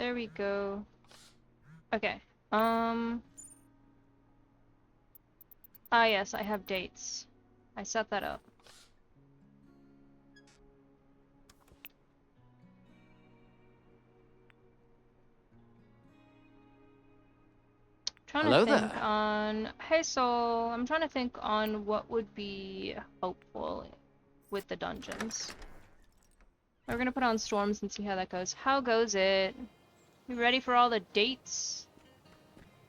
there we go. Okay. Ah, yes, I have dates. I set that up. Trying to Hello think there. on. Hey, so I'm trying to think on what would be helpful with the dungeons. We're gonna put on storms and see how that goes. How goes it? You ready for all the dates?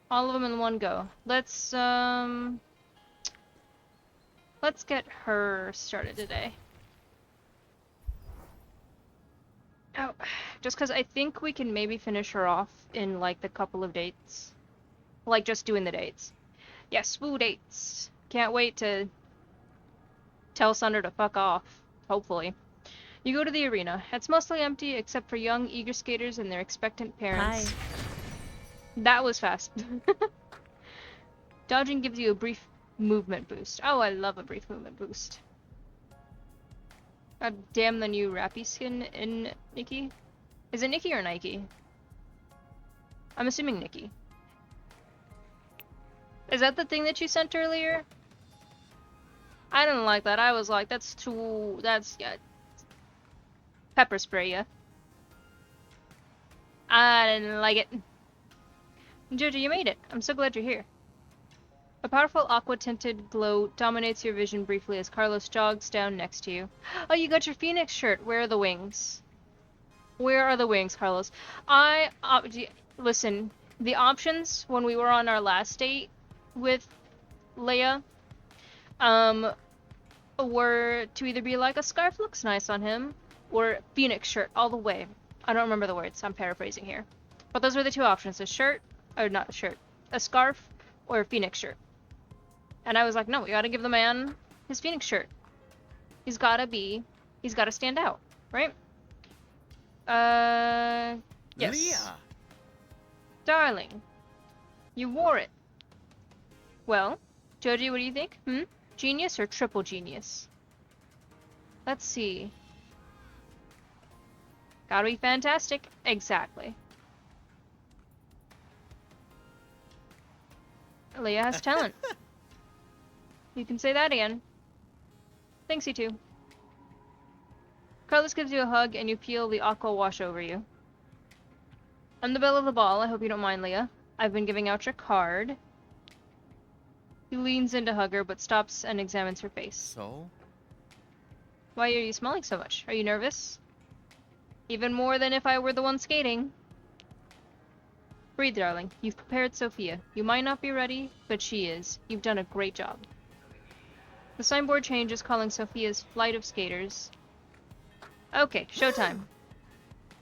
All of them in one go. Let's get her started today. Oh, just because I think we can maybe finish her off in like the couple of dates. Like just doing the dates. Yes, woo dates. Can't wait to tell Sunder to fuck off. Hopefully. You go to the arena. It's mostly empty except for young, eager skaters and their expectant parents. Hi. That was fast. Dodging gives you a brief movement boost. Oh, I love a brief movement boost. God damn the new Rappy skin in Nikki. Is it Nikki or Nike? I'm assuming Nikki. Is that the thing that you sent earlier? I didn't like that. I was like, that's too... yeah. Pepper spray, yeah. I didn't like it. Jojo, you made it. I'm so glad you're here. A powerful aqua-tinted glow dominates your vision briefly as Carlos jogs down next to you. Oh, you got your Phoenix shirt. Where are the wings? Where are the wings, Carlos? Listen, the options when we were on our last date with Leia, were to either be like a scarf looks nice on him, or Phoenix shirt all the way. I don't remember the words, I'm paraphrasing here. But those were the two options, a shirt, or not a shirt, a scarf, or a Phoenix shirt. And I was like, no, we gotta give the man his Phoenix shirt. He's gotta stand out, right? Yes. Leah. Darling, you wore it. Well, Joji, what do you think? Genius or triple genius? Let's see. Gotta be fantastic. Exactly. Leia has talent. You can say that again. Thanks, you too. Carlos gives you a hug and you feel the aqua wash over you. I'm the belle of the ball. I hope you don't mind, Leah. I've been giving out your card. He leans in to hug her, but stops and examines her face. So? Why are you smelling so much? Are you nervous? Even more than if I were the one skating. Breathe, darling. You've prepared Sophia. You might not be ready, but she is. You've done a great job. The signboard changes, calling Sophia's flight of skaters. Okay, showtime.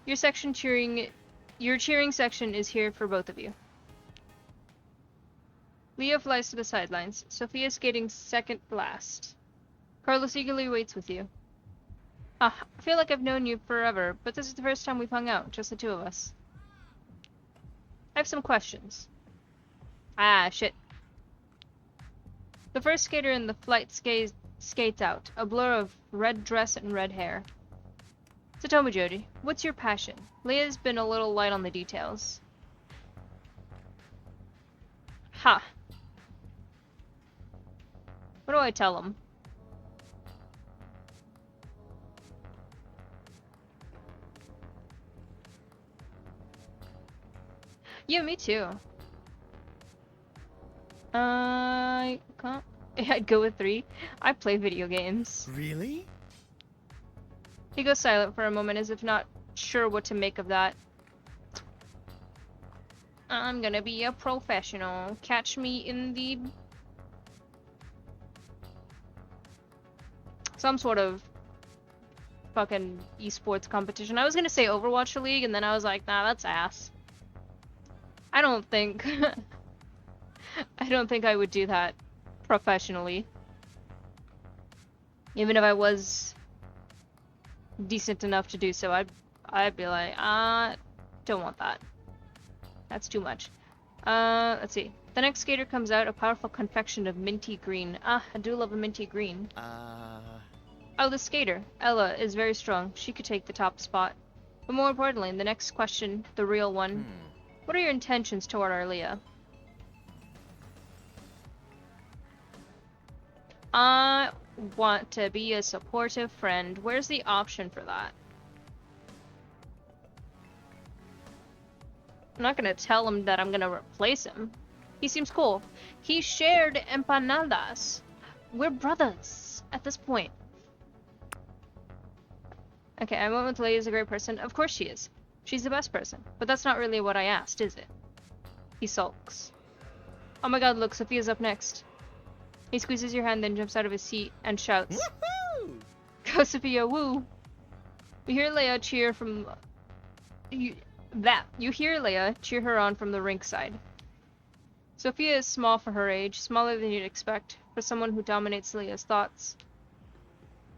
Your cheering section is here for both of you. Leah flies to the sidelines. Sophia skating second last. Carlos eagerly waits with you. I feel like I've known you forever, but this is the first time we've hung out, just the two of us. I have some questions. Ah, shit. The first skater in the flight skates out, a blur of red dress and red hair. So tell me, Jody, what's your passion? Leah's been a little light on the details. Ha. What do I tell him? Yeah, me too. I can't. I'd go with 3. I play video games. Really? He goes silent for a moment as if not sure what to make of that. I'm gonna be a professional. Catch me in the... some sort of fucking esports competition. I was gonna say Overwatch League, and then I was like, nah, that's ass. I don't think... I don't think I would do that professionally. Even if I was decent enough to do so, I'd be like, don't want that. That's too much. Let's see. The next skater comes out, a powerful confection of minty green. I do love a minty green. Oh, the skater. Ella is very strong. She could take the top spot. But more importantly, the next question, the real one, what are your intentions toward our Leah? I want to be a supportive friend. Where's the option for that? I'm not gonna tell him that I'm gonna replace him. He seems cool. He shared empanadas. We're brothers at this point. Okay, I went with Leah is a great person. Of course she is. She's the best person. But that's not really what I asked, is it? He sulks. Oh my god, look, Sophia's up next. He squeezes your hand, then jumps out of his seat and shouts, "Woohoo! Go Sophia, woo!" You hear Leia cheer from... You hear Leia cheer her on from the rink side. Sophia is small for her age, smaller than you'd expect for someone who dominates Leia's thoughts.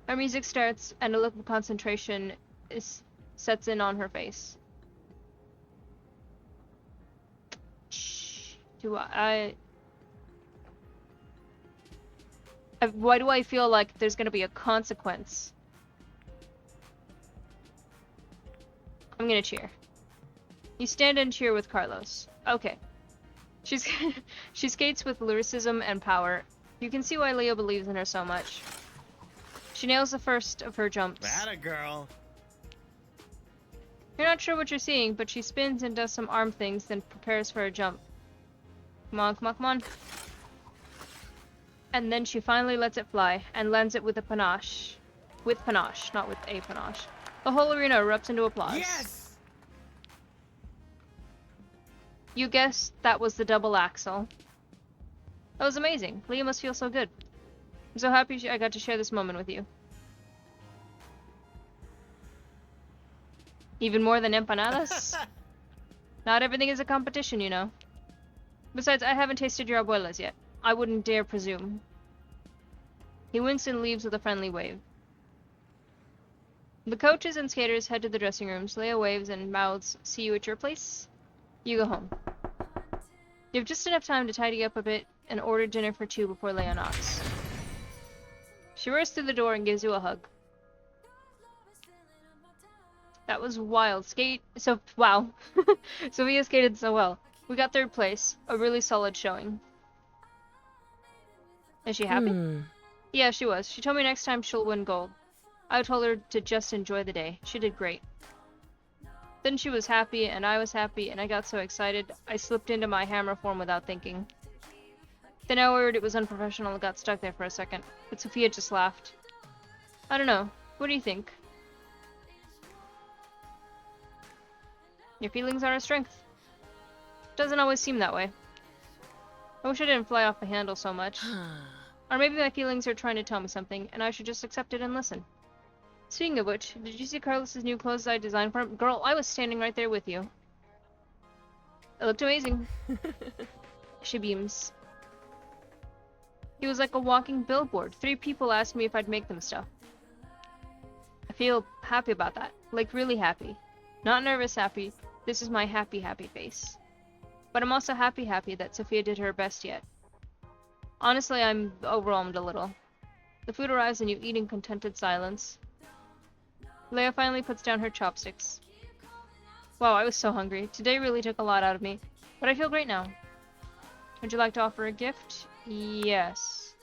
Our music starts, and a look of concentration sets in on her face. Shh. Why do I feel like there's gonna be a consequence? I'm gonna cheer. You stand and cheer with Carlos. Okay. She skates with lyricism and power. You can see why Leo believes in her so much. She nails the first of her jumps. Atta girl. You're not sure what you're seeing, but she spins and does some arm things, then prepares for a jump. Come on, come on, come on. And then she finally lets it fly, and lands it with a panache. With panache, not with a panache. The whole arena erupts into applause. Yes! You guessed that was the double axel. That was amazing. Leah must feel so good. I'm so happy I got to share this moment with you. Even more than empanadas? Not everything is a competition, you know. Besides, I haven't tasted your abuelas yet. I wouldn't dare presume. He winks and leaves with a friendly wave. The coaches and skaters head to the dressing rooms. Leah waves and mouths, "See you at your place." You go home. You have just enough time to tidy up a bit and order dinner for two before Leia knocks. She bursts through the door and gives you a hug. That was wild. Wow. Sophia skated so well. We got third place. A really solid showing. Is she happy? Yeah, she was. She told me next time she'll win gold. I told her to just enjoy the day. She did great. Then she was happy, and I was happy, and I got so excited, I slipped into my hammer form without thinking. Then I worried it was unprofessional and got stuck there for a second, but Sophia just laughed. I don't know. What do you think? Your feelings are a strength. Doesn't always seem that way. I wish I didn't fly off the handle so much. Or maybe my feelings are trying to tell me something, and I should just accept it and listen. Speaking of which, did you see Carlos's new clothes I designed for him? Girl, I was standing right there with you. It looked amazing. She beams. He was like a walking billboard. 3 people asked me if I'd make them stuff. I feel happy about that. Like, really happy. Not nervous happy. This is my happy, happy face. But I'm also happy that Sophia did her best yet. Honestly, I'm overwhelmed a little. The food arrives and you eat in contented silence. Leia finally puts down her chopsticks. Wow, I was so hungry. Today really took a lot out of me. But I feel great now. Would you like to offer a gift? Yes.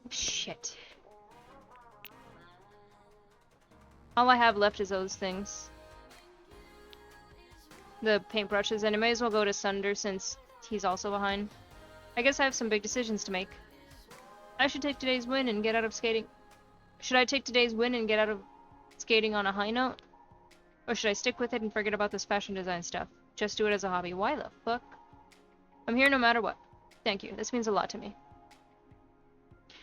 Shit. All I have left is those things. The paintbrushes, and I may as well go to Sunder since he's also behind. I guess I have some big decisions to make. I should take today's win and get out of skating. Should I take today's win and get out of skating on a high note? Or should I stick with it and forget about this fashion design stuff? Just do it as a hobby. Why the fuck? I'm here no matter what. Thank you. This means a lot to me.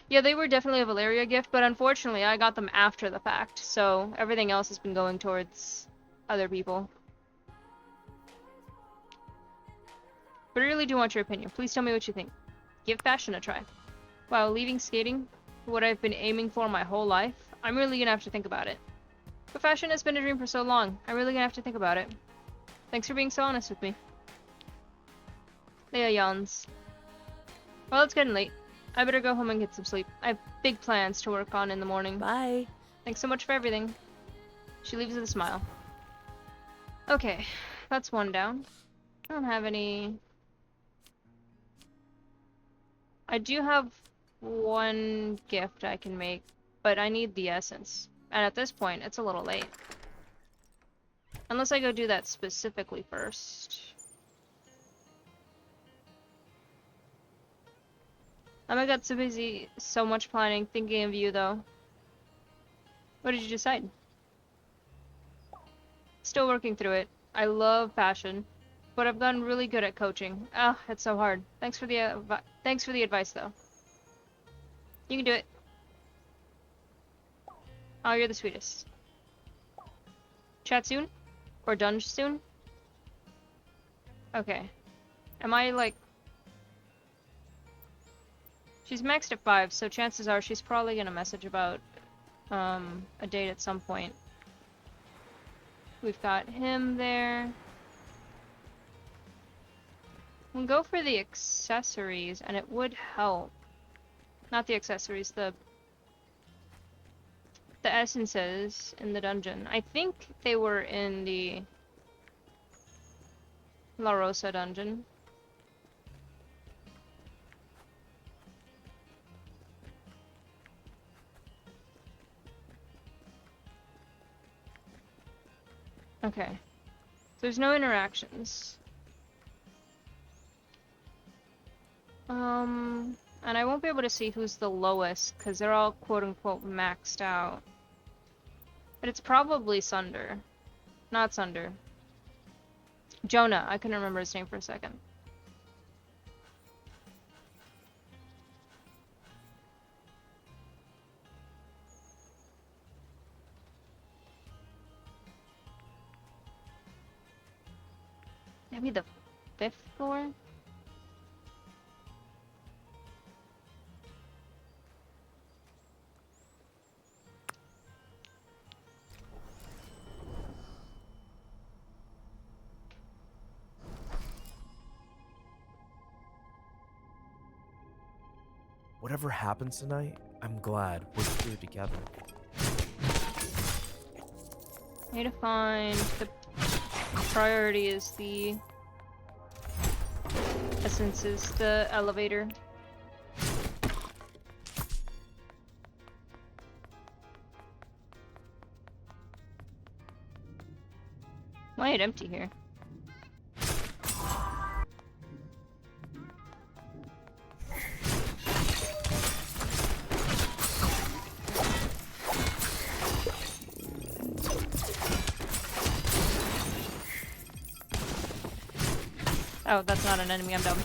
Yeah, they were definitely a Valeria gift, but unfortunately I got them after the fact, so everything else has been going towards other people. But I really do want your opinion. Please tell me what you think. Give fashion a try. Wow, leaving skating, what I've been aiming for my whole life, I'm really gonna have to think about it. But fashion has been a dream for so long, I'm really gonna have to think about it. Thanks for being so honest with me. Leia yawns. Well, it's getting late. I better go home and get some sleep. I have big plans to work on in the morning. Bye. Thanks so much for everything. She leaves with a smile. Okay, that's one down. I don't have any... I do have one gift I can make, but I need the essence. And at this point, it's a little late. Unless I go do that specifically first. I got so busy, so much planning, thinking of you though. What did you decide? Still working through it. I love passion, but I've gotten really good at coaching. Ah, it's so hard. Thanks for the advice though. You can do it. Oh, you're the sweetest. Chat soon? Or dunge soon? Okay. Am I like... She's maxed at 5, so chances are she's probably gonna message about a date at some point. We've got him there. We'll go for the accessories, and it would help. Not the accessories, the essences in the dungeon. I think they were in the La Rosa dungeon. Okay. So there's no interactions. And I won't be able to see who's the lowest, because they're all quote-unquote maxed out. But it's probably Sunder. Not Sunder. Jonah. I couldn't remember his name for a second. Maybe the 5th floor? Whatever happens tonight, I'm glad we're here together. I need to find the priority is the essences, the elevator. Why is it empty here? Oh, that's not an enemy, I'm dumb.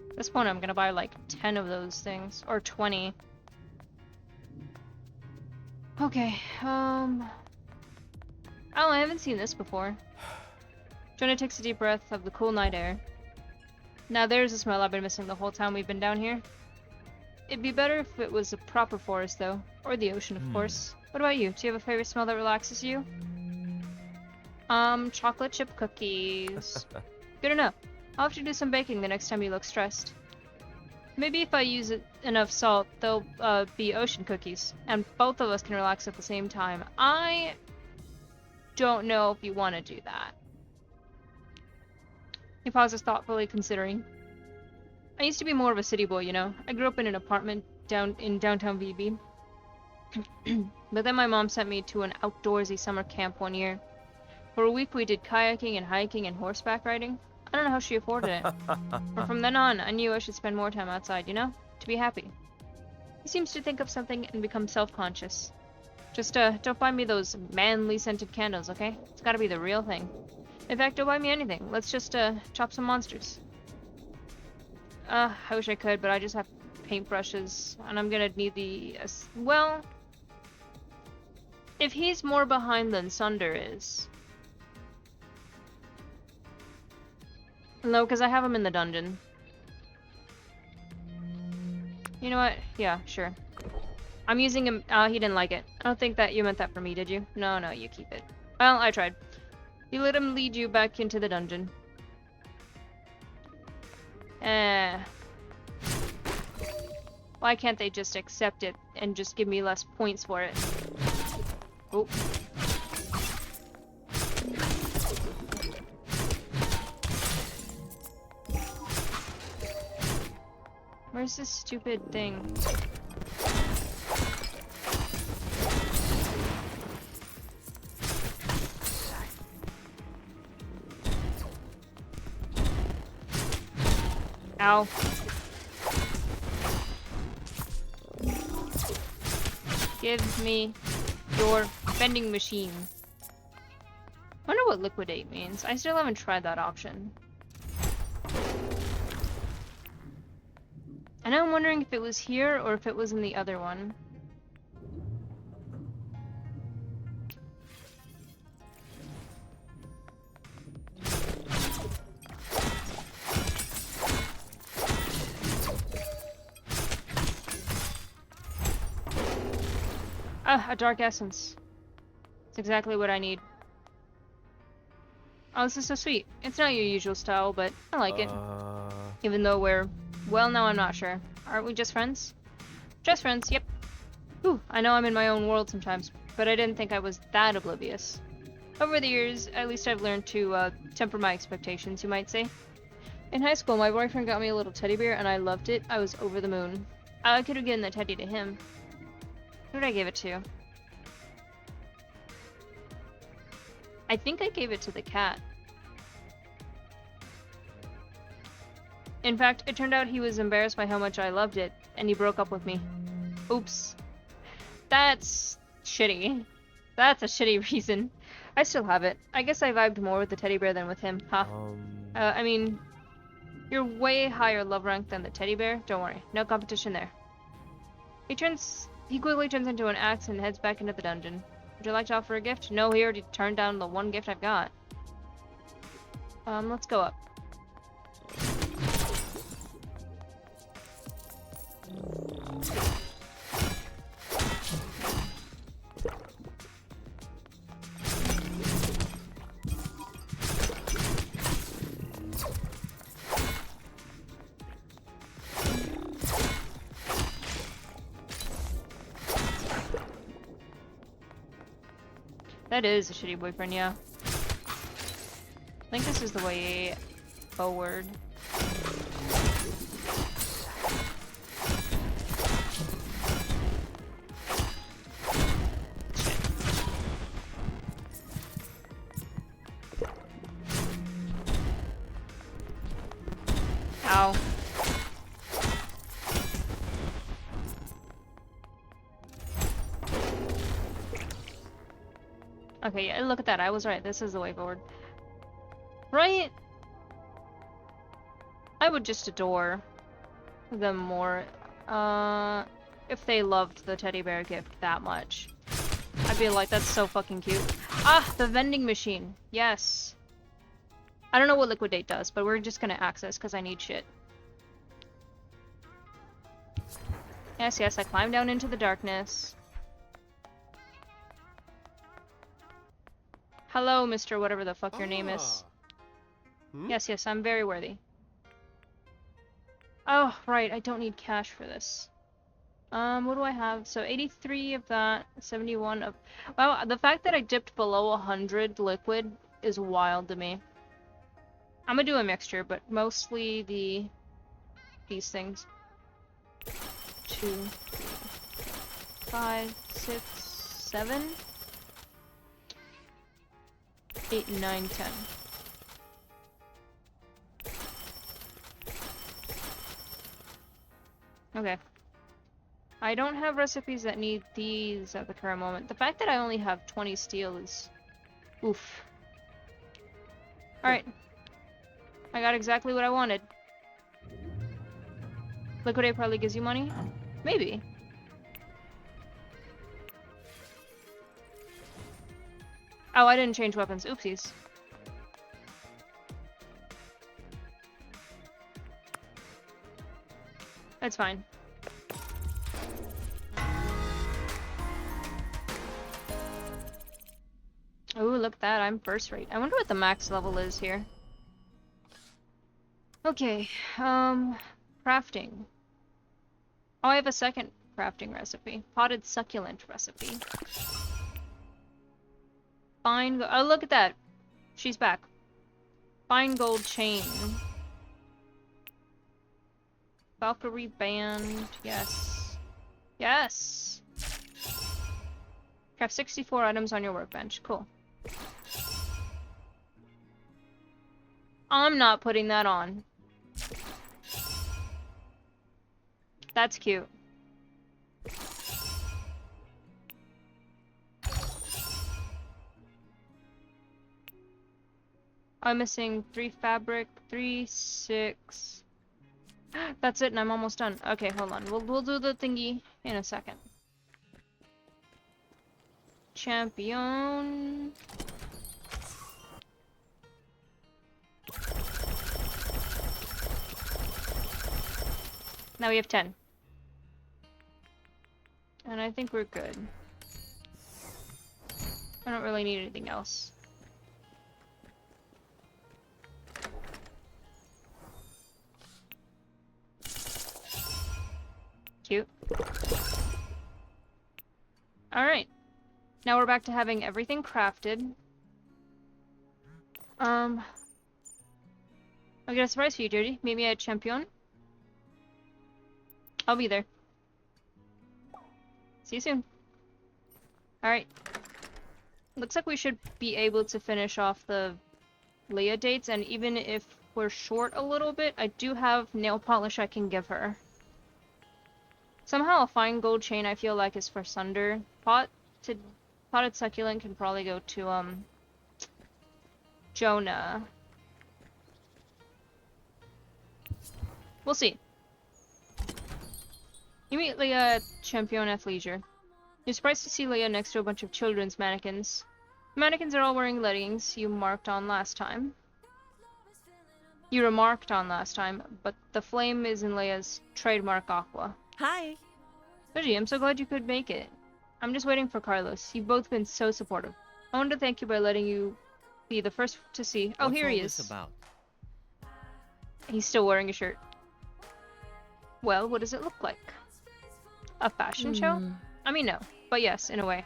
At this point, I'm gonna buy like 10 of those things, or 20. Okay, oh, I haven't seen this before. Jonah takes a deep breath of the cool night air. Now there's a smell I've been missing the whole time we've been down here. It'd be better if it was a proper forest, though. Or the ocean, of course. What about you? Do you have a favorite smell that relaxes you? Chocolate chip cookies. Good enough. I'll have to do some baking the next time you look stressed. Maybe if I use enough salt, they'll be ocean cookies, and both of us can relax at the same time. I don't know if you want to do that. He pauses thoughtfully, considering. I used to be more of a city boy, you know. I grew up in an apartment in downtown VB. But then my mom sent me to an outdoorsy summer camp one year. For a week we did kayaking and hiking and horseback riding. I don't know how she afforded it. But from then on, I knew I should spend more time outside, you know? To be happy. He seems to think of something and become self-conscious. Just, don't buy me those manly scented candles, okay? It's gotta be the real thing. In fact, don't buy me anything. Let's just, chop some monsters. I wish I could, but I just have paintbrushes, and I'm gonna need the... well... If he's more behind than Sunder is... No, because I have him in the dungeon. You know what? Yeah, sure. I'm using him. He didn't like it. I don't think that you meant that for me, did you? No, no, you keep it. Well, I tried. You let him lead you back into the dungeon. Why can't they just accept it and just give me less points for it? Oh. Where's this stupid thing? Ow. Give me your vending machine. Wonder what liquidate means. I still haven't tried that option. And now I'm wondering if it was here or if it was in the other one. Ah, a dark essence. It's exactly what I need. Oh, this is so sweet. It's not your usual style, but I like it. Even though we're... Well, no, I'm not sure. Aren't we just friends? Just friends, yep. Whew, I know I'm in my own world sometimes, but I didn't think I was that oblivious. Over the years, at least I've learned to temper my expectations, you might say. In high school, my boyfriend got me a little teddy bear, and I loved it. I was over the moon. I could have given the teddy to him. Who did I give it to? I think I gave it to the cat. In fact, it turned out he was embarrassed by how much I loved it, and he broke up with me. Oops. That's shitty. That's a shitty reason. I still have it. I guess I vibed more with the teddy bear than with him, huh? I mean, you're way higher love rank than the teddy bear. Don't worry, no competition there. He quickly turns into an axe and heads back into the dungeon. Would you like to offer a gift? No, he already turned down the one gift I've got. Let's go up. That is a shitty boyfriend, yeah. I think this is the way forward. Ow. Okay, yeah, look at that. I was right. This is the way forward. Right? I would just adore them more if they loved the teddy bear gift that much. I'd be like, that's so fucking cute. Ah, the vending machine. Yes. I don't know what liquidate does, but we're just gonna access because I need shit. Yes, yes, I climbed down into the darkness. Hello, Mr. Whatever the fuck your name is. Hmm? Yes, yes, I'm very worthy. Oh, right, I don't need cash for this. What do I have? So 83 of that, 71 of... Wow, the fact that I dipped below 100 liquid is wild to me. I'm gonna do a mixture, but mostly these things. 2, 5, 6, 7, 8, 9, 10. Okay. I don't have recipes that need these at the current moment. The fact that I only have 20 steel is... oof. Alright. I got exactly what I wanted. Liquidate probably gives you money? Maybe. Oh, I didn't change weapons. Oopsies. That's fine. look at that. I'm first rate. I wonder what the max level is here. Okay, crafting. Oh, I have a second crafting recipe. Potted succulent recipe. Fine oh, look at that. She's back. Fine gold chain. Valkyrie band. Yes. Yes! Craft 64 items on your workbench. Cool. I'm not putting that on. That's cute. I'm missing 3 fabric, 3, 6. That's it, and I'm almost done. Okay, hold on. We'll do the thingy in a second. Champion. Now we have 10. And I think we're good. I don't really need anything else. Cute. Alright. Now we're back to having everything crafted. I got a surprise for you, Jody. Meet me at Champion. I'll be there. See you soon. Alright. Looks like we should be able to finish off the Leah dates, and even if we're short a little bit, I do have nail polish I can give her. Somehow a fine gold chain I feel like is for Sunder. Potted succulent can probably go to, Jonah. We'll see. You meet Leah at Champion Athleisure. You're surprised to see Leah next to a bunch of children's mannequins. The mannequins are all wearing leggings you remarked on last time, but the flame is in Leah's trademark aqua. Hi. Reggie, I'm so glad you could make it. I'm just waiting for Carlos. You've both been so supportive. I wanted to thank you by letting you be the first to see. Oh, What's here he all is. this about? He's still wearing a shirt. Well, what does it look like? A fashion show? I mean, no. But yes, in a way.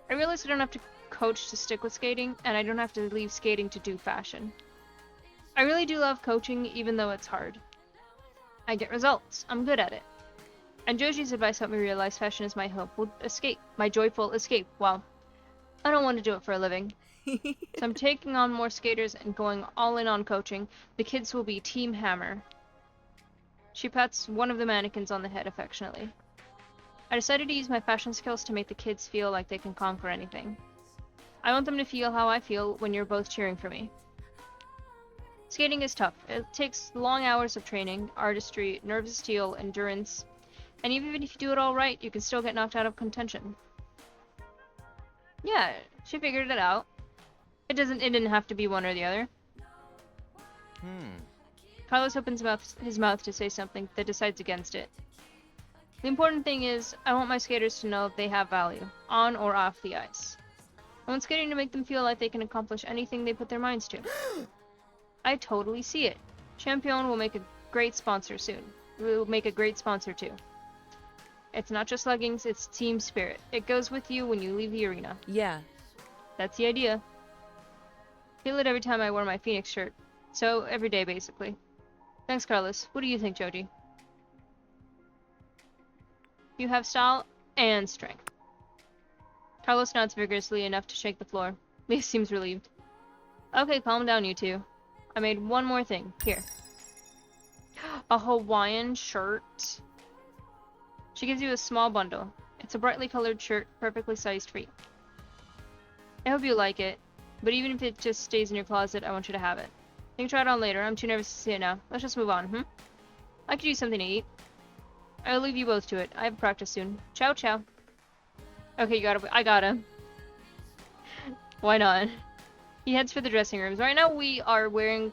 I realize I don't have to coach to stick with skating, and I don't have to leave skating to do fashion. I really do love coaching, even though it's hard. I get results. I'm good at it. And Joji's advice helped me realize fashion is my hopeful escape. My joyful escape. Well, I don't want to do it for a living. So I'm taking on more skaters and going all in on coaching. The kids will be Team Hammer. She pats one of the mannequins on the head affectionately. I decided to use my fashion skills to make the kids feel like they can conquer anything. I want them to feel how I feel when you're both cheering for me. Skating is tough. It takes long hours of training, artistry, nerves of steel, endurance, and even if you do it all right, you can still get knocked out of contention. Yeah, she figured it out. It didn't have to be one or the other. Carlos opens his mouth to say something, that decides against it. The important thing is, I want my skaters to know they have value, on or off the ice. I want skating to make them feel like they can accomplish anything they put their minds to. I totally see it. Champion will make a great sponsor soon. We'll make a great sponsor too. It's not just leggings, it's team spirit. It goes with you when you leave the arena. Yeah. That's the idea. Feel it every time I wear my Phoenix shirt. So, every day basically. Thanks, Carlos. What do you think, Joji? You have style and strength. Carlos nods vigorously enough to shake the floor. Leah seems relieved. Okay, calm down, you two. I made one more thing. Here. A Hawaiian shirt. She gives you a small bundle. It's a brightly colored shirt, perfectly sized for you. I hope you like it, but even if it just stays in your closet, I want you to have it. You can try it on later. I'm too nervous to see it now. Let's just move on, I could use something to eat. I'll leave you both to it. I have practice soon. Ciao, ciao. Okay, I gotta. Why not? He heads for the dressing rooms. Right now we are wearing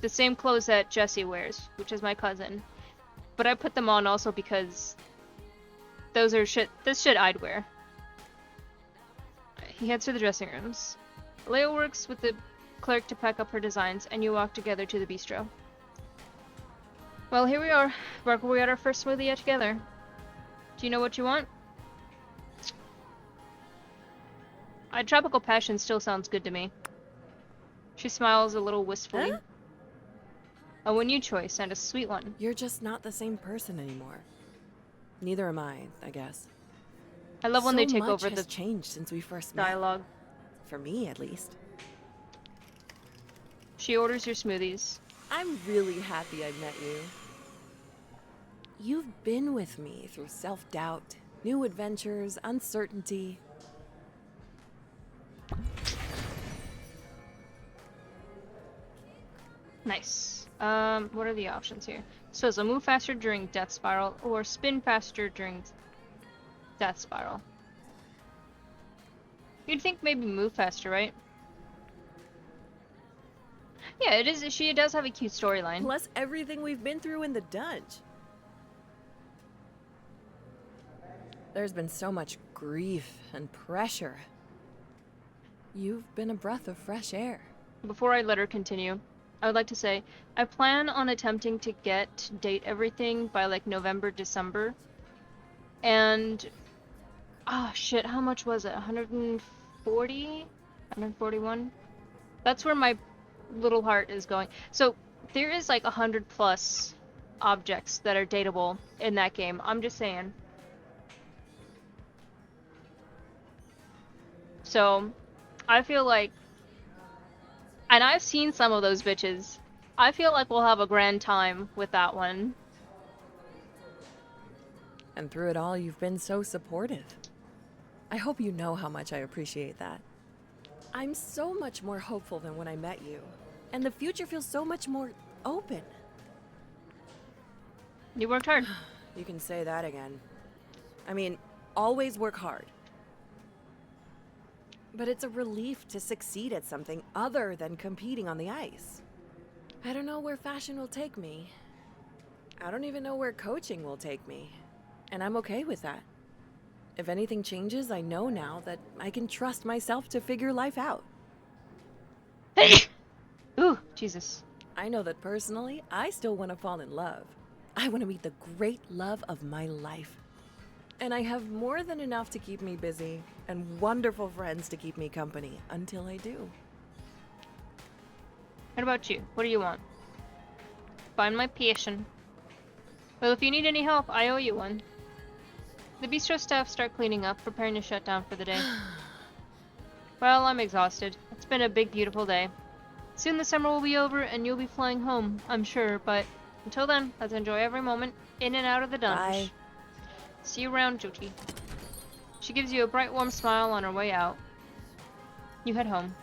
the same clothes that Jessie wears, which is my cousin. But I put them on also because those are this shit I'd wear. He heads to the dressing rooms. Leo works with the clerk to pack up her designs, and you walk together to the bistro. Well, here we are. Barker, we got our first smoothie yet together. Do you know what you want? A tropical passion still sounds good to me. She smiles a little wistfully. Huh? A new choice, and a sweet one. You're just not the same person anymore. Neither am I guess. I love when they take over has the changed since we first met. dialogue. For me, at least. She orders your smoothies. I'm really happy I met you. You've been with me through self-doubt, new adventures, uncertainty. Nice. What are the options here? So it's a move faster during Death Spiral, or spin faster during Death Spiral. You'd think maybe move faster, right? Yeah, it is. She does have a cute storyline. Plus everything we've been through in the dungeon. There's been so much grief and pressure. You've been a breath of fresh air. Before I let her continue, I would like to say, I plan on attempting to date everything by like November, December. And, oh shit, how much was it? 140? 141? That's where my little heart is going. So, there is like 100 plus objects that are dateable in that game. I'm just saying. So, I feel like, and I've seen some of those bitches. I feel like we'll have a grand time with that one. And through it all, you've been so supportive. I hope you know how much I appreciate that. I'm so much more hopeful than when I met you. And the future feels so much more open. You worked hard. You can say that again. I mean, always work hard. But it's a relief to succeed at something other than competing on the ice. I don't know where fashion will take me. I don't even know where coaching will take me. And I'm okay with that. If anything changes, I know now that I can trust myself to figure life out. Ooh, Jesus. I know that personally, I still want to fall in love. I want to meet the great love of my life. And I have more than enough to keep me busy, and wonderful friends to keep me company until I do. What about you? What do you want? Find my passion. Well, if you need any help, I owe you one. The bistro staff start cleaning up, preparing to shut down for the day. Well, I'm exhausted. It's been a big, beautiful day. Soon the summer will be over, and you'll be flying home, I'm sure, but until then, let's enjoy every moment in and out of the dungeon. Bye. See you around, Joji. She gives you a bright, warm smile on her way out. You head home.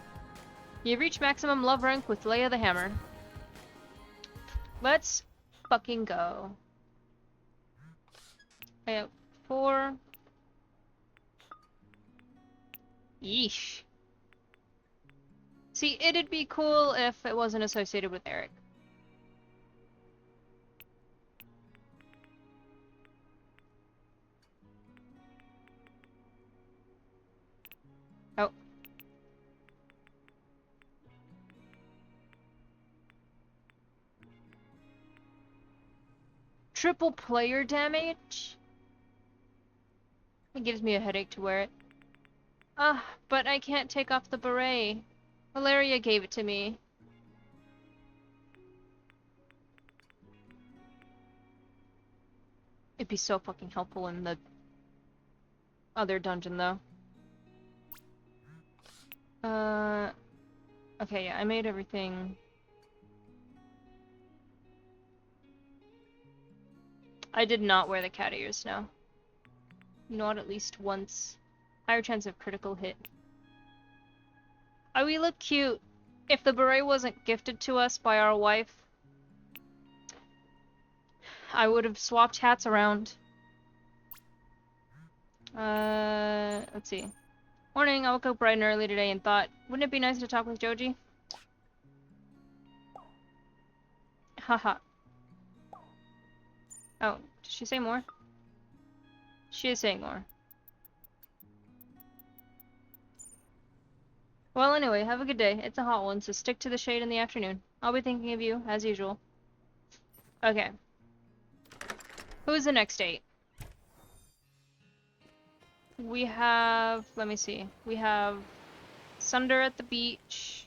You reach maximum love rank with Leia the Hammer. Let's fucking go. I have 4. Yeesh. See, it'd be cool if it wasn't associated with Eric. Oh. Triple player damage? It gives me a headache to wear it. Ah, but I can't take off the beret. Valeria gave it to me. It'd be so fucking helpful in the other dungeon, though. Okay, yeah, I made everything. I did not wear the cat ears, no. Not at least once. Higher chance of critical hit. Oh, we look cute. If the beret wasn't gifted to us by our wife, I would have swapped hats around. Let's see. Morning, I woke up bright and early today and thought, wouldn't it be nice to talk with Joji? Haha. Oh, did she say more? She is saying more. Well, anyway, have a good day. It's a hot one, so stick to the shade in the afternoon. I'll be thinking of you, as usual. Okay. Who's the next date? We have... let me see. We have... Sunder at the beach.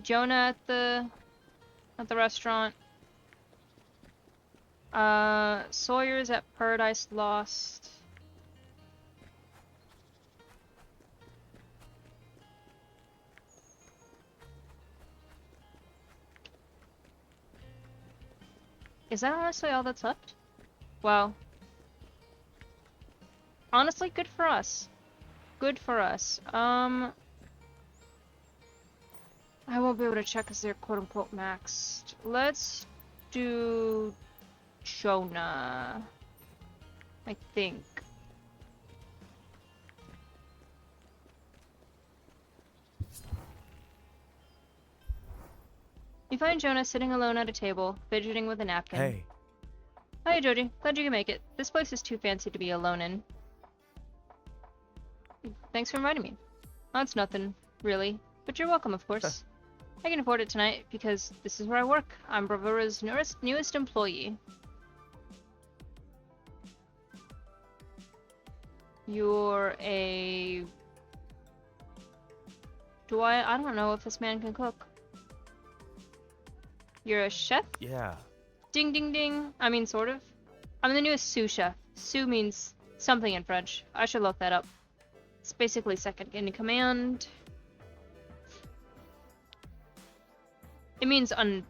Jonah at the restaurant. Sawyer's at Paradise Lost. Is that honestly all that's left? Wow. Honestly, good for us. Good for us. I won't be able to check because they're quote-unquote maxed. Let's do Jonah. I think. You find Jonah sitting alone at a table, fidgeting with a napkin. Hey, Hi, Joji. Glad you can make it. This place is too fancy to be alone in. Thanks for inviting me. That's nothing, really. But you're welcome, of course. I can afford it tonight because this is where I work. I'm Bravura's newest employee. You're a... I don't know if this man can cook. You're a chef? yeah. Ding ding ding. I mean, sort of. I'm the newest sous chef. Sous means something in French. I should look that up. It's basically second in command. It means I'm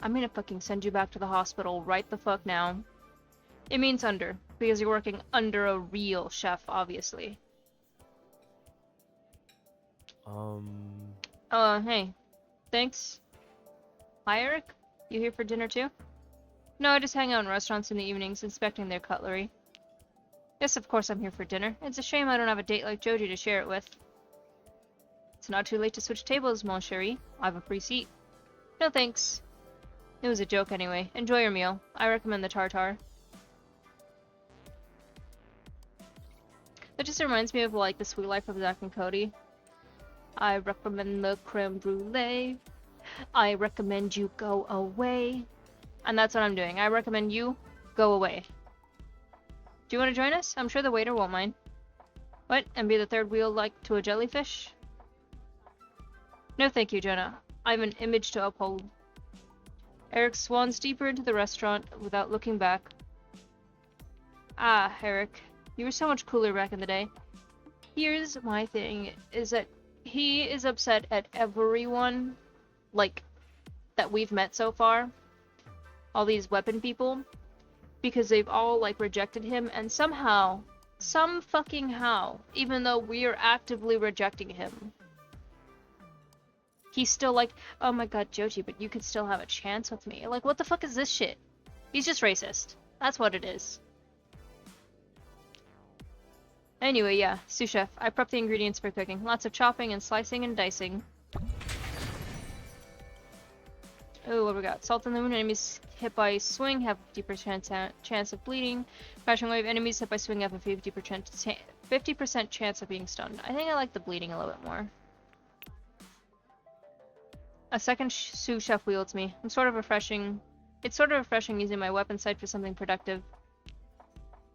gonna fucking send you back to the hospital right the fuck now. It means under, because you're working under a real chef, obviously. Hey. Thanks. Hi, Eric? You here for dinner too? No, I just hang out in restaurants in the evenings, inspecting their cutlery. Yes, of course I'm here for dinner. It's a shame I don't have a date like Joji to share it with. It's not too late to switch tables, mon chéri. I have a free seat. No thanks. It was a joke anyway. Enjoy your meal. I recommend the tartar. That just reminds me of like The Sweet Life of Zack and Cody. I recommend the creme brulee. I recommend you go away. And that's what I'm doing. I recommend you go away. Do you want to join us? I'm sure the waiter won't mind. What? And be the third wheel like to a jellyfish? No thank you, Jonah. I have an image to uphold. Eric swans deeper into the restaurant without looking back. Ah, Eric. You were so much cooler back in the day. Here's my thing, is that he is upset at everyone, like, that we've met so far. All these weapon people. Because they've all, like, rejected him, and somehow, some fucking how, even though we're actively rejecting him, he's still like, oh my god, Joji, but you could still have a chance with me. Like, what the fuck is this shit? He's just racist. That's what it is. Anyway, yeah, sous chef. I prep the ingredients for cooking. Lots of chopping and slicing and dicing. Oh, what we got? Salt in the wound. Enemies hit by swing have 50% chance of bleeding. Crashing wave. Enemies hit by swing have a 50% chance of being stunned. I think I like the bleeding a little bit more. A second sous chef wields me. It's sort of refreshing using my weapon sight for something productive.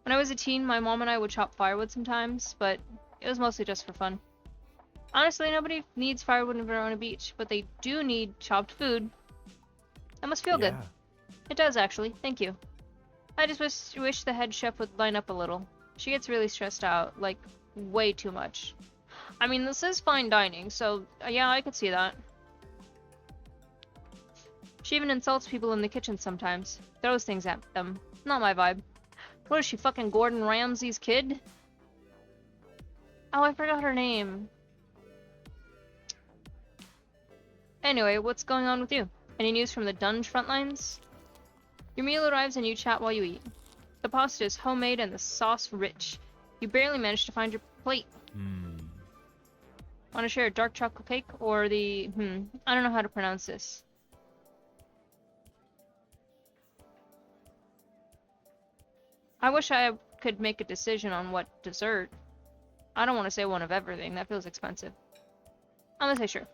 When I was a teen, my mom and I would chop firewood sometimes, but it was mostly just for fun. Honestly, nobody needs firewood in Verona Beach, but they do need chopped food. That must feel good. It does, actually. Thank you. I just wish the head chef would line up a little. She gets really stressed out, like, way too much. I mean, this is fine dining, so yeah, I could see that. She even insults people in the kitchen sometimes. Throws things at them. Not my vibe. What is she, fucking Gordon Ramsay's kid? Oh, I forgot her name. Anyway, what's going on with you? Any news from the Dunge front lines? Your meal arrives and you chat while you eat. The pasta is homemade and the sauce rich. You barely managed to find your plate. Want to share a dark chocolate cake or the... I don't know how to pronounce this. I wish I could make a decision on what dessert. I don't want to say one of everything. That feels expensive. I'm gonna say sure.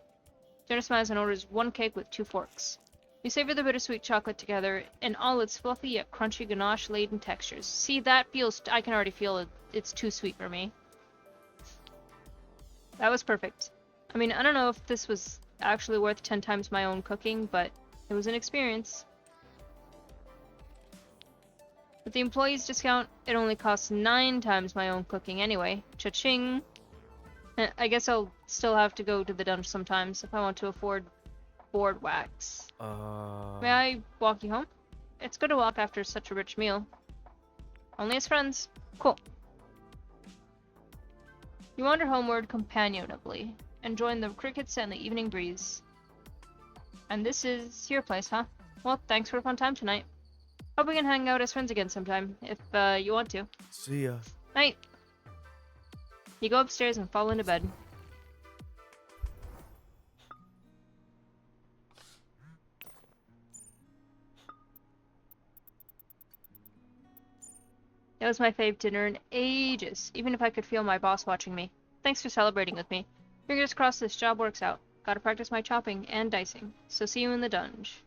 Jenna smiles and orders 1 cake with 2 forks. We savor the bittersweet chocolate together in all its fluffy yet crunchy ganache-laden textures. See, that feels... I can already feel it. It's too sweet for me. That was perfect. I mean, I don't know if this was actually worth 10 times my own cooking, but it was an experience. With the employee's discount, it only costs 9 times my own cooking anyway. Cha-ching! I guess I'll still have to go to the dungeon sometimes if I want to afford board wax. May I walk you home? It's good to walk after such a rich meal. Only as friends. Cool. You wander homeward companionably, enjoying the crickets and the evening breeze. And this is your place, huh? Well, thanks for a fun time tonight. Hope we can hang out as friends again sometime, if you want to. See ya. Night. You go upstairs and fall into bed. That was my fave dinner in ages, even if I could feel my boss watching me. Thanks for celebrating with me. Fingers crossed this job works out. Gotta practice my chopping and dicing. So see you in the dunge.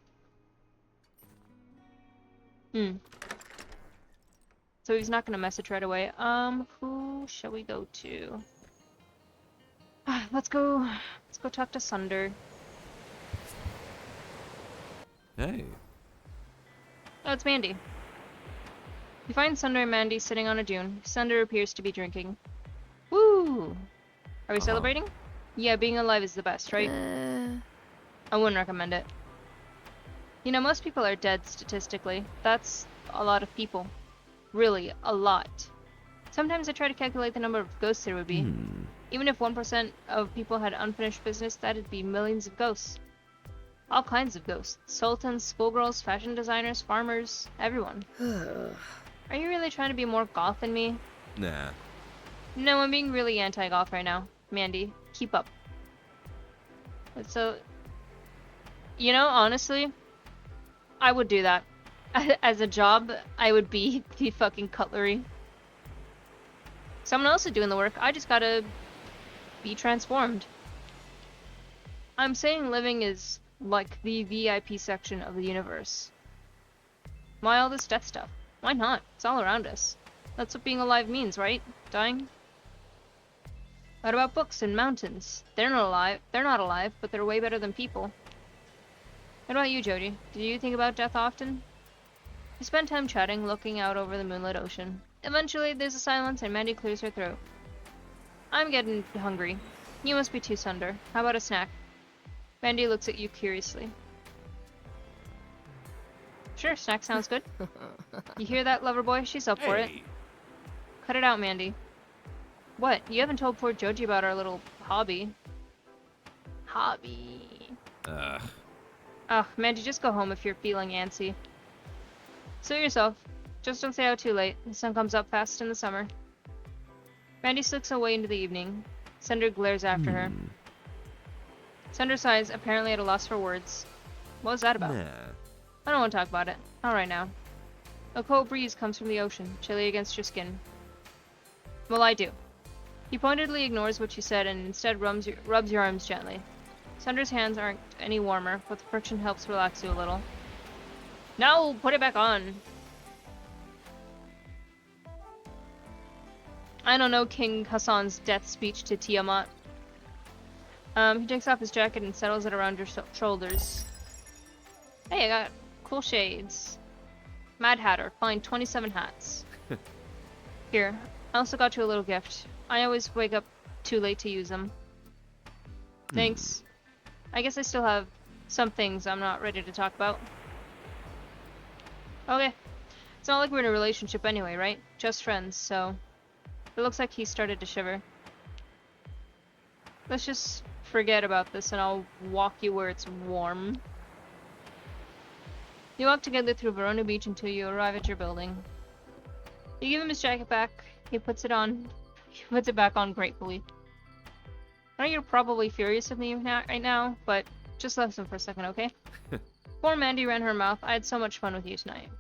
So he's not gonna message right away. Who shall we go to? Let's go talk to Sunder. Hey. Oh, it's Mandy. You find Sunder and Mandy sitting on a dune. Sunder appears to be drinking. Woo! Are we celebrating? Yeah, being alive is the best, right? I wouldn't recommend it. You know, most people are dead statistically. That's a lot of people. Really, a lot. Sometimes I try to calculate the number of ghosts there would be. Even if 1% of people had unfinished business, that'd be millions of ghosts. All kinds of ghosts. Sultans, schoolgirls, fashion designers, farmers, everyone. Are you really trying to be more goth than me? Nah. No, I'm being really anti-goth right now. Mandy, keep up. So, you know, honestly, I would do that. As a job, I would be the fucking cutlery. Someone else is doing the work. I just gotta be transformed. I'm saying living is like the VIP section of the universe. Why all this death stuff? Why not? It's all around us. That's what being alive means, right? Dying? What about books and mountains? They're not alive, but they're way better than people. What about you, Jody? Do you think about death often? We spend time chatting, looking out over the moonlit ocean. Eventually, there's a silence and Mandy clears her throat. I'm getting hungry. You must be too, Sunder. How about a snack? Mandy looks at you curiously. Sure, snack sounds good. You hear that, lover boy? She's up for it. Cut it out, Mandy. What? You haven't told poor Joji about our little hobby. Ugh, Mandy, just go home if you're feeling antsy. Suit yourself. Just don't stay out too late. The sun comes up fast in the summer. Mandy slips away into the evening. Sunder glares after her. Sunder sighs, apparently at a loss for words. What was that about? Nah. I don't want to talk about it. Not right now. A cold breeze comes from the ocean, chilly against your skin. Well, I do. He pointedly ignores what you said and instead rubs your arms gently. Sunder's hands aren't any warmer, but the friction helps relax you a little. No! Put it back on! I don't know King Hassan's death speech to Tiamat. He takes off his jacket and settles it around your shoulders. Hey, I got cool shades. Mad Hatter, find 27 hats. Here, I also got you a little gift. I always wake up too late to use them. Thanks. I guess I still have some things I'm not ready to talk about. Okay. It's not like we're in a relationship anyway, right? Just friends, so... It looks like he started to shiver. Let's just forget about this and I'll walk you where it's warm. You walk together through Verona Beach until you arrive at your building. You give him his jacket back. He puts it on. He puts it back on gratefully. I know you're probably furious with me right now, but just listen for a second, okay? Before Mandy ran her mouth, I had so much fun with you tonight.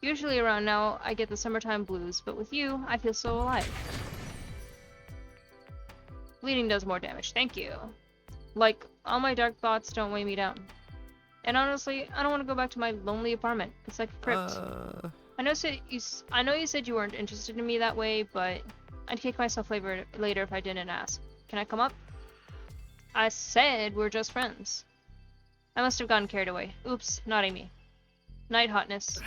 Usually around now, I get the summertime blues, but with you, I feel so alive. Bleeding does more damage. Thank you. Like, all my dark thoughts don't weigh me down. And honestly, I don't want to go back to my lonely apartment. It's like a crypt. I know you said you weren't interested in me that way, but I'd kick myself later if I didn't ask. Can I come up? I said we're just friends. I must have gotten carried away. Oops, not Amy. Night hotness.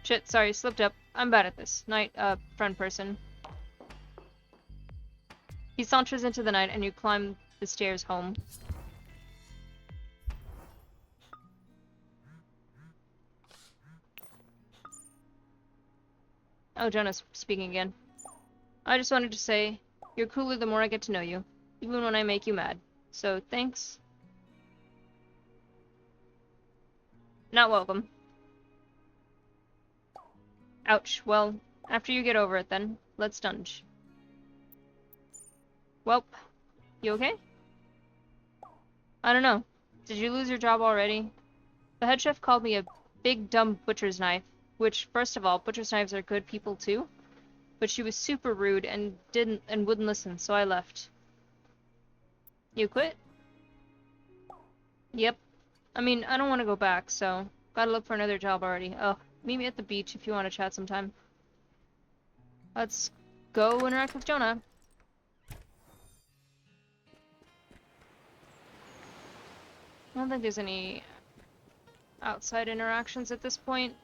Shit, sorry, slipped up. I'm bad at this. Night, friend person. He saunters into the night and you climb the stairs home. Oh, Jonas speaking again. I just wanted to say, you're cooler the more I get to know you, even when I make you mad. So, thanks. Not welcome. Ouch. Well, after you get over it then, let's dunge. Welp. You okay? I don't know. Did you lose your job already? The head chef called me a big dumb butcher's knife, which, first of all, butcher's knives are good people too. But she was super rude and wouldn't listen, so I left. You quit? Yep. I mean, I don't want to go back, so gotta look for another job already. Oh, meet me at the beach if you want to chat sometime. Let's go interact with Jonah. I don't think there's any outside interactions at this point.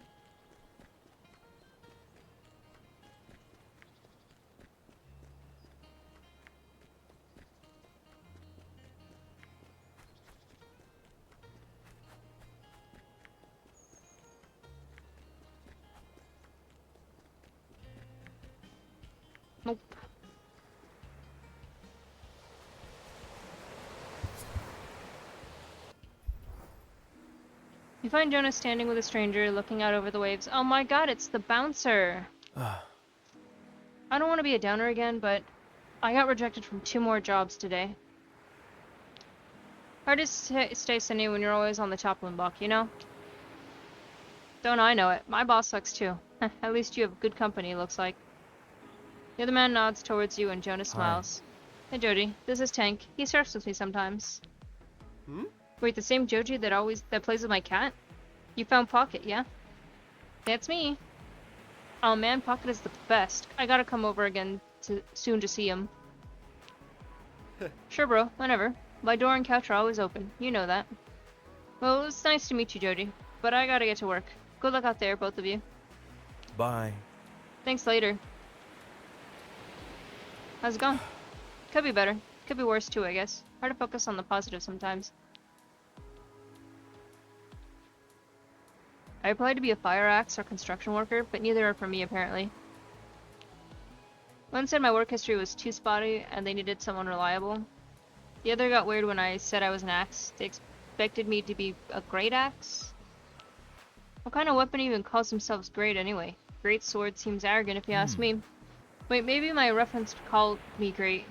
Nope. You find Jonah standing with a stranger, looking out over the waves. Oh my god, it's the bouncer! I don't want to be a downer again, but I got rejected from 2 more jobs today. Hard to stay sunny when you're always on the chopping block, you know? Don't I know it. My boss sucks too. At least you have good company, looks like. The other man nods towards you and Jonas smiles. Hey Joji, this is Tank. He surfs with me sometimes. Wait, the same Joji that plays with my cat? You found Pocket, yeah? That's me. Oh man, Pocket is the best. I gotta come over again soon to see him. Sure bro, whenever. My door and couch are always open. You know that. Well, it's nice to meet you, Joji. But I gotta get to work. Good luck out there, both of you. Bye. Thanks later. How's it going? Could be better. Could be worse too, I guess. Hard to focus on the positive sometimes. I applied to be a fire axe or construction worker, but neither are for me apparently. One said my work history was too spotty and they needed someone reliable. The other got weird when I said I was an axe. They expected me to be a great axe? What kind of weapon even calls themselves great anyway? Great sword seems arrogant if you ask me. Wait, maybe my reference called me great.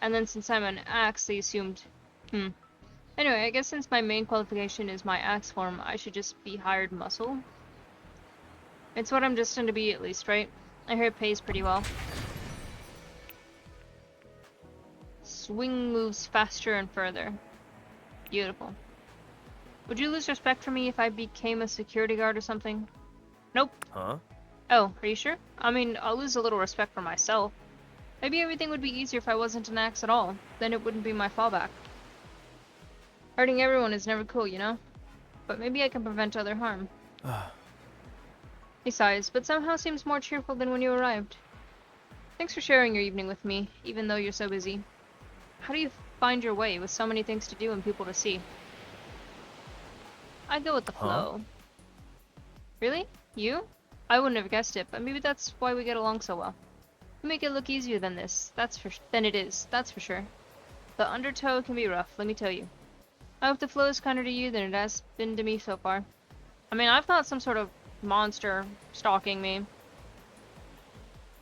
And then since I'm an axe, they assumed... Anyway, I guess since my main qualification is my axe form, I should just be hired muscle. It's what I'm destined to be at least, right? I hear it pays pretty well. Swing moves faster and further. Beautiful. Would you lose respect for me if I became a security guard or something? Nope. Huh? Oh, are you sure? I mean, I'll lose a little respect for myself. Maybe everything would be easier if I wasn't an axe at all. Then it wouldn't be my fallback. Hurting everyone is never cool, you know? But maybe I can prevent other harm. He sighs, but somehow seems more cheerful than when you arrived. Thanks for sharing your evening with me, even though you're so busy. How do you find your way with so many things to do and people to see? I go with the flow. Really? You? I wouldn't have guessed it, but maybe that's why we get along so well. You make it look easier than it is, that's for sure. The undertow can be rough, let me tell you. I hope the flow is kinder to you than it has been to me so far. I mean, I've not some sort of monster stalking me.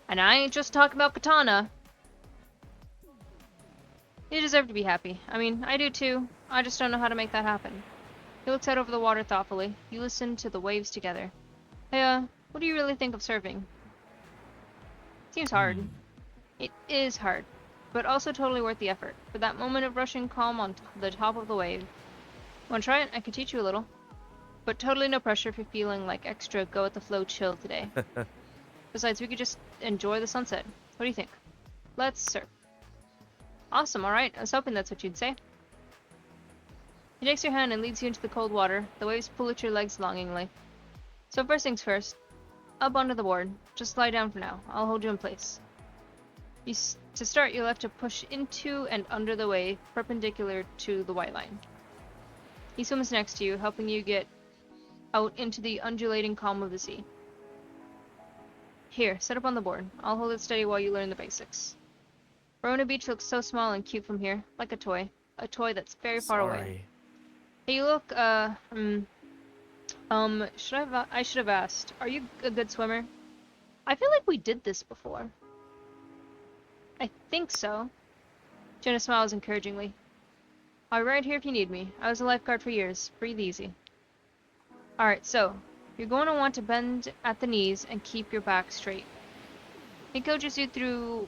And I ain't just talking about Katana. You deserve to be happy. I mean, I do too. I just don't know how to make that happen. He looks out over the water thoughtfully. You listen to the waves together. Hey, what do you really think of surfing? Seems hard. It is hard. but also totally worth the effort. For that moment of rushing calm on the top of the wave. Want to try it? I can teach you a little. But totally no pressure if you're feeling like extra go-with-the-flow chill today. Besides, we could just enjoy the sunset. What do you think? Let's surf. Awesome, alright. I was hoping that's what you'd say. He takes your hand and leads you into the cold water. The waves pull at your legs longingly. So first things first. Up onto the board. Just lie down for now. I'll hold you in place. To start, you'll have to push into and under the wave, perpendicular to the white line. He swims next to you, helping you get out into the undulating calm of the sea. Here, set up on the board. I'll hold it steady while you learn the basics. Verona Beach looks so small and cute from here, like a toy. A toy that's very far away. Hey, you look, I should have asked. Are you a good swimmer? I feel like we did this before. I think so. Jenna smiles encouragingly. I'll be right here if you need me. I was a lifeguard for years. Breathe easy. Alright, so, you're going to want to bend at the knees and keep your back straight. He coaches you through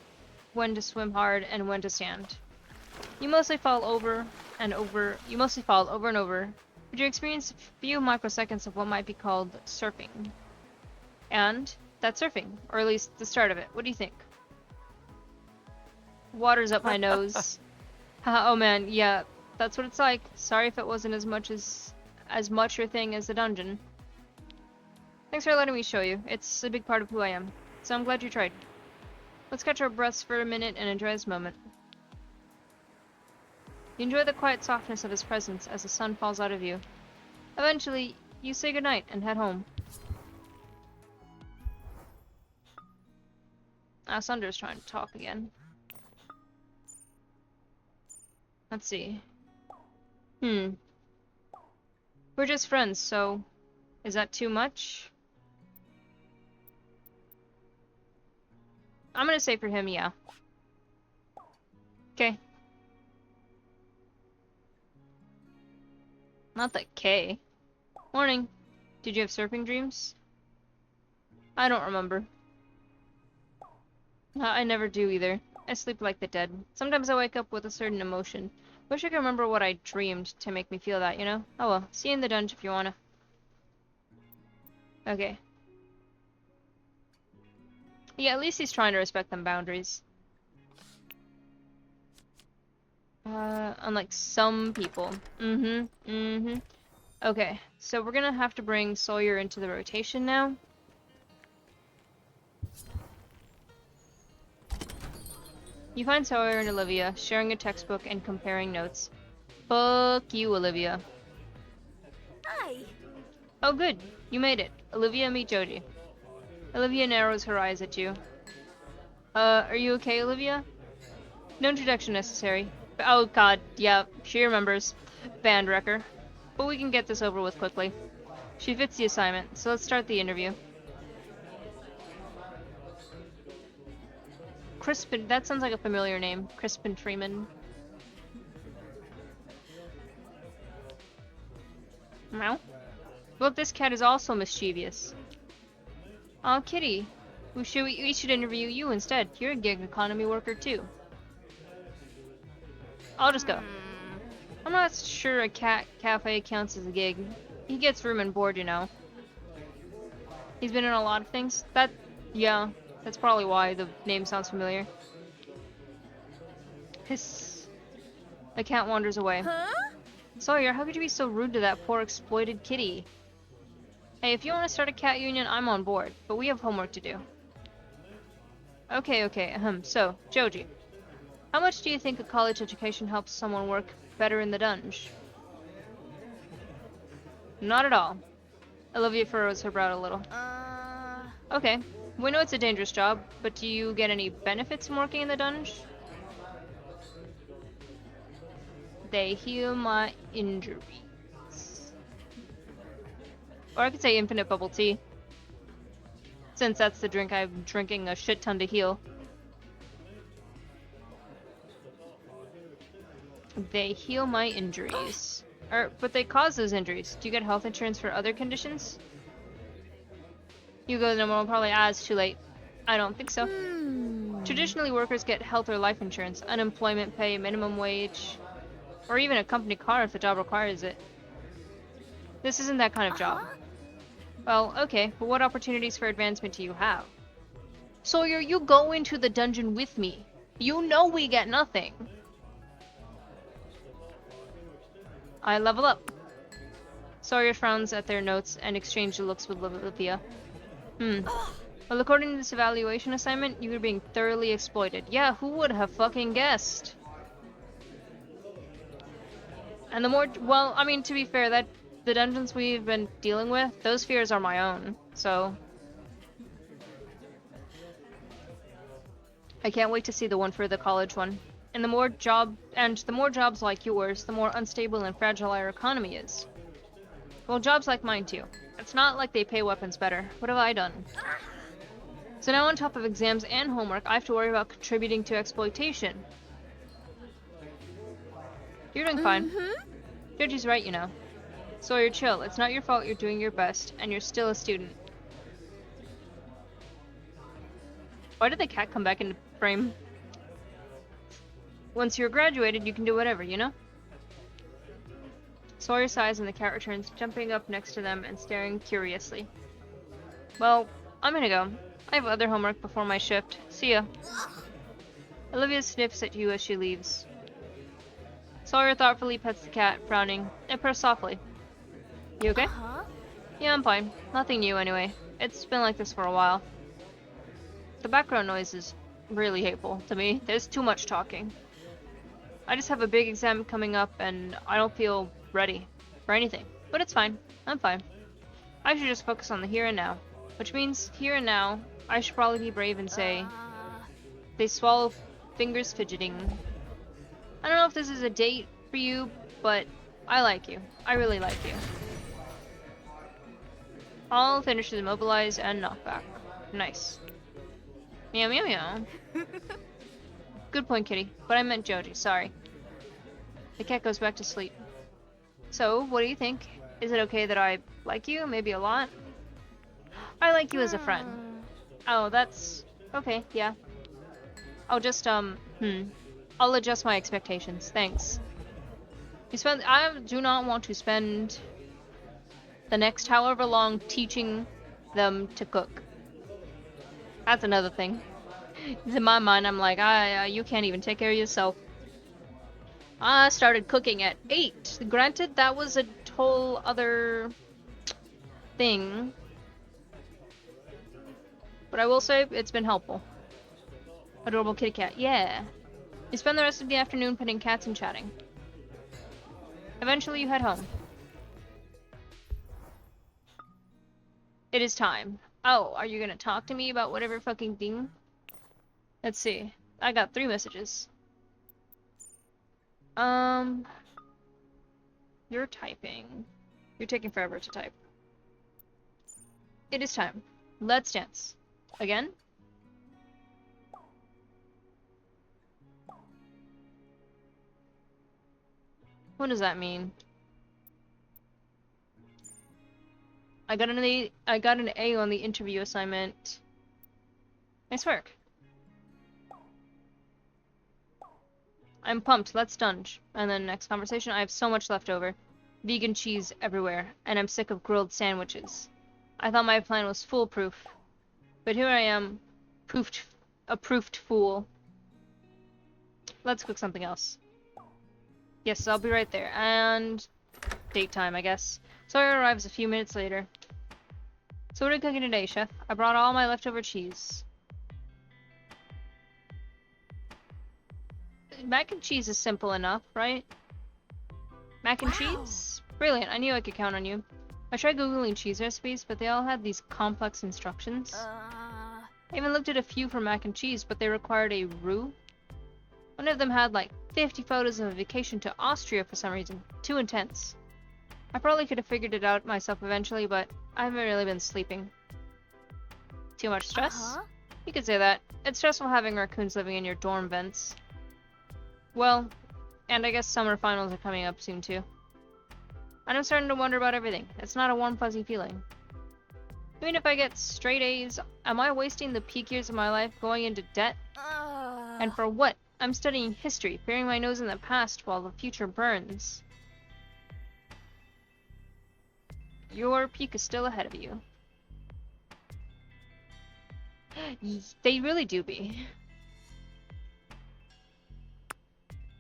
when to swim hard and when to stand. You mostly fall over and over, but you experience a few microseconds of what might be called surfing. And that's surfing, or at least the start of it. What do you think? Water's up my nose. Oh man, yeah, that's what it's like. Sorry if it wasn't as much your thing as the dungeon. Thanks for letting me show you. It's a big part of who I am. So I'm glad you tried. Let's catch our breaths for a minute and enjoy this moment. You enjoy the quiet softness of his presence as the sun falls out of view. Eventually, you say goodnight and head home. Sunder's trying to talk again. Let's see. We're just friends, so is that too much? I'm gonna say for him, yeah. Okay. Not that K. Morning. Did you have surfing dreams? I don't remember. I never do either. I sleep like the dead. Sometimes I wake up with a certain emotion. Wish I could remember what I dreamed to make me feel that, you know? Oh well, see you in the dungeon if you wanna. Okay. Yeah, at least he's trying to respect them boundaries. Unlike some people. Okay, so we're gonna have to bring Sawyer into the rotation now. You find Sawyer and Olivia sharing a textbook and comparing notes. Fuck you, Olivia. Hi. Oh good, you made it. Olivia, meet Joji. Olivia narrows her eyes at you. Are you okay, Olivia? No introduction necessary. Oh god, yeah, she remembers. Band wrecker. But we can get this over with quickly. She fits the assignment, so let's start the interview. Crispin, that sounds like a familiar name. Crispin Freeman. Meow. Look, this cat is also mischievous. Aw, Kitty. We should interview you instead. You're a gig economy worker too. I'll just go. I'm not sure a cat cafe counts as a gig. He gets room and board, you know. He's been in a lot of things. Yeah, that's probably why the name sounds familiar. Hiss. The cat wanders away. Huh? Sawyer, how could you be so rude to that poor exploited kitty? Hey, if you want to start a cat union, I'm on board, but we have homework to do. Okay, so, Joji. How much do you think a college education helps someone work better in the dungeon? Not at all. Olivia furrows her brow a little. Okay, we know it's a dangerous job, but do you get any benefits from working in the dungeon? They heal my injuries. Or I could say infinite bubble tea. Since that's the drink I'm drinking a shit ton to heal. They heal my injuries. But they cause those injuries. Do you get health insurance for other conditions? You go to the normal, probably it's too late. I don't think so. Traditionally, workers get health or life insurance, unemployment pay, minimum wage, or even a company car if the job requires it. This isn't that kind of job. Well, okay, but what opportunities for advancement do you have? Sawyer, you go into the dungeon with me. You know we get nothing. I level up. Sawyer frowns at their notes and exchanges looks with Olivia. Well, according to this evaluation assignment, you were being thoroughly exploited. Yeah, who would have fucking guessed? And the more, well, I mean, to be fair, that the dungeons we've been dealing with, those fears are my own, so. I can't wait to see the one for the college one. And the more jobs like yours, the more unstable and fragile our economy is. Well, jobs like mine too. It's not like they pay weapons better. What have I done? So now on top of exams and homework, I have to worry about contributing to exploitation. You're doing fine. Georgie's right, you know. Sawyer, chill. It's not your fault you're doing your best, and you're still a student. Why did the cat come back into frame? Once you're graduated, you can do whatever, you know? Sawyer sighs and the cat returns, jumping up next to them and staring curiously. Well, I'm gonna go. I have other homework before my shift. See ya. Olivia sniffs at you as she leaves. Sawyer thoughtfully pets the cat, frowning, and purrs softly. You okay? Yeah, I'm fine. Nothing new anyway. It's been like this for a while. The background noise is really hateful to me. There's too much talking. I just have a big exam coming up and I don't feel ready for anything. But it's fine. I'm fine. I should just focus on the here and now. Which means, here and now, I should probably be brave and say, they swallow fingers fidgeting. I don't know if this is a date for you, but I like you. I really like you. All finishes immobilize and knockback. Nice. Meow meow meow. Good point, kitty. But I meant Joji, sorry. The cat goes back to sleep. So, what do you think? Is it okay that I like you? Maybe a lot? I like you as a friend. Oh, that's... okay, yeah. I'll just, I'll adjust my expectations. Thanks. I do not want to spend the next however long teaching them to cook. That's another thing. In my mind, I'm like, you can't even take care of yourself. I started cooking at 8. Granted, that was a whole other thing. But I will say, it's been helpful. Adorable kitty cat. Yeah. You spend the rest of the afternoon petting cats and chatting. Eventually, you head home. It is time. Oh, are you gonna talk to me about whatever fucking thing? Let's see. I got 3 messages. You're typing. You're taking forever to type. It is time. Let's dance. Again? What does that mean? I got an A on the interview assignment. Nice work. I'm pumped. Let's dunge. And then next conversation. I have so much left over. Vegan cheese everywhere, and I'm sick of grilled sandwiches. I thought my plan was foolproof, but here I am, a proofed fool. Let's cook something else. Yes, I'll be right there. And date time, I guess. Sawyer arrives a few minutes later. So what are we cooking today, chef? I brought all my leftover cheese. Mac and cheese is simple enough, right? Mac and cheese? Brilliant, I knew I could count on you. I tried googling cheese recipes, but they all had these complex instructions. I even looked at a few for mac and cheese, but they required a roux. One of them had like 50 photos of a vacation to Austria for some reason. Too intense. I probably could have figured it out myself eventually, but I haven't really been sleeping. Too much stress? You could say that. It's stressful having raccoons living in your dorm vents. Well, and I guess summer finals are coming up soon too. And I'm starting to wonder about everything. It's not a warm, fuzzy feeling. Even if I get straight A's, am I wasting the peak years of my life going into debt? And for what? I'm studying history, burying my nose in the past while the future burns. Your peak is still ahead of you. They really do be.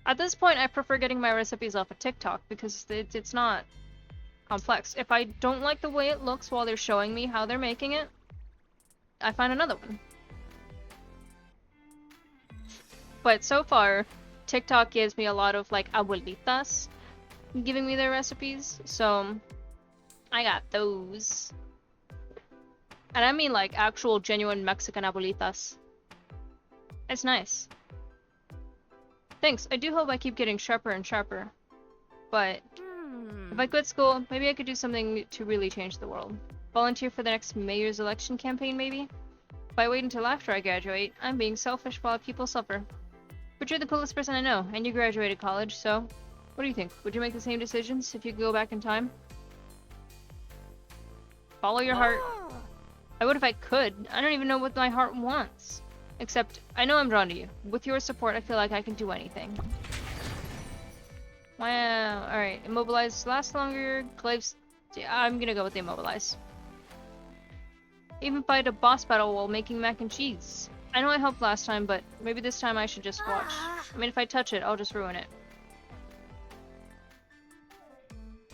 At this point, I prefer getting my recipes off of TikTok because it's not complex. If I don't like the way it looks while they're showing me how they're making it, I find another one. But so far, TikTok gives me a lot of like abuelitas giving me their recipes, so I got those. And I mean like actual genuine Mexican abuelitas. It's nice. Thanks, I do hope I keep getting sharper and sharper. But if I quit school, maybe I could do something to really change the world. Volunteer for the next mayor's election campaign, maybe? If I wait until after I graduate, I'm being selfish while people suffer. But you're the coolest person I know, and you graduated college, so what do you think? Would you make the same decisions if you could go back in time? Follow your heart. I would if I could. I don't even know what my heart wants. Except, I know I'm drawn to you. With your support, I feel like I can do anything. Wow, alright. Immobilize lasts longer. Glaives... I'm gonna go with the immobilize. Even fight a boss battle while making mac and cheese. I know I helped last time, but maybe this time I should just watch. I mean, if I touch it, I'll just ruin it.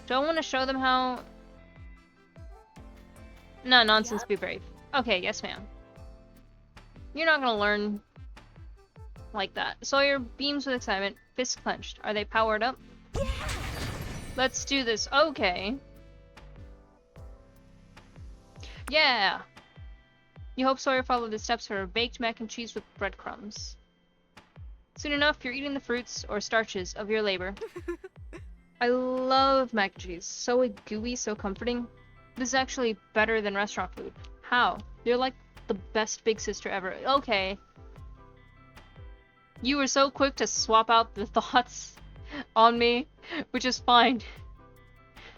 Don't want to show them how... No, nonsense, be brave. Okay, yes ma'am. You're not gonna learn like that. Sawyer beams with excitement, fists clenched. Are they powered up? Yeah. Let's do this. Okay. Yeah! You hope Sawyer followed the steps for a baked mac and cheese with breadcrumbs. Soon enough, you're eating the fruits or starches of your labor. I love mac and cheese. So gooey, so comforting. This is actually better than restaurant food. How? You're like the best big sister ever. Okay. You were so quick to swap out the thoughts on me, which is fine.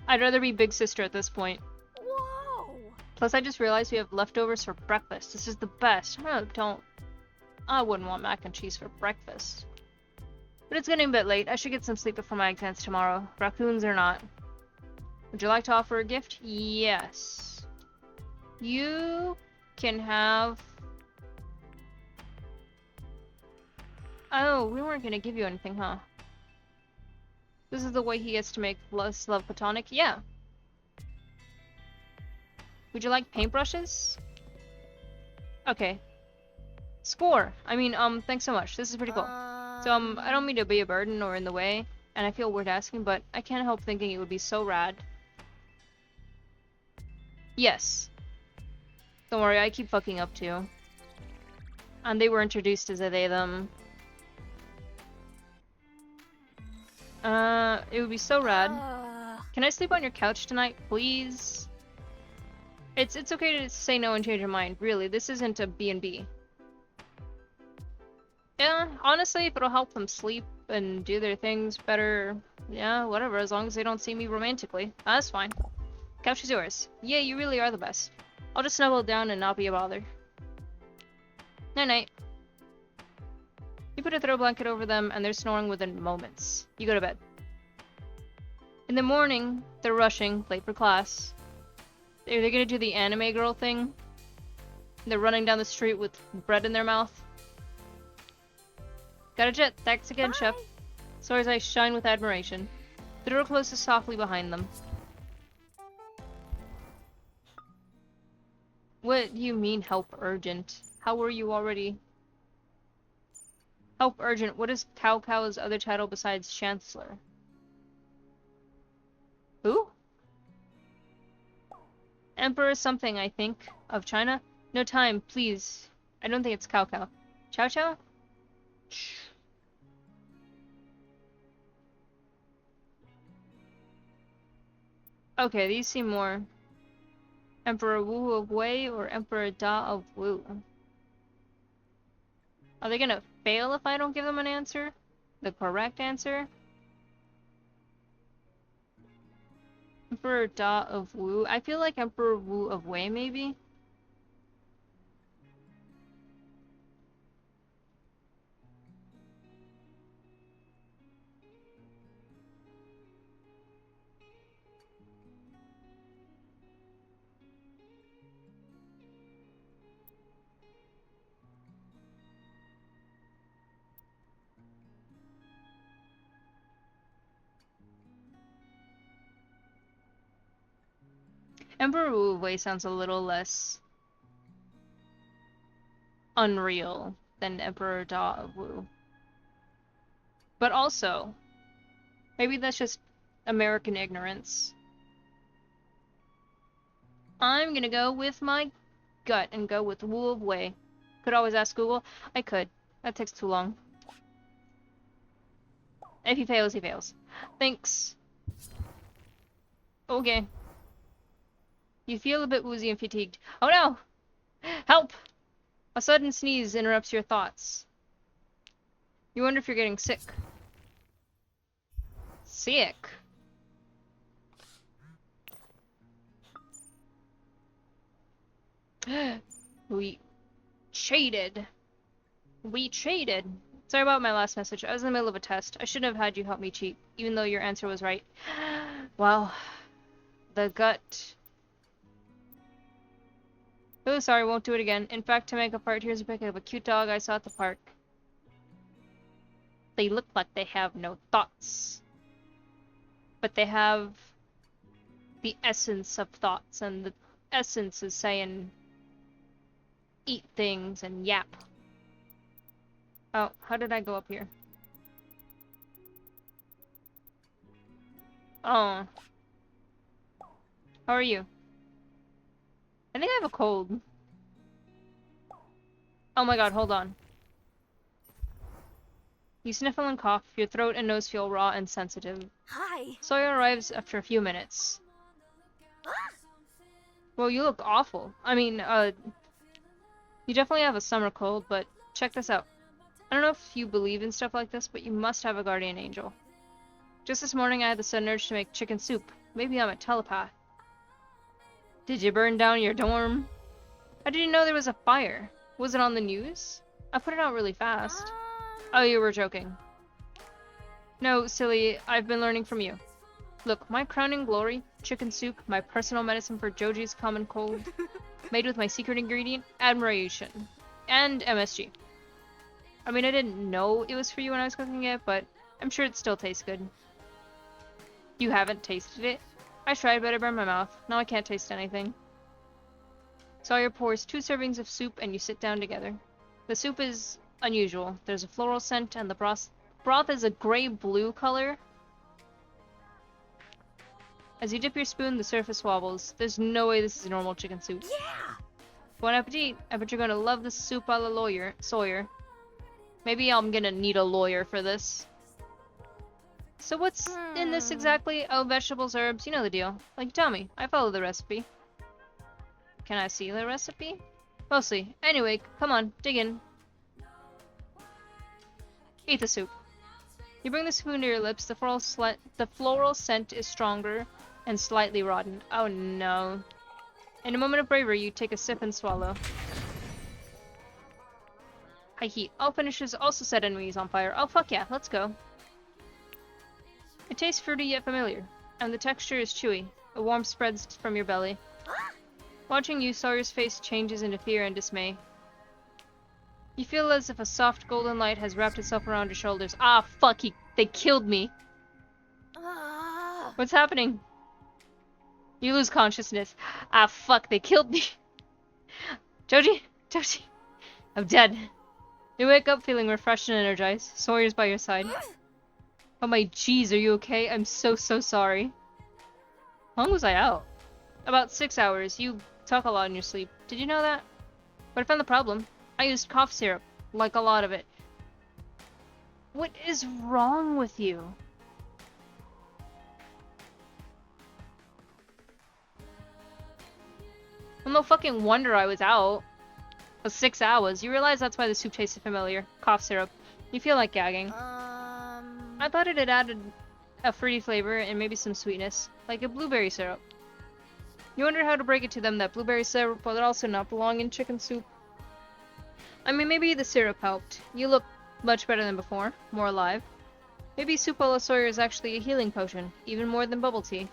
I'd rather be big sister at this point. Whoa! Plus, I just realized we have leftovers for breakfast. This is the best. I wouldn't want mac and cheese for breakfast. But it's getting a bit late. I should get some sleep before my exams tomorrow. Raccoons or not. Would you like to offer a gift? Yes. You can have... Oh, we weren't gonna give you anything, huh? This is the way he gets to make less love platonic? Yeah. Would you like paintbrushes? Okay. Score! I mean, thanks so much. This is pretty cool. So, I don't mean to be a burden or in the way, and I feel weird asking, but I can't help thinking it would be so rad. Yes. Don't worry, I keep fucking up too. And they were introduced as a they, them. It would be so rad. Can I sleep on your couch tonight, please? It's okay to say no and change your mind, really. This isn't a B&B. Yeah, honestly, if it'll help them sleep and do their things better, yeah, whatever, as long as they don't see me romantically. That's fine. Couch is yours. Yeah, you really are the best. I'll just snuggle down and not be a bother. Night-night. You put a throw blanket over them, and they're snoring within moments. You go to bed. In the morning, they're rushing, late for class. Are they gonna do the anime girl thing? They're running down the street with bread in their mouth. Got a jet. Thanks again, Chef. Sawyer's eyes shine with admiration. The door closes softly behind them. What do you mean, help urgent? How were you already? Help urgent. What is Cao Cao's other title besides Chancellor? Who? Emperor something, I think. Of China? No time, please. I don't think it's Cao Cao. Chow Chow? Shh. Okay, these seem more... Emperor Wu of Wei or Emperor Da of Wu? Are they gonna fail if I don't give them an answer? The correct answer? Emperor Da of Wu? I feel like Emperor Wu of Wei, maybe? Emperor Wu Wei sounds a little less unreal than Emperor Da Wu. But also, maybe that's just American ignorance. I'm gonna go with my gut and go with Wu of Wei. Could always ask Google. I could. That takes too long. If he fails, he fails. Thanks. Okay. You feel a bit woozy and fatigued. Oh no! Help! A sudden sneeze interrupts your thoughts. You wonder if you're getting sick. Sick? We traded. We traded. Sorry about my last message. I was in the middle of a test. I shouldn't have had you help me cheat, even though your answer was right. Well, the gut. Oh, sorry, won't do it again. In fact, to make up for it, here's a pic of a cute dog I saw at the park. They look like they have no thoughts. But they have the essence of thoughts, and the essence is saying eat things and yap. Oh, how did I go up here? Oh. How are you? I think I have a cold. Oh my god, hold on. You sniffle and cough, your throat and nose feel raw and sensitive. Hi. Sawyer arrives after a few minutes. Well, you look awful. I mean, you definitely have a summer cold, but check this out. I don't know if you believe in stuff like this, but you must have a guardian angel. Just this morning I had the sudden urge to make chicken soup. Maybe I'm a telepath. Did you burn down your dorm? How did you know there was a fire? Was it on the news? I put it out really fast. Oh, you were joking. No, silly, I've been learning from you. Look, my crowning glory, chicken soup, my personal medicine for Joji's common cold, made with my secret ingredient, admiration, and MSG. I mean, I didn't know it was for you when I was cooking it, but I'm sure it still tastes good. You haven't tasted it? I tried, but I burned my mouth. Now I can't taste anything. Sawyer pours 2 servings of soup and you sit down together. The soup is unusual. There's a floral scent and the broth is a gray-blue color. As you dip your spoon, the surface wobbles. There's no way this is normal chicken soup. Yeah. Bon appetit. I bet you're gonna love this soup a la Sawyer. Maybe I'm gonna need a lawyer for this. So what's in this exactly? Oh, vegetables, herbs, you know the deal. Like, tell me. I follow the recipe. Can I see the recipe? Mostly. Anyway, come on, dig in. Eat the soup. You bring the spoon to your lips. The floral scent is stronger and slightly rotten. Oh no. In a moment of bravery, you take a sip and swallow. High heat. All finishes also set enemies on fire. Oh fuck yeah, let's go. It tastes fruity yet familiar, and the texture is chewy. A warmth spreads from your belly. Watching you, Sawyer's face changes into fear and dismay. You feel as if a soft golden light has wrapped itself around your shoulders. Ah, fuck, they killed me. What's happening? You lose consciousness. Ah, fuck, they killed me. Joji, I'm dead. You wake up feeling refreshed and energized. Sawyer's by your side. Oh my jeez, are you okay? I'm so sorry. How long was I out? About 6 hours. You talk a lot in your sleep. Did you know that? But I found the problem. I used cough syrup. Like a lot of it. What is wrong with you? Well, no fucking wonder I was out. For 6 hours. You realize that's why the soup tasted familiar. Cough syrup. You feel like gagging. I thought it had added a fruity flavor and maybe some sweetness, like a blueberry syrup. You wonder how to break it to them that blueberry syrup would also not belong in chicken soup. I mean, maybe the syrup helped. You look much better than before, more alive. Maybe soup a la Sawyer is actually a healing potion, even more than bubble tea.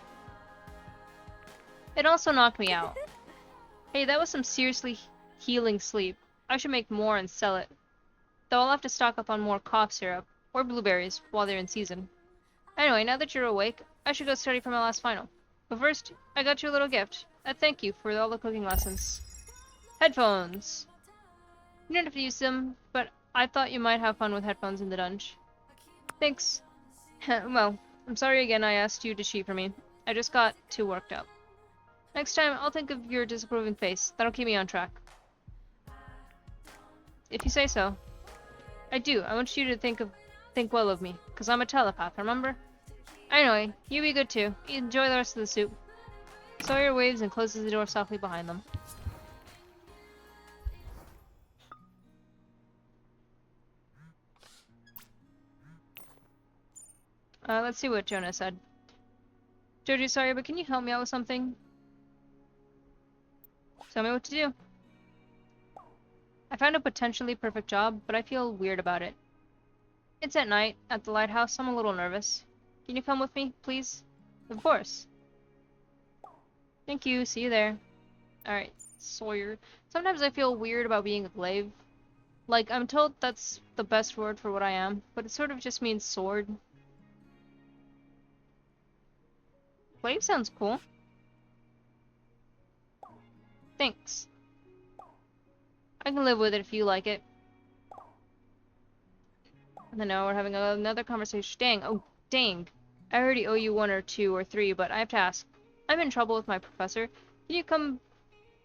It also knocked me out. Hey, that was some seriously healing sleep. I should make more and sell it. Though I'll have to stock up on more cough syrup. Or blueberries, while they're in season. Anyway, now that you're awake, I should go study for my last final. But first, I got you a little gift. thank you for all the cooking lessons. Headphones! You don't have to use them, but I thought you might have fun with headphones in the dungeon. Thanks. Well, I'm sorry again I asked you to cheat for me. I just got too worked up. Next time, I'll think of your disapproving face. That'll keep me on track. If you say so. I do. I want you to think well of me, because I'm a telepath, remember? Anyway, you be good too. Enjoy the rest of the soup. Sawyer waves and closes the door softly behind them. Let's see what Jonah said. Jojo, sorry, but can you help me out with something? Tell me what to do. I found a potentially perfect job, but I feel weird about it. It's at night, at the lighthouse. I'm a little nervous. Can you come with me, please? Of course. Thank you. See you there. Alright, Sawyer. Sometimes I feel weird about being a glaive. Like, I'm told that's the best word for what I am, but it sort of just means sword. Glaive sounds cool. Thanks. I can live with it if you like it. And then now we're having another conversation. Dang, oh, dang. I already owe you 1 or 2 or 3, but I have to ask. I'm in trouble with my professor. Can you come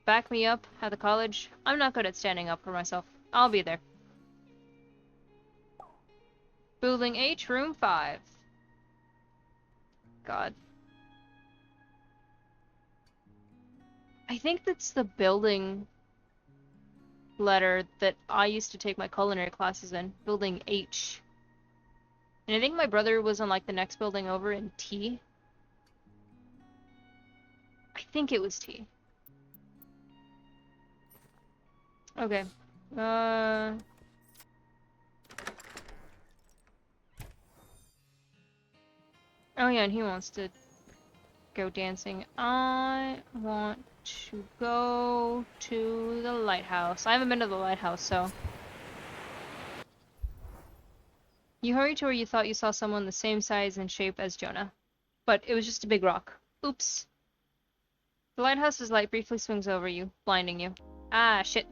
back me up at the college? I'm not good at standing up for myself. I'll be there. Building H, room 5. God. I think that's the building letter that I used to take my culinary classes in. Building H. And I think my brother was on like the next building over in T. I think it was T. Okay. Oh yeah, and he wants to go dancing. I want to go to the lighthouse. I haven't been to the lighthouse, so. You hurried to where you thought you saw someone the same size and shape as Jonah. But it was just a big rock. Oops. The lighthouse's light briefly swings over you, blinding you. Ah, shit.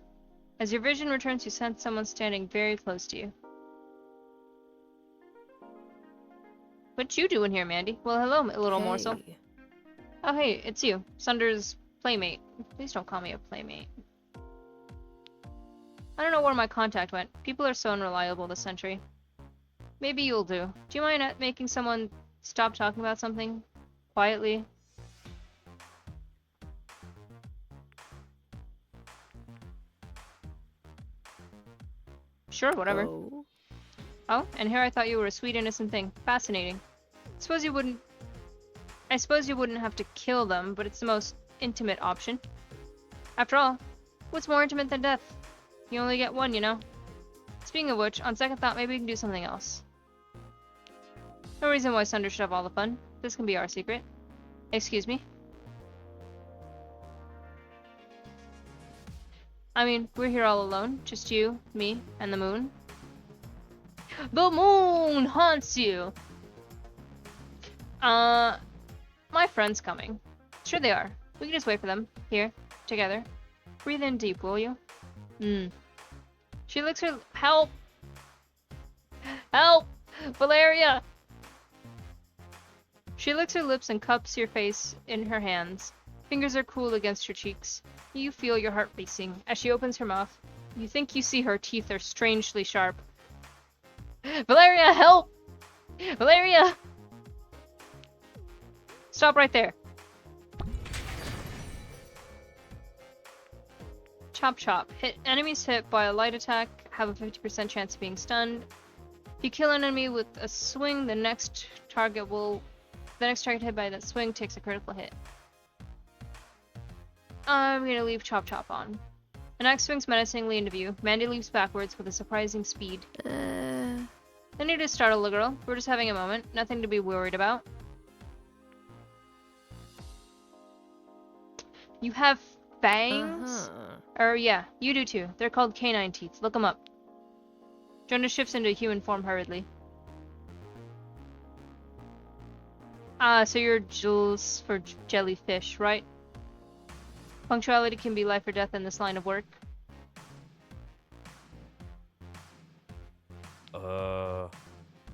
As your vision returns, you sense someone standing very close to you. What you doing here, Mandy? Well, hello, little morsel. Oh, hey, it's you. Sunder's playmate. Please don't call me a playmate. I don't know where my contact went. People are so unreliable this century. Maybe you'll do. Do you mind making someone stop talking about something? Quietly? Sure, whatever. Oh, and here I thought you were a sweet, innocent thing. Fascinating. I suppose you wouldn't have to kill them, but it's the most intimate option. After all, what's more intimate than death? You only get one, you know? Speaking of which, on second thought, maybe we can do something else. No reason why Sunder should have all the fun. This can be our secret. Excuse me? I mean, we're here all alone. Just you, me, and the moon. The moon haunts you! My friend's coming. Sure they are. We can just wait for them. Here. Together. Breathe in deep, will you? She licks her... Help! Help! Valeria! She licks her lips and cups your face in her hands. Fingers are cool against your cheeks. You feel your heart racing. As she opens her mouth, you think you see her teeth are strangely sharp. Valeria, help! Valeria! Stop right there. Chop chop. Enemies hit by a light attack have a 50% chance of being stunned. If you kill an enemy with a swing, the next target hit by that swing takes a critical hit. I'm gonna leave chop chop on. An axe swings menacingly into view. Mandy leaps backwards with a surprising speed. No need to startle the girl. We're just having a moment. Nothing to be worried about. You have fangs? Yeah, you do too. They're called canine teeth. Look them up. Jonah shifts into human form hurriedly. So you're Jules for jellyfish, right? Punctuality can be life or death in this line of work.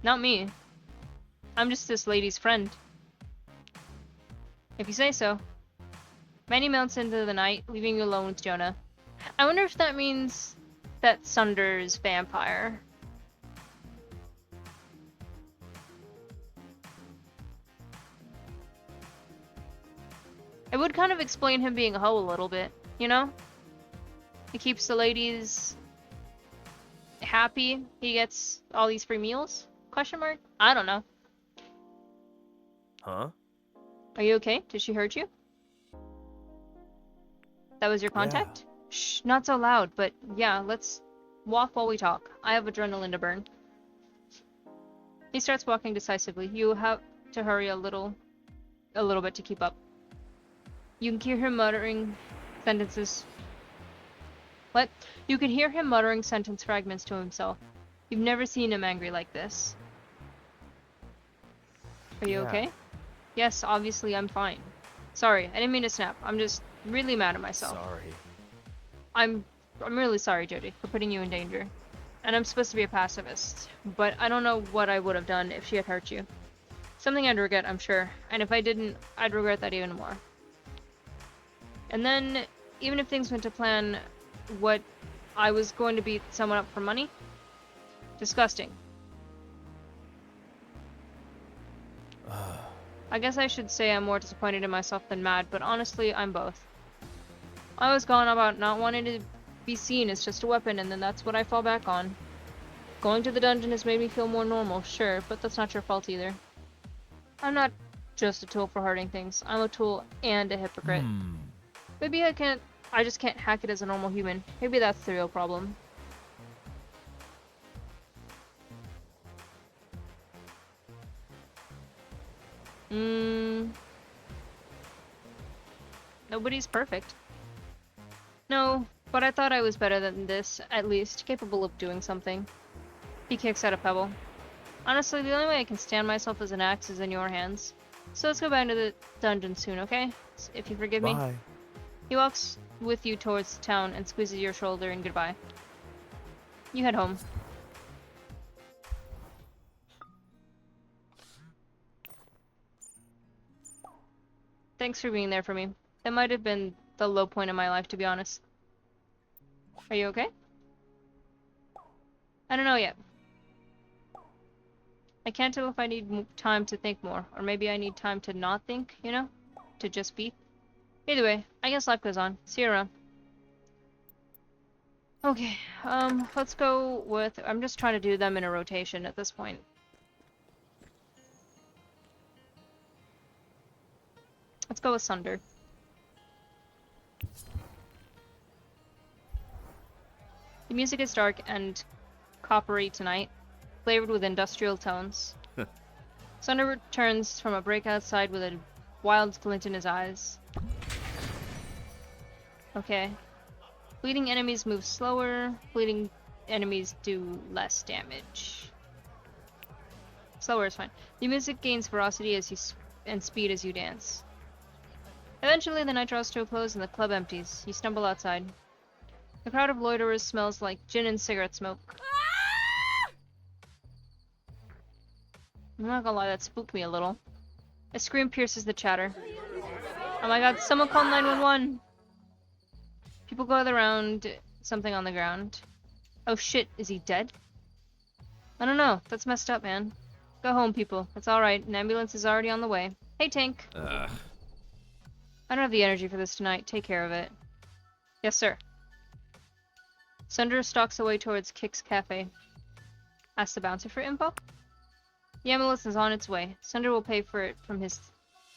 Not me. I'm just this lady's friend. If you say so. Manny melts into the night, leaving you alone with Jonah. I wonder if that means that Sunder's vampire. It would kind of explain him being a hoe a little bit, you know? He keeps the ladies happy. He gets all these free meals? Question mark? I don't know. Huh? Are you okay? Did she hurt you? That was your contact? Shh, not so loud, but yeah, let's walk while we talk. I have adrenaline to burn. He starts walking decisively. You have to hurry a little bit to keep up. You can hear him muttering sentences. What? You can hear him muttering sentence fragments to himself. You've never seen him angry like this. Are you okay? Yes, obviously I'm fine. Sorry, I didn't mean to snap. I'm just really mad at myself. Sorry. I'm really sorry, Jody, for putting you in danger. And I'm supposed to be a pacifist, but I don't know what I would have done if she had hurt you. Something I'd regret, I'm sure, and if I didn't, I'd regret that even more. And then, even if things went to plan, what, I was going to beat someone up for money? Disgusting. I guess I should say I'm more disappointed in myself than mad, but honestly, I'm both. I was gone about not wanting to be seen as just a weapon, and then that's what I fall back on. Going to the dungeon has made me feel more normal, sure, but that's not your fault either. I'm not just a tool for hurting things. I'm a tool and a hypocrite. Maybe I just can't hack it as a normal human. Maybe that's the real problem. Nobody's perfect. No, but I thought I was better than this, at least, capable of doing something. He kicks at a pebble. Honestly, the only way I can stand myself as an axe is in your hands. So let's go back to the dungeon soon, okay? If you forgive me. Bye. He walks with you towards town and squeezes your shoulder in goodbye. You head home. Thanks for being there for me. That might have been the low point in my life, to be honest. Are you okay? I don't know yet. I can't tell if I need time to think more, or maybe I need time to not think, you know? To just be. Either way, I guess life goes on. See you around. Okay, let's go with... I'm just trying to do them in a rotation at this point. Let's go with Sunder. The music is dark and coppery tonight, flavored with industrial tones. Sunder returns from a break outside with a wild glint in his eyes. Okay. Bleeding enemies move slower. Bleeding enemies do less damage. Slower is fine. The music gains ferocity as you and speed as you dance. Eventually, the night draws to a close and the club empties. You stumble outside. The crowd of loiterers smells like gin and cigarette smoke. I'm not gonna lie, that spooked me a little. A scream pierces the chatter. Oh my god, someone call 911! People gather around something on the ground. Oh shit, is he dead? I don't know, that's messed up, man. Go home, people. It's alright, an ambulance is already on the way. Hey, Tank. I don't have the energy for this tonight. Take care of it. Yes, sir. Sunder stalks away towards Kick's Cafe. Ask the bouncer for info? The ambulance is on its way. Sunder will pay for it from his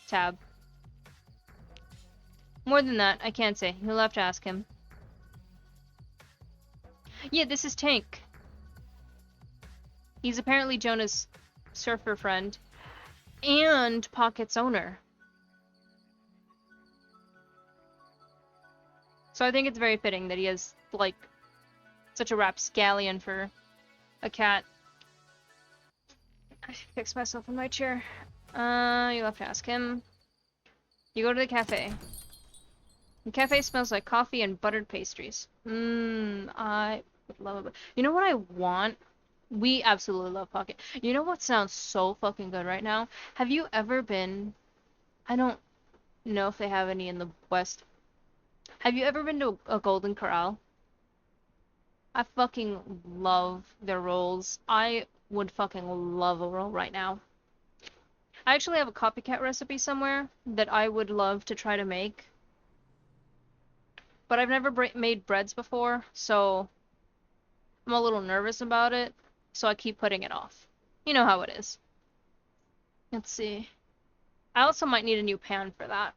tab. More than that, I can't say. You'll have to ask him. Yeah, this is Tank. He's apparently Jonah's surfer friend. And Pocket's owner. So I think it's very fitting that he has, like, such a rapscallion for a cat. I fix myself in my chair. You'll have to ask him. You go to the cafe. The cafe smells like coffee and buttered pastries. I would love it. You know what I want? We absolutely love Pocket. You know what sounds so fucking good right now? Have you ever been... I don't know if they have any in the West. Have you ever been to a Golden Corral? I fucking love their rolls. I would fucking love a roll right now. I actually have a copycat recipe somewhere that I would love to try to make. But I've never made breads before, so I'm a little nervous about it, so I keep putting it off. You know how it is. Let's see. I also might need a new pan for that.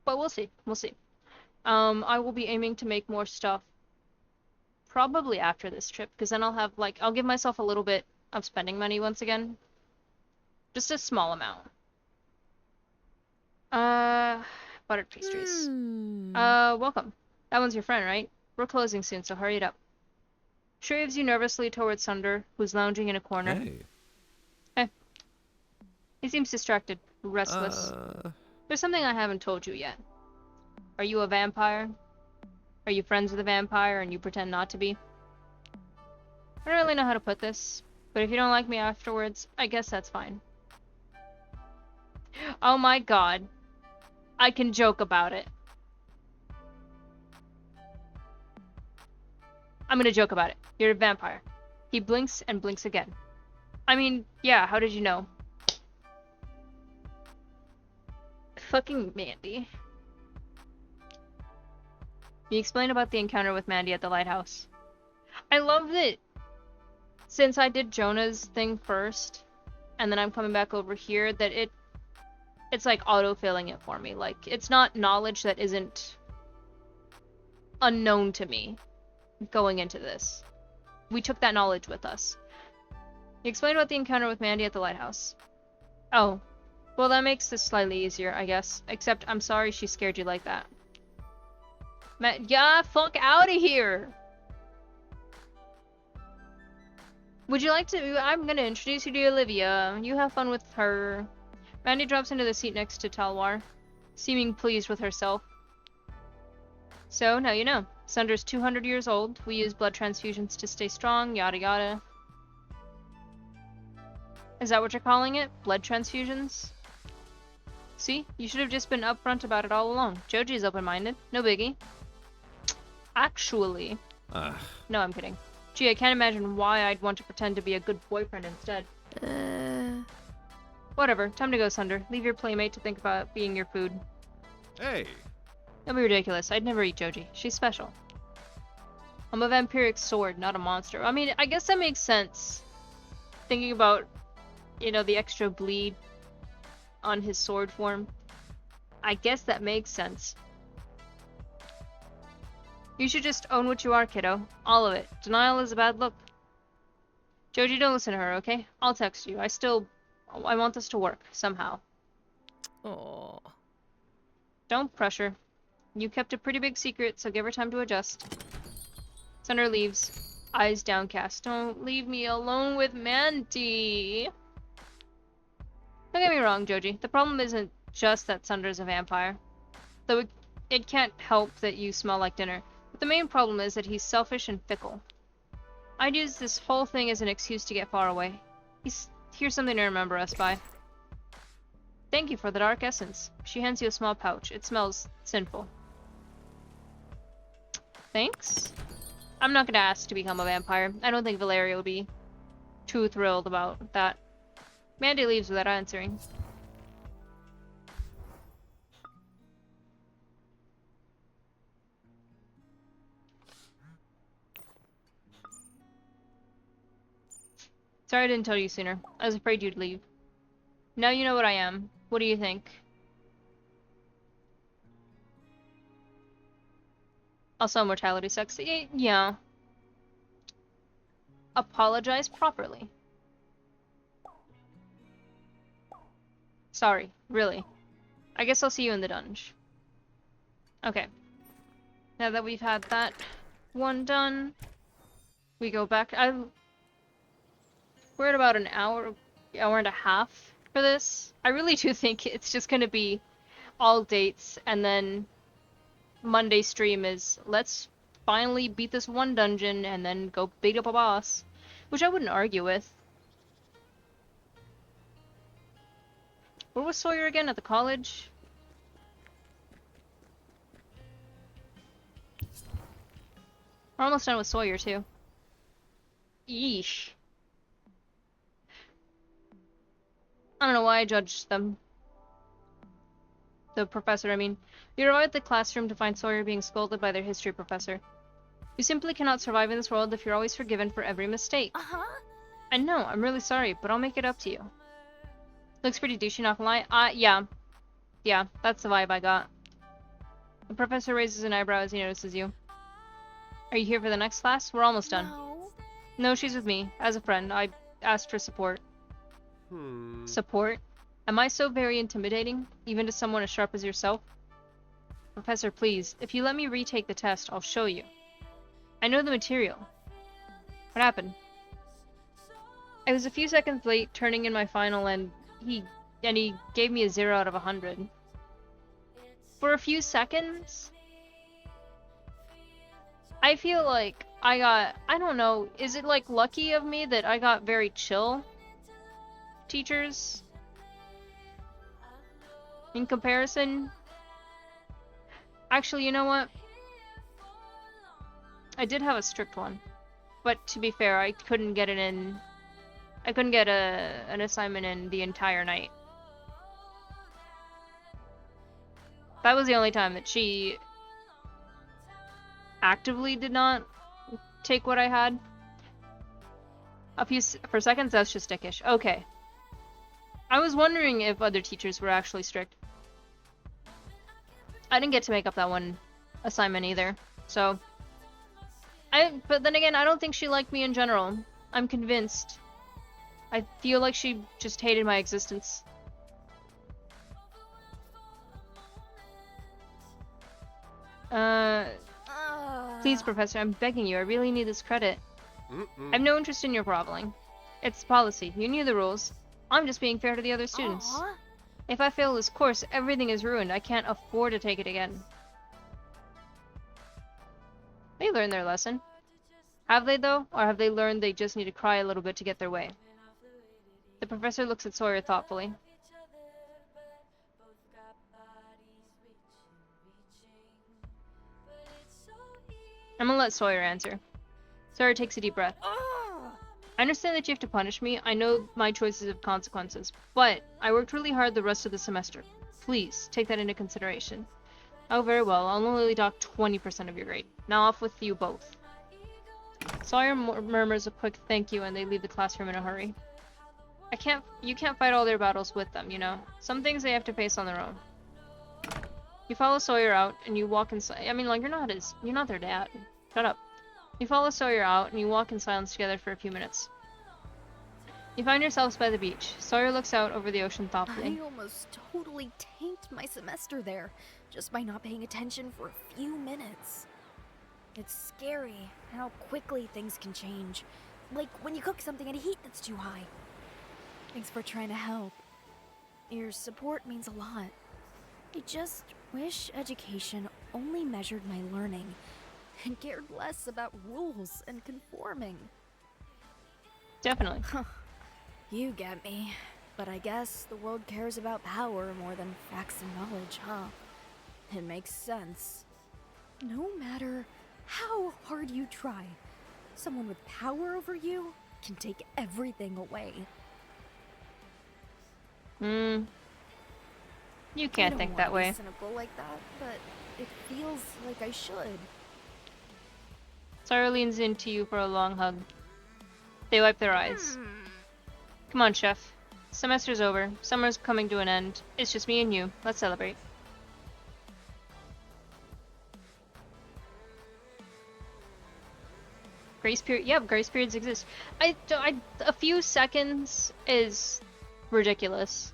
But we'll see. We'll see. I will be aiming to make more stuff probably after this trip, because then I'll have, like, I'll give myself a little bit of spending money once again. Just a small amount. Buttered pastries. Welcome. That one's your friend, right? We're closing soon, so hurry it up. She waves you nervously towards Sunder, who's lounging in a corner. Hey. Hey. He seems distracted, restless. There's something I haven't told you yet. Are you a vampire? Are you friends with a vampire and you pretend not to be? I don't really know how to put this, but if you don't like me afterwards, I guess that's fine. Oh my god. I can joke about it. I'm gonna joke about it. You're a vampire. He blinks and blinks again. I mean, yeah, how did you know? Fucking Mandy. You explain about the encounter with Mandy at the lighthouse. I love that since I did Jonah's thing first, and then I'm coming back over here, that it's like auto-filling it for me. Like, it's not knowledge that isn't unknown to me going into this. We took that knowledge with us. You explained about the encounter with Mandy at the lighthouse. Oh. Well, that makes this slightly easier, I guess. Except I'm sorry she scared you like that. Yeah, fuck out of here! Would you like to... I'm gonna introduce you to Olivia. You have fun with her. Mandy drops into the seat next to Talwar, seeming pleased with herself. So, now you know. Sunder's 200 years old. We use blood transfusions to stay strong, yada yada. Is that what you're calling it? Blood transfusions? See? You should have just been upfront about it all along. Joji's open-minded. No biggie. Actually... No, I'm kidding. Gee, I can't imagine why I'd want to pretend to be a good boyfriend instead. Whatever. Time to go, Sunder. Leave your playmate to think about being your food. Hey. Don't be ridiculous. I'd never eat Joji. She's special. I'm a vampiric sword, not a monster. I mean, I guess that makes sense. Thinking about, you know, the extra bleed on his sword form. I guess that makes sense. You should just own what you are, kiddo. All of it. Denial is a bad look. Joji, don't listen to her, okay? I'll text you. I want this to work, somehow. Oh. Don't pressure. You kept a pretty big secret, so give her time to adjust. Sunder leaves, eyes downcast. Don't leave me alone with Mandy. Don't get me wrong, Joji. The problem isn't just that Sunder's a vampire. Though it can't help that you smell like dinner. But the main problem is that he's selfish and fickle. I'd use this whole thing as an excuse to get far away. Here's something to remember us by. Thank you for the dark essence. She hands you a small pouch. It smells sinful. Thanks? I'm not gonna ask to become a vampire. I don't think Valeria would be too thrilled about that. Mandy leaves without answering. Sorry I didn't tell you sooner. I was afraid you'd leave. Now you know what I am. What do you think? Also, mortality sucks. Yeah. Apologize properly. Sorry, really. I guess I'll see you in the dungeon. Okay. Now that we've had that one done, we go back. We're at about an hour and a half for this. I really do think it's just gonna be all dates and then Monday stream is let's finally beat this one dungeon and then go beat up a boss, which I wouldn't argue with. Where was Sawyer again? At the college? We're almost done with Sawyer too. Yeesh. I don't know why I judged them. The professor, I mean. You arrive at the classroom to find Sawyer being scolded by their history professor. You simply cannot survive in this world if you're always forgiven for every mistake. Uh-huh. I know, I'm really sorry, but I'll make it up to you. Looks pretty douchey, not gonna lie. Yeah. Yeah, that's the vibe I got. The professor raises an eyebrow as he notices you. Are you here for the next class? We're almost done. No. No, she's with me. As a friend, I asked for support. Support? Am I so very intimidating, even to someone as sharp as yourself? Professor, please, if you let me retake the test, I'll show you. I know the material. What happened? I was a few seconds late turning in my final and he gave me a 0 out of 100. For a few seconds? I feel like I don't know, is it like lucky of me that I got very chill teachers in comparison? Actually, you know what? I did have a strict one, but to be fair, I couldn't get it in. I couldn't get an assignment in the entire night. That was the only time that she actively did not take what I had. For seconds, that's just dickish. Okay. I was wondering if other teachers were actually strict. I didn't get to make up that one assignment either, so. But then again, I don't think she liked me in general. I'm convinced. I feel like she just hated my existence. Please, Professor, I'm begging you. I really need this credit. I have no interest in your groveling. It's policy. You knew the rules. I'm just being fair to the other students. Aww. If I fail this course, everything is ruined. I can't afford to take it again. They learned their lesson. Have they, though? Or have they learned they just need to cry a little bit to get their way? The professor looks at Sawyer thoughtfully. I'm gonna let Sawyer answer. Sawyer takes a deep breath. I understand that you have to punish me. I know my choices have consequences. But I worked really hard the rest of the semester. Please, take that into consideration. Oh, very well. I'll only dock 20% of your grade. Now off with you both. Sawyer murmurs a quick thank you and they leave the classroom in a hurry. You can't fight all their battles with them, you know. Some things they have to face on their own. You follow Sawyer out and you walk inside. I mean, like, you're not their dad. Shut up. You follow Sawyer out and you walk in silence together for a few minutes. You find yourselves by the beach. Sawyer looks out over the ocean thoughtfully. I almost totally tanked my semester there, just by not paying attention for a few minutes. It's scary how quickly things can change. Like when you cook something at a heat that's too high. Thanks for trying to help. Your support means a lot. I just wish education only measured my learning and cared less about rules and conforming. Definitely. You get me. But I guess the world cares about power more than facts and knowledge, huh? It makes sense. No matter how hard you try, someone with power over you can take everything away. You can't think that way. I don't want to be cynical like that, but it feels like I should. Sawyer leans into you for a long hug. They wipe their eyes. Come on, Chef. Semester's over. Summer's coming to an end. It's just me and you. Let's celebrate. Grace period. Yep, grace periods exist. A few seconds is ridiculous.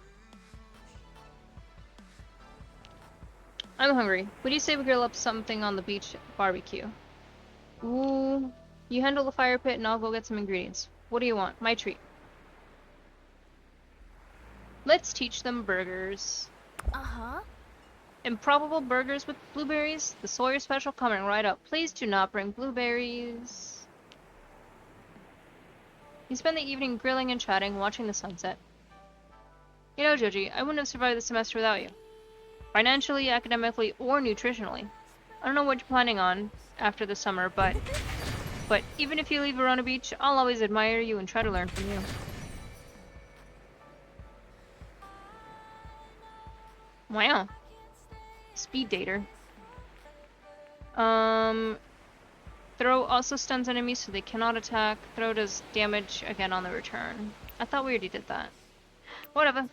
I'm hungry. What do you say we grill up something on the beach barbecue? Ooh, you handle the fire pit and I'll go get some ingredients. What do you want? My treat. Let's teach them burgers. Uh-huh. Improbable burgers with blueberries. The Sawyer special coming right up. Please do not bring blueberries. You spend the evening grilling and chatting, watching the sunset. You know, Joji, I wouldn't have survived the semester without you. Financially, academically, or nutritionally. I don't know what you're planning on after the summer, but even if you leave Verona Beach, I'll always admire you and try to learn from you. Wow. Speed dater. Throw also stuns enemies so they cannot attack. Throw does damage again on the return. I thought we already did that. Whatever.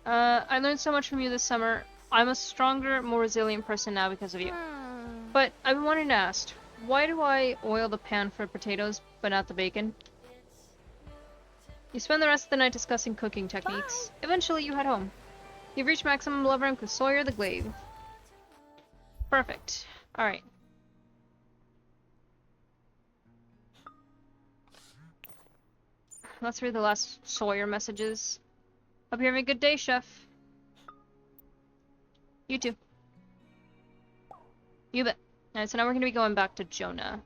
I learned so much from you this summer. I'm a stronger, more resilient person now because of you. But I've been wanting to ask, why do I oil the pan for potatoes, but not the bacon? You spend the rest of the night discussing cooking techniques. Bye. Eventually you head home. You've reached maximum love rank with Sawyer the Glaive. Perfect. Alright. Let's read the last Sawyer messages. Hope you're having a good day, Chef. You too. You bet. Alright, so now we're going to be going back to Jonah.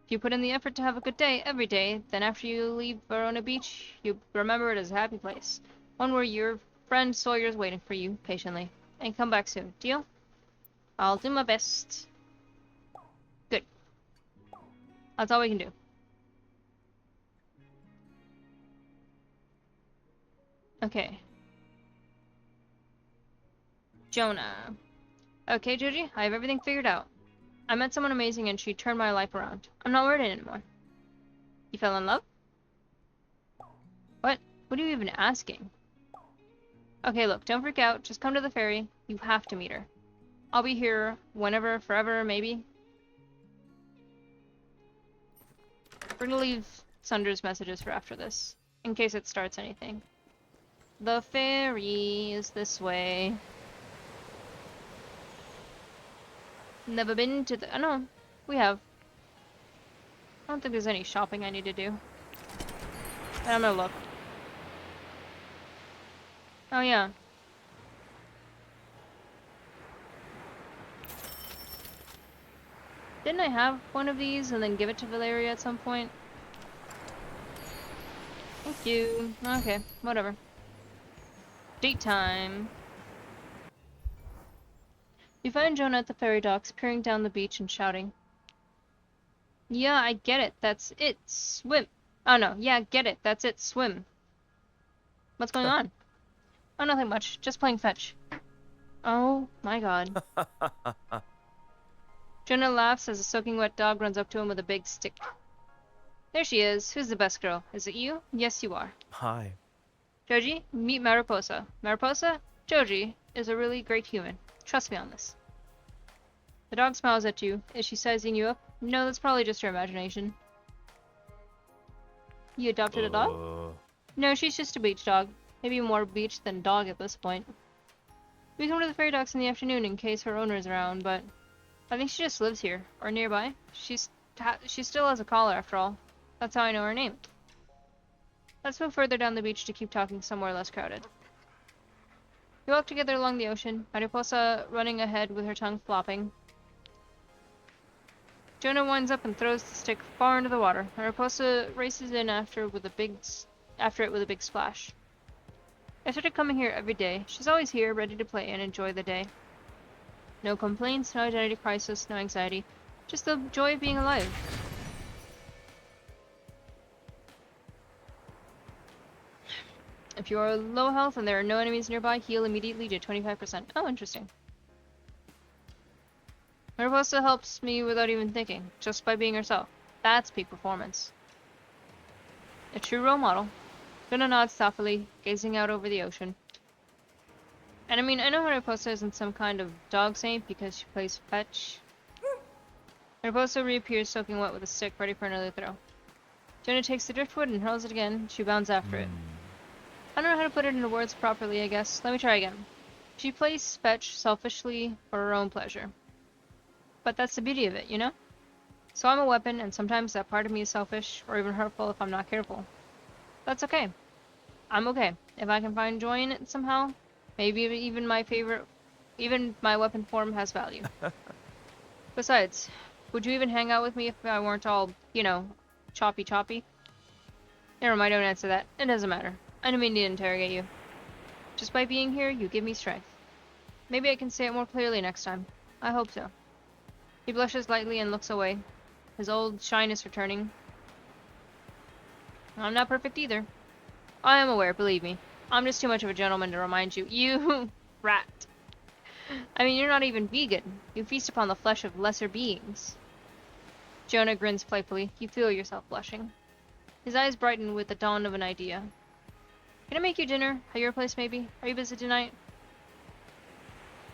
If you put in the effort to have a good day every day, then after you leave Verona Beach, you remember it as a happy place. One where your friend Sawyer's waiting for you patiently. And come back soon. Deal? I'll do my best. Good. That's all we can do. Okay. Jonah. Okay, Joji, I have everything figured out. I met someone amazing and she turned my life around. I'm not worried anymore. You fell in love? What? What are you even asking? Okay, look, don't freak out. Just come to the ferry. You have to meet her. I'll be here whenever, forever, maybe. We're gonna leave Sunder's messages for after this, in case it starts anything. The ferry is this way. Never been to the... no, we have. I don't think there's any shopping I need to do. And I'm gonna look. Oh yeah. Didn't I have one of these and then give it to Valeria at some point? Thank you. Okay, whatever. Date time. You find Jonah at the ferry docks, peering down the beach and shouting. Yeah, I get it. That's it. Swim. Oh no. Yeah, get it. That's it. Swim. What's going on? Oh, nothing much. Just playing fetch. Oh my god. Jonah laughs as a soaking wet dog runs up to him with a big stick. There she is. Who's the best girl? Is it you? Yes, you are. Hi. Joji, meet Mariposa. Mariposa? Joji is a really great human. Trust me on this. The dog smiles at you. Is she sizing you up? No, that's probably just her imagination. You adopted a dog? No, she's just a beach dog. Maybe more beach than dog at this point. We come to the ferry docks in the afternoon in case her owner is around, but I think she just lives here, or nearby. She still has a collar, after all. That's how I know her name. Let's move further down the beach to keep talking somewhere less crowded. We walk together along the ocean, Mariposa running ahead with her tongue flopping. Jonah winds up and throws the stick far into the water. Mariposa races in after it with a big splash. I started coming here every day. She's always here, ready to play and enjoy the day. No complaints, no identity crisis, no anxiety. Just the joy of being alive. If you are low health and there are no enemies nearby, heal immediately to 25%. Oh, interesting. Mariposa helps me without even thinking, just by being herself. That's peak performance. A true role model. Jonah nods thoughtfully, gazing out over the ocean. And I mean, I know Mariposa isn't some kind of dog saint because she plays fetch. Mariposa reappears soaking wet with a stick, ready for another throw. Jonah takes the driftwood and hurls it again. She bounds after it. I don't know how to put it into words properly, I guess. Let me try again. She plays fetch selfishly for her own pleasure. But that's the beauty of it, you know? So I'm a weapon, and sometimes that part of me is selfish, or even hurtful if I'm not careful. That's okay. I'm okay. If I can find joy in it somehow, maybe even my favorite Even my weapon form has value. Besides, would you even hang out with me if I weren't all, you know, choppy? Never mind, don't answer that. It doesn't matter. I didn't mean to interrogate you. Just by being here, you give me strength. Maybe I can say it more clearly next time. I hope so. He blushes lightly and looks away, his old shyness returning. I'm not perfect either. I am aware, believe me. I'm just too much of a gentleman to remind you. You rat. I mean, you're not even vegan. You feast upon the flesh of lesser beings. Jonah grins playfully. You feel yourself blushing. His eyes brighten with the dawn of an idea. Can I make you dinner? At your place, maybe? Are you busy tonight?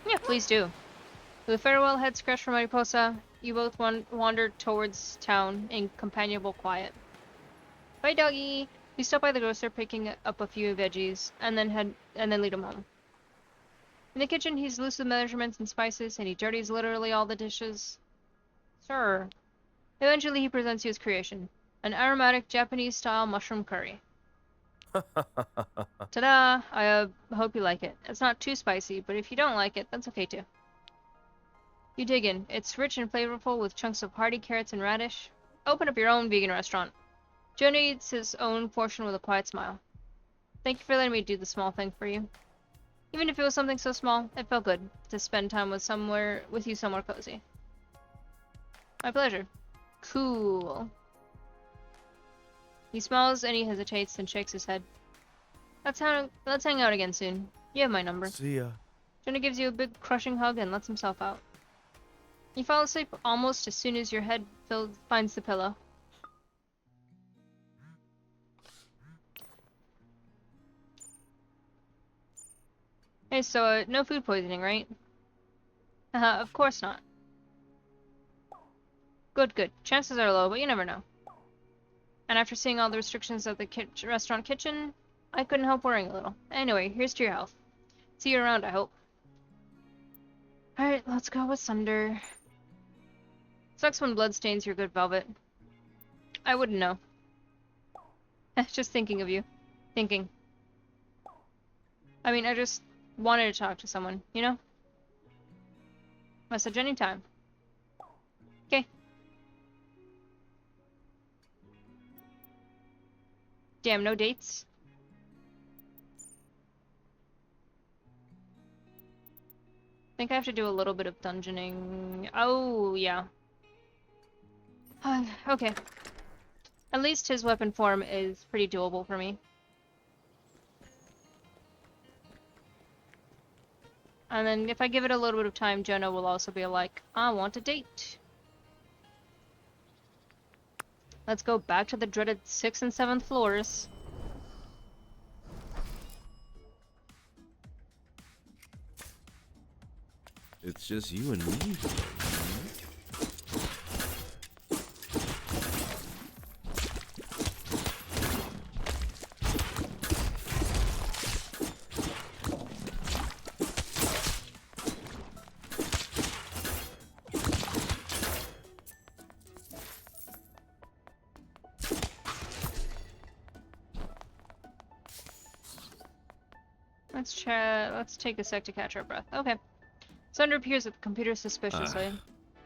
Yeah, please do. With a farewell head scratch from Mariposa, you both wandered towards town in companionable quiet. Bye, doggy! You stop by the grocer, picking up a few veggies, and then lead him home. In the kitchen, he's loose with measurements and spices, and he dirties literally all the dishes. Sir. Eventually, he presents you his creation, an aromatic Japanese-style mushroom curry. Ta-da! I hope you like it. It's not too spicy, but if you don't like it, that's okay too. You dig in. It's rich and flavorful with chunks of hearty carrots and radish. Open up your own vegan restaurant. Jonah eats his own portion with a quiet smile. Thank you for letting me do the small thing for you. Even if it was something so small, it felt good to spend time with you somewhere cozy. My pleasure. Cool. He smiles and he hesitates and shakes his head. Let's hang out again soon. You have my number. See ya. Jonah gives you a big crushing hug and lets himself out. You fall asleep almost as soon as your head finds the pillow. Hey, so no food poisoning, right? Haha, of course not. Good. Chances are low, but you never know. And after seeing all the restrictions of the restaurant kitchen, I couldn't help worrying a little. Anyway, here's to your health. See you around, I hope. Alright, let's go with Sunder. Sucks when blood stains your good velvet. I wouldn't know. Just thinking of you. Thinking. I mean, I just wanted to talk to someone, you know? Message anytime. Okay. Damn, no dates? Think I have to do a little bit of dungeoning. Oh, yeah. Okay. At least his weapon form is pretty doable for me. And then if I give it a little bit of time, Jonah will also be like, I want a date. Let's go back to the dreaded 6th and 7th floors. It's just you and me here, right? Let's take a sec to catch our breath. Okay. Sunder appears at the computer suspiciously.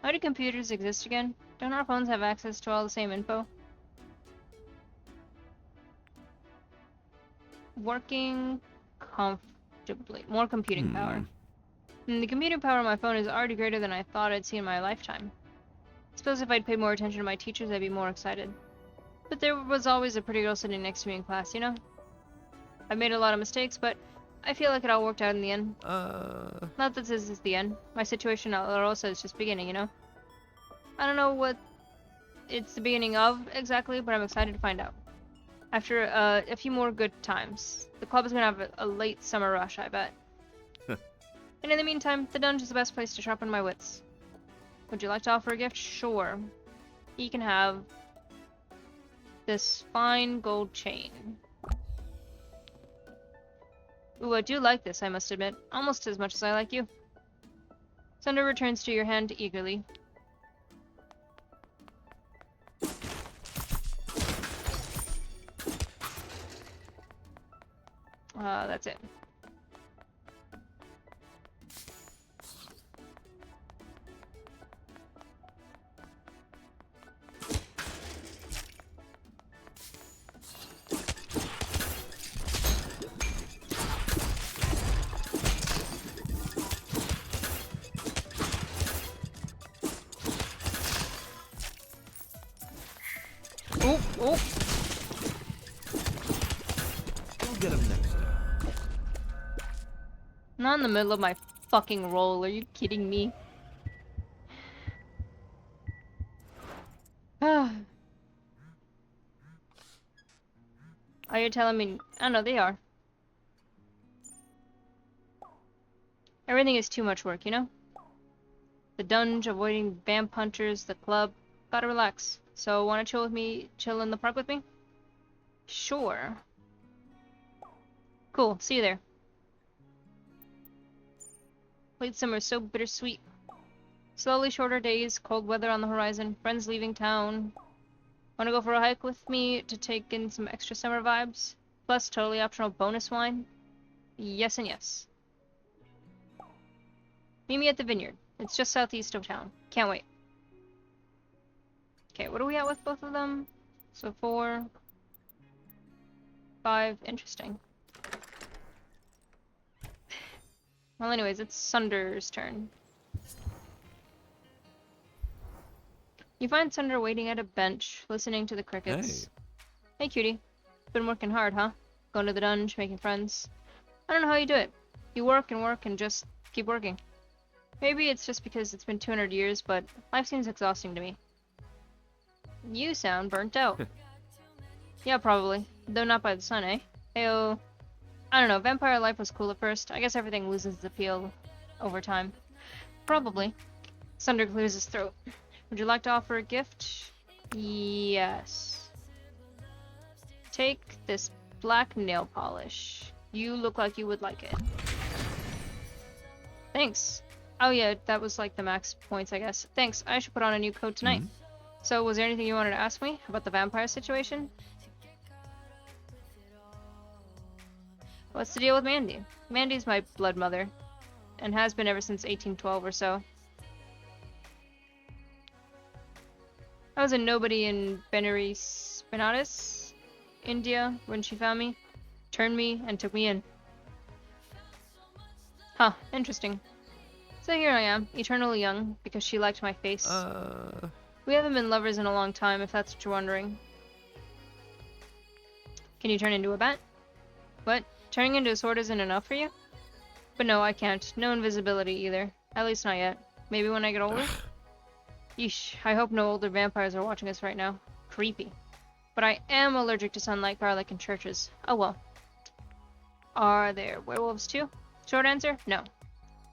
How do computers exist again? Don't our phones have access to all the same info? Working comfortably. More computing power. And the computing power on my phone is already greater than I thought I'd see in my lifetime. Suppose if I'd paid more attention to my teachers, I'd be more excited. But there was always a pretty girl sitting next to me in class, you know? I've made a lot of mistakes, but I feel like it all worked out in the end. Not that this is the end. My situation at La Rosa is just beginning, you know? I don't know what it's the beginning of exactly, but I'm excited to find out. After a few more good times. The club is gonna have a late summer rush, I bet. And in the meantime, the dungeon is the best place to sharpen my wits. Would you like to offer a gift? Sure. You can have this fine gold chain. Ooh, I do like this, I must admit. Almost as much as I like you. Sunder returns to your hand eagerly. That's it. Oh, oh. We'll get him next time. Not in the middle of my fucking roll. Are you kidding me? Ah. Are you telling me? I know they are. Everything is too much work, you know? The dungeon, avoiding vamp hunters, the club. Gotta relax. So, wanna chill with me? Chill in the park with me? Sure. Cool, see you there. Late summer is so bittersweet. Slowly shorter days, cold weather on the horizon, friends leaving town. Wanna go for a hike with me to take in some extra summer vibes? Plus, totally optional bonus wine? Yes and yes. Meet me at the vineyard. It's just southeast of town. Can't wait. Okay, what are we at with both of them? So 4, 5, interesting. Well, anyways, it's Sunder's turn. You find Sunder waiting at a bench, listening to the crickets. Hey, cutie. Been working hard, huh? Going to the dungeon, making friends. I don't know how you do it. You work and just keep working. Maybe it's just because it's been 200 years, but life seems exhausting to me. You sound burnt out. Yeah, probably. Though not by the sun, eh? Heyo. I don't know, vampire life was cool at first. I guess everything loses its appeal over time. Probably. Sunder clears his throat. Would you like to offer a gift? Yes. Take this black nail polish. You look like you would like it. Thanks. Oh yeah, that was like the max points, I guess. Thanks, I should put on a new coat tonight. So, was there anything you wanted to ask me about the vampire situation? What's the deal with Mandy? Mandy's my blood mother, and has been ever since 1812 or so. I was a nobody in Benares, India, when she found me, turned me, and took me in. Huh, interesting. So here I am, eternally young, because she liked my face. We haven't been lovers in a long time, if that's what you're wondering. Can you turn into a bat? What? Turning into a sword isn't enough for you? But no, I can't. No invisibility either. At least not yet. Maybe when I get older? Yeesh, I hope no older vampires are watching us right now. Creepy. But I am allergic to sunlight, garlic, and churches. Oh well. Are there werewolves too? Short answer, no.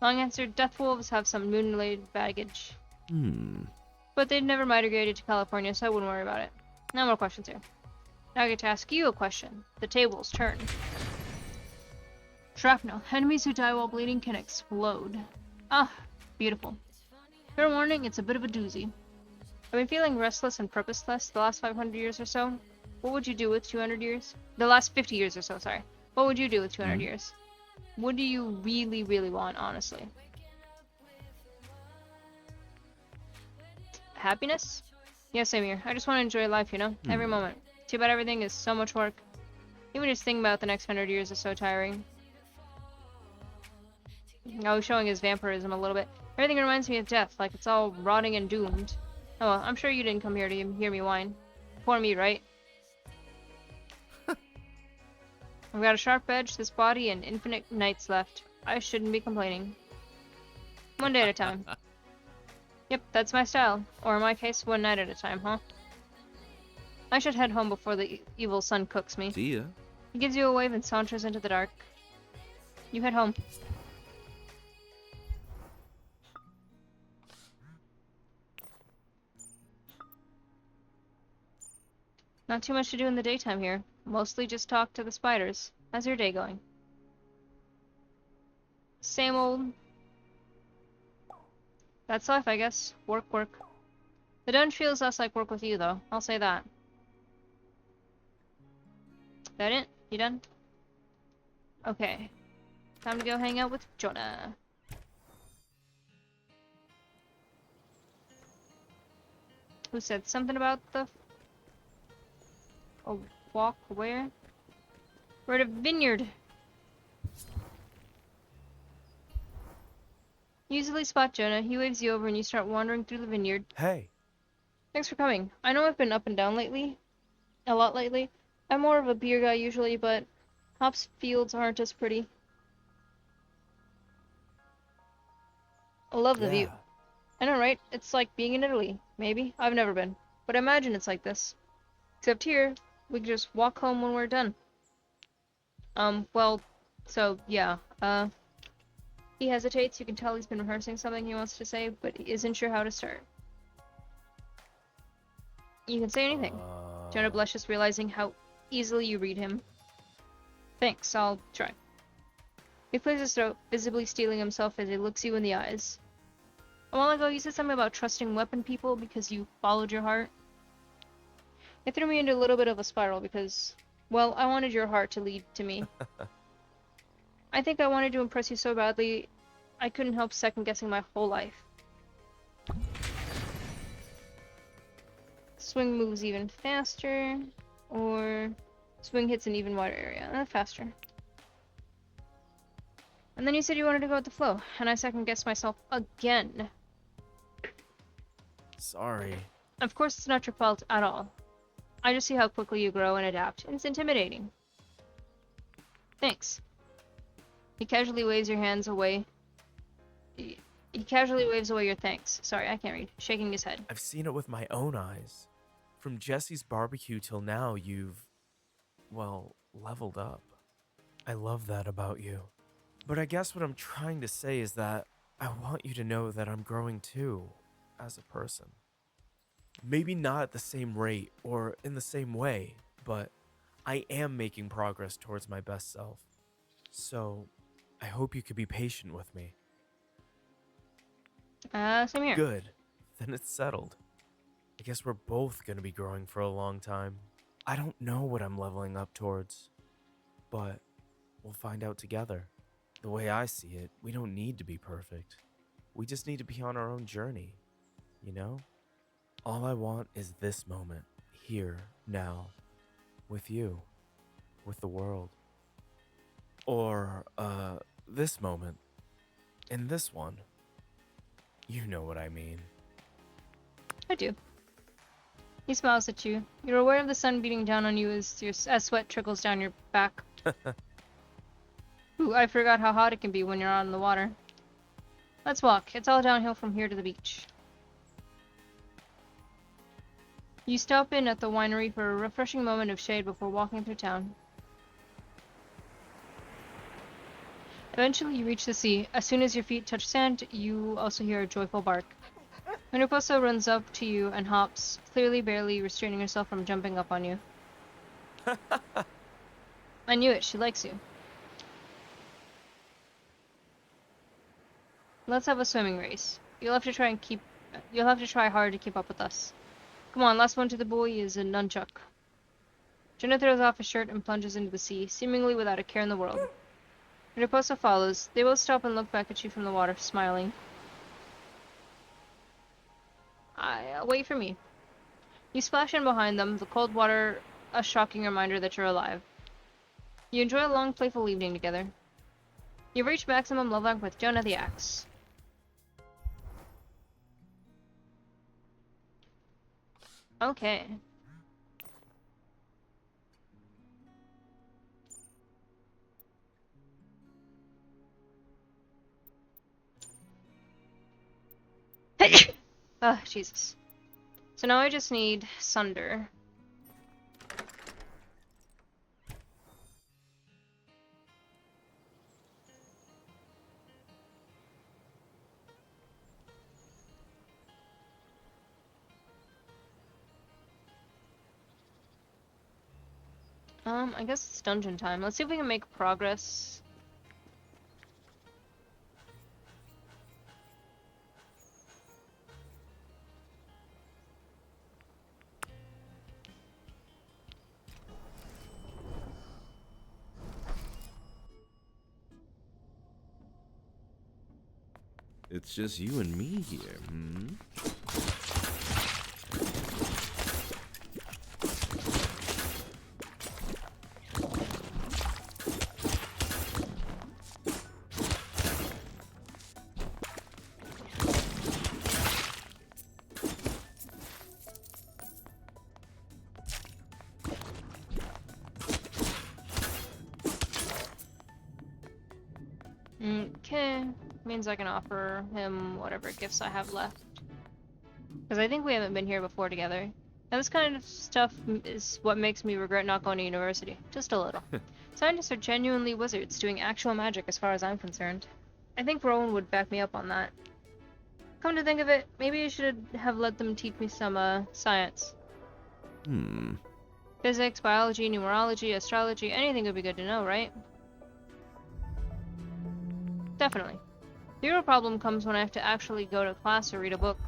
Long answer, death wolves have some moon-related baggage. But they'd never migrated to California, so I wouldn't worry about it. No more questions here. Now I get to ask you a question. The tables turn. Shrapnel. Enemies who die while bleeding can explode. Ah, beautiful. Fair warning, it's a bit of a doozy. I've been feeling restless and purposeless the last 500 years or so. What would you do with 200 years? The last 50 years or so, sorry. What would you do with 200 years? What do you really, really want, honestly? Happiness? Yeah, same here. I just want to enjoy life, you know? Every moment. Too bad everything is so much work. Even just thinking about the next 100 years is so tiring. I was showing his vampirism a little bit. Everything reminds me of death, like it's all rotting and doomed. Oh well, I'm sure you didn't come here to hear me whine. Poor me, right? I've got a sharp edge, this body, and infinite nights left. I shouldn't be complaining. One day at a time. Yep, that's my style. Or in my case, one night at a time, huh? I should head home before the evil sun cooks me. See ya. He gives you a wave and saunters into the dark. You head home. Not too much to do in the daytime here. Mostly just talk to the spiders. How's your day going? Same old. That's life, I guess. Work, work. The dungeon feels less like work with you, though. I'll say that. That it? You done? Okay. Time to go hang out with Jonah. Who said something about the... A walk where? We're at a vineyard. You easily spot Jonah. He waves you over and you start wandering through the vineyard. Hey. Thanks for coming. I know I've been up and down lately, a lot lately. I'm more of a beer guy usually, but hops fields aren't as pretty. I love the view. Yeah. I know, right? It's like being in Italy, maybe. I've never been, but I imagine it's like this. Except here, we can just walk home when we're done. Well, so, yeah, he hesitates. You can tell he's been rehearsing something he wants to say, but he isn't sure how to start. You can say anything. Jonah blushes, realizing how easily you read him. Thanks, I'll try. He clears his throat, visibly steeling himself as he looks you in the eyes. A while ago, you said something about trusting weapon people because you followed your heart. It threw me into a little bit of a spiral because, well, I wanted your heart to lead to me. I think I wanted to impress you so badly, I couldn't help second-guessing my whole life. Swing moves even faster, or swing hits an even wider area. Faster. And then you said you wanted to go with the flow, and I second-guessed myself again. Sorry. Of course, it's not your fault at all. I just see how quickly you grow and adapt, and it's intimidating. Thanks. He casually waves your hands away. He casually waves away your thanks. Sorry, I can't read. Shaking his head. I've seen it with my own eyes. From Jesse's barbecue till now, you've, well, leveled up. I love that about you. But I guess what I'm trying to say is that I want you to know that I'm growing too, as a person. Maybe not at the same rate or in the same way, but I am making progress towards my best self. So, I hope you could be patient with me. Same here. Good. Then it's settled. I guess we're both gonna be growing for a long time. I don't know what I'm leveling up towards, but we'll find out together. The way I see it, we don't need to be perfect. We just need to be on our own journey, you know? All I want is this moment, here, now, with you, with the world. Or, this moment, in this one. You know what I mean. I do. He smiles at you. You're aware of the sun beating down on you as sweat trickles down your back. Ooh, I forgot how hot it can be when you're out in the water. Let's walk. It's all downhill from here to the beach. You stop in at the winery for a refreshing moment of shade before walking through town. Eventually, you reach the sea. As soon as your feet touch sand, you also hear a joyful bark. Mariposa runs up to you and hops, clearly barely restraining herself from jumping up on you. I knew it. She likes you. Let's have a swimming race. You'll have to try hard to keep up with us. Come on, last one to the buoy is a nunchuck. Jenna throws off his shirt and plunges into the sea, seemingly without a care in the world. Mariposa follows. They both stop and look back at you from the water, smiling. Wait for me. You splash in behind them, the cold water a shocking reminder that you're alive. You enjoy a long, playful evening together. You've reached maximum level with Jonah the Axe. Okay. Oh, Jesus. So now I just need Sunder. I guess it's dungeon time. Let's see if we can make progress. It's just you and me here, hmm? Means I can offer him whatever gifts I have left. Because I think we haven't been here before together. And this kind of stuff is what makes me regret not going to university. Just a little. Scientists are genuinely wizards doing actual magic as far as I'm concerned. I think Rowan would back me up on that. Come to think of it, maybe I should have let them teach me some, science. Physics, biology, numerology, astrology, anything would be good to know, right? Definitely. The real problem comes when I have to actually go to class or read a book.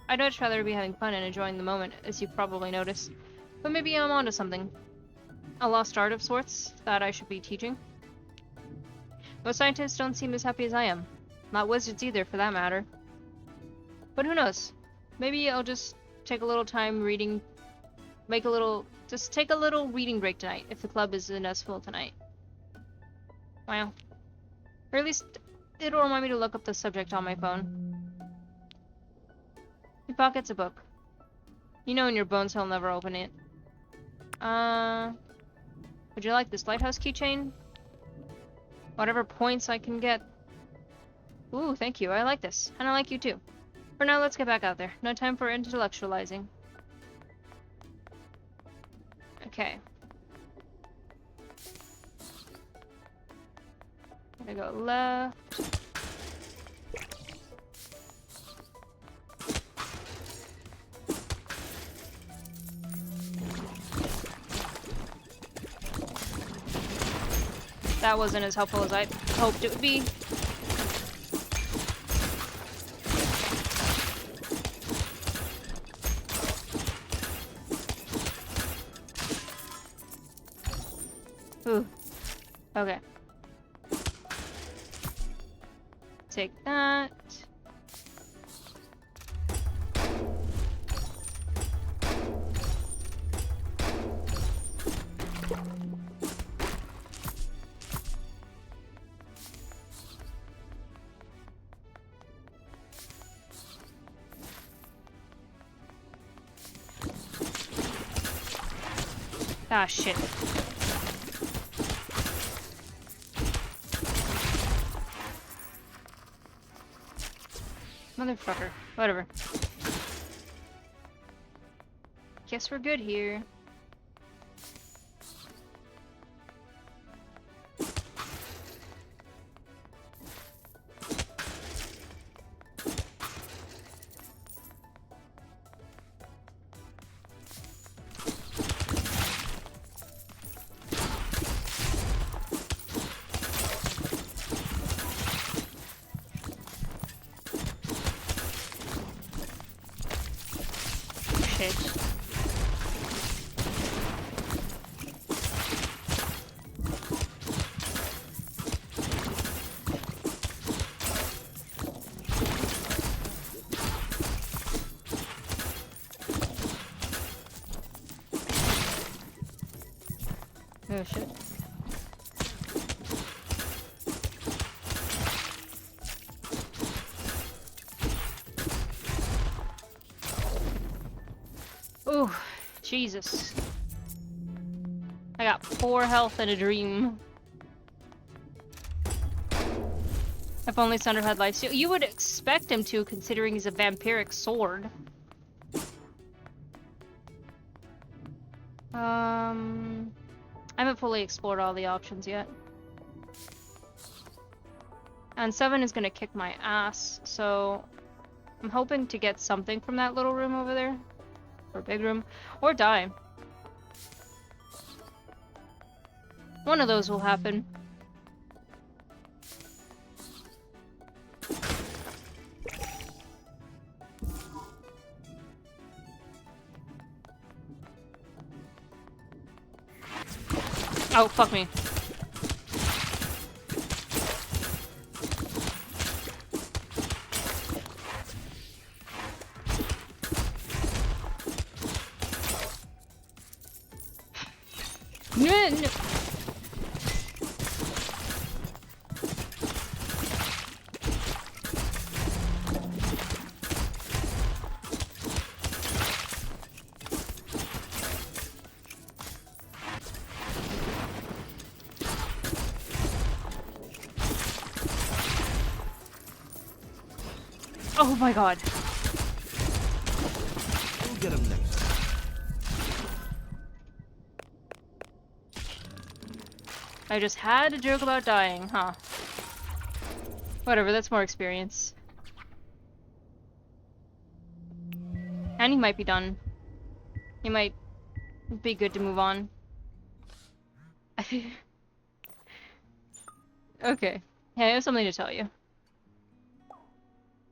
I'd much rather be having fun and enjoying the moment, as you've probably noticed. But maybe I'm onto something. A lost art of sorts that I should be teaching. Most scientists don't seem as happy as I am. Not wizards either, for that matter. But who knows? Maybe I'll just take a little time reading... Just take a little reading break tonight, if the club isn't as full tonight. Wow. Or at least, it'll remind me to look up the subject on my phone. He pockets a book. You know in your bones he'll never open it. Would you like this lighthouse keychain? Whatever points I can get. Ooh, thank you. I like this. And I like you too. For now, let's get back out there. No time for intellectualizing. Okay. Gotta go left. That wasn't as helpful as I hoped it would be. Ooh. Okay. Take that. Ah, shit. Motherfucker. Whatever. Guess we're good here. Oh shit. Ooh, Jesus. I got 4 health and a dream. If only Sunder had life steal. You would expect him to, considering he's a vampiric sword. I haven't fully explored all the options yet. And 7 is gonna kick my ass, so I'm hoping to get something from that little room over there. Or big room. Or die. One of those will happen. Oh, fuck me. No. Oh my god. We'll get him next time. I just had a joke about dying, huh? Whatever, that's more experience. And he might be done. He might be good to move on. Okay. Hey, I have something to tell you.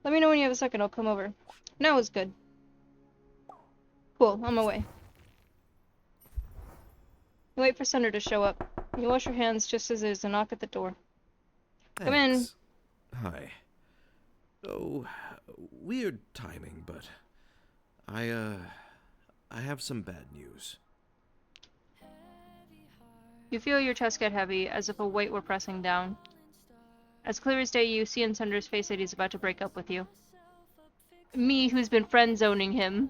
Let me know when you have a second, I'll come over. Now is good. Cool, on my way. You wait for Sunder to show up. You wash your hands just as there's a knock at the door. Come in. Thanks. Hi. Oh, weird timing, but I have some bad news. You feel your chest get heavy, as if a weight were pressing down. As clear as day, you see in Sunder's face that he's about to break up with you. Me, who's been friend-zoning him.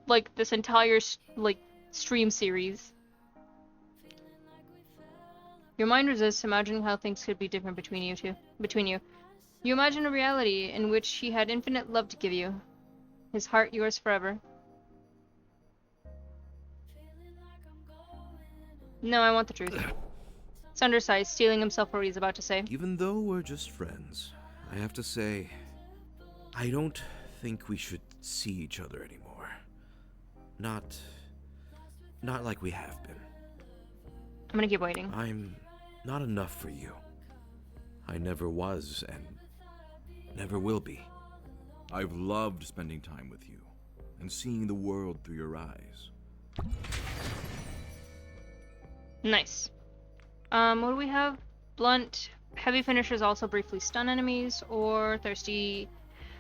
Like, this entire, stream series. Your mind resists imagining how things could be different between you two. You imagine a reality in which he had infinite love to give you. His heart yours forever. No, I want the truth. Sunder sighs, steeling himself for what he's about to say. Even though we're just friends, I have to say, I don't think we should see each other anymore. Not like we have been. I'm gonna keep waiting. I'm not enough for you. I never was and never will be. I've loved spending time with you and seeing the world through your eyes. Nice. What do we have? Blunt. Heavy finishers also briefly stun enemies, or thirsty.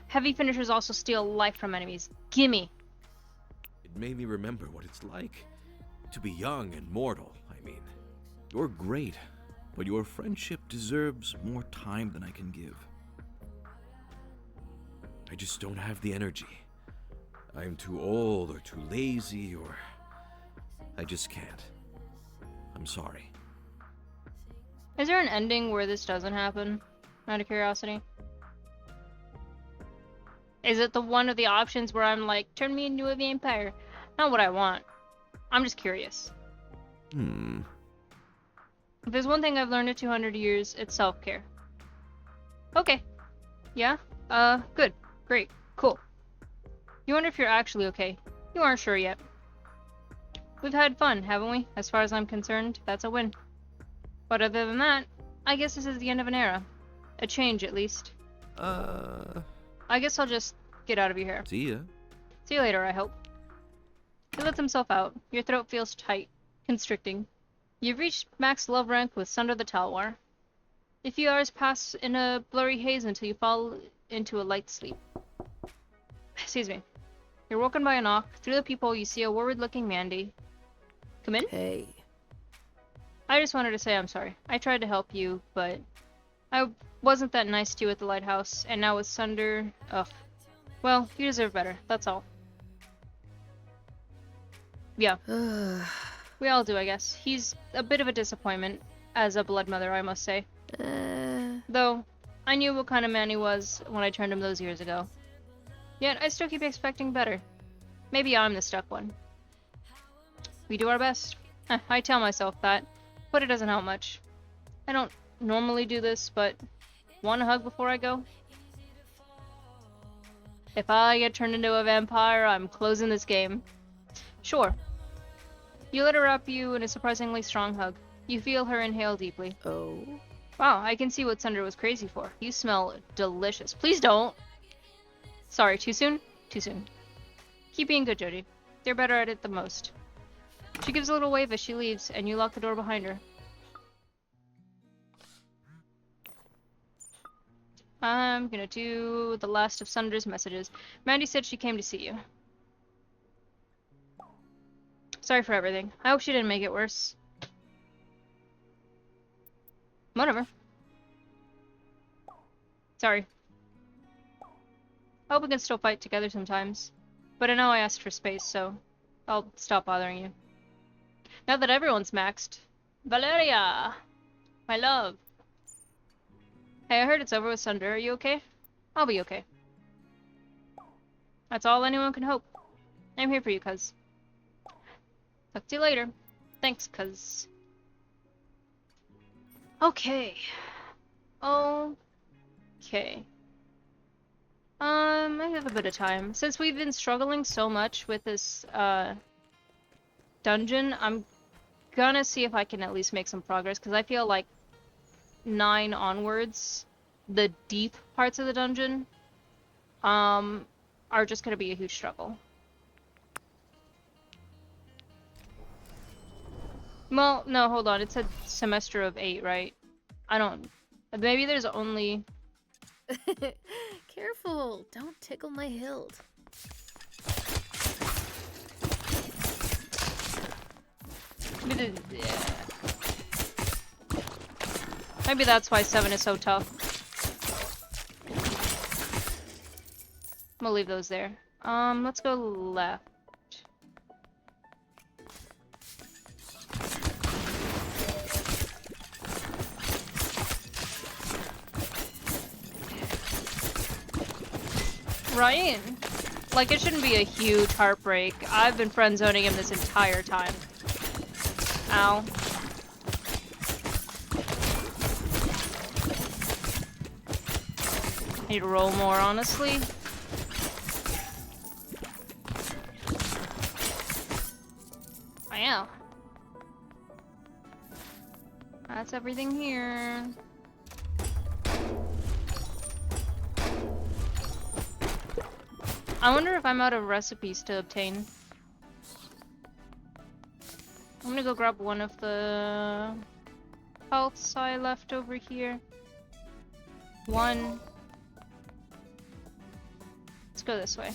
Heavy finishers also steal life from enemies. Gimme! It made me remember what it's like to be young and mortal, I mean. You're great, but your friendship deserves more time than I can give. I just don't have the energy. I'm too old or too lazy or... I just can't. I'm sorry. Is there an ending where this doesn't happen? Out of curiosity. Is it the one of the options where I'm like, turn me into a vampire? Not what I want. I'm just curious. If there's one thing I've learned in 200 years, it's self-care. Okay. Yeah? Good. Great. Cool. You wonder if you're actually okay. You aren't sure yet. We've had fun, haven't we? As far as I'm concerned, that's a win. But other than that, I guess this is the end of an era. A change, at least. I guess I'll just get out of your hair. See ya. See you later, I hope. He lets himself out. Your throat feels tight, constricting. You've reached max love rank with Sunder the Talwar. A few hours pass in a blurry haze until you fall into a light sleep. Excuse me. You're woken by a knock. Through the peephole, you see a worried-looking Mandy. Come in? Hey. I just wanted to say I'm sorry. I tried to help you, but I wasn't that nice to you at the lighthouse, and now with Sunder... Ugh. Well, you deserve better, that's all. Yeah. We all do, I guess. He's a bit of a disappointment, as a blood mother, I must say. Though, I knew what kind of man he was when I turned him those years ago. Yet, I still keep expecting better. Maybe I'm the stuck one. We do our best. I tell myself that, but it doesn't help much. I don't normally do this, but want a hug before I go? If I get turned into a vampire, I'm closing this game. Sure. You let her wrap you in a surprisingly strong hug. You feel her inhale deeply. Oh. Wow, I can see what Sunder was crazy for. You smell delicious. Please don't! Sorry, too soon? Too soon. Keep being good, Jodie. You're better at it than most. She gives a little wave as she leaves, and you lock the door behind her. I'm gonna do the last of Sunder's messages. Mandy said she came to see you. Sorry for everything. I hope she didn't make it worse. Whatever. Sorry. I hope we can still fight together sometimes. But I know I asked for space, so I'll stop bothering you. Now that everyone's maxed. Valeria! My love. Hey, I heard it's over with Sunder. Are you okay? I'll be okay. That's all anyone can hope. I'm here for you, cuz. Talk to you later. Thanks, cuz. Okay. Okay. I have a bit of time. Since we've been struggling so much with this, dungeon, I'm gonna see if I can at least make some progress, because I feel like 9 onwards, the deep parts of the dungeon, are just gonna be a huge struggle. Well, no, hold on. It said semester of 8, right? I don't... Maybe there's only... Careful, don't tickle my hilt. Yeah. Maybe that's why 7 is so tough. I'm gonna leave those there. Let's go left. Ryan, like, it shouldn't be a huge heartbreak. I've been friend zoning him this entire time. Ow. I need to roll more, honestly. Wow. That's everything here. I wonder if I'm out of recipes to obtain. I'm gonna go grab one of the healths I left over here. One. Let's go this way.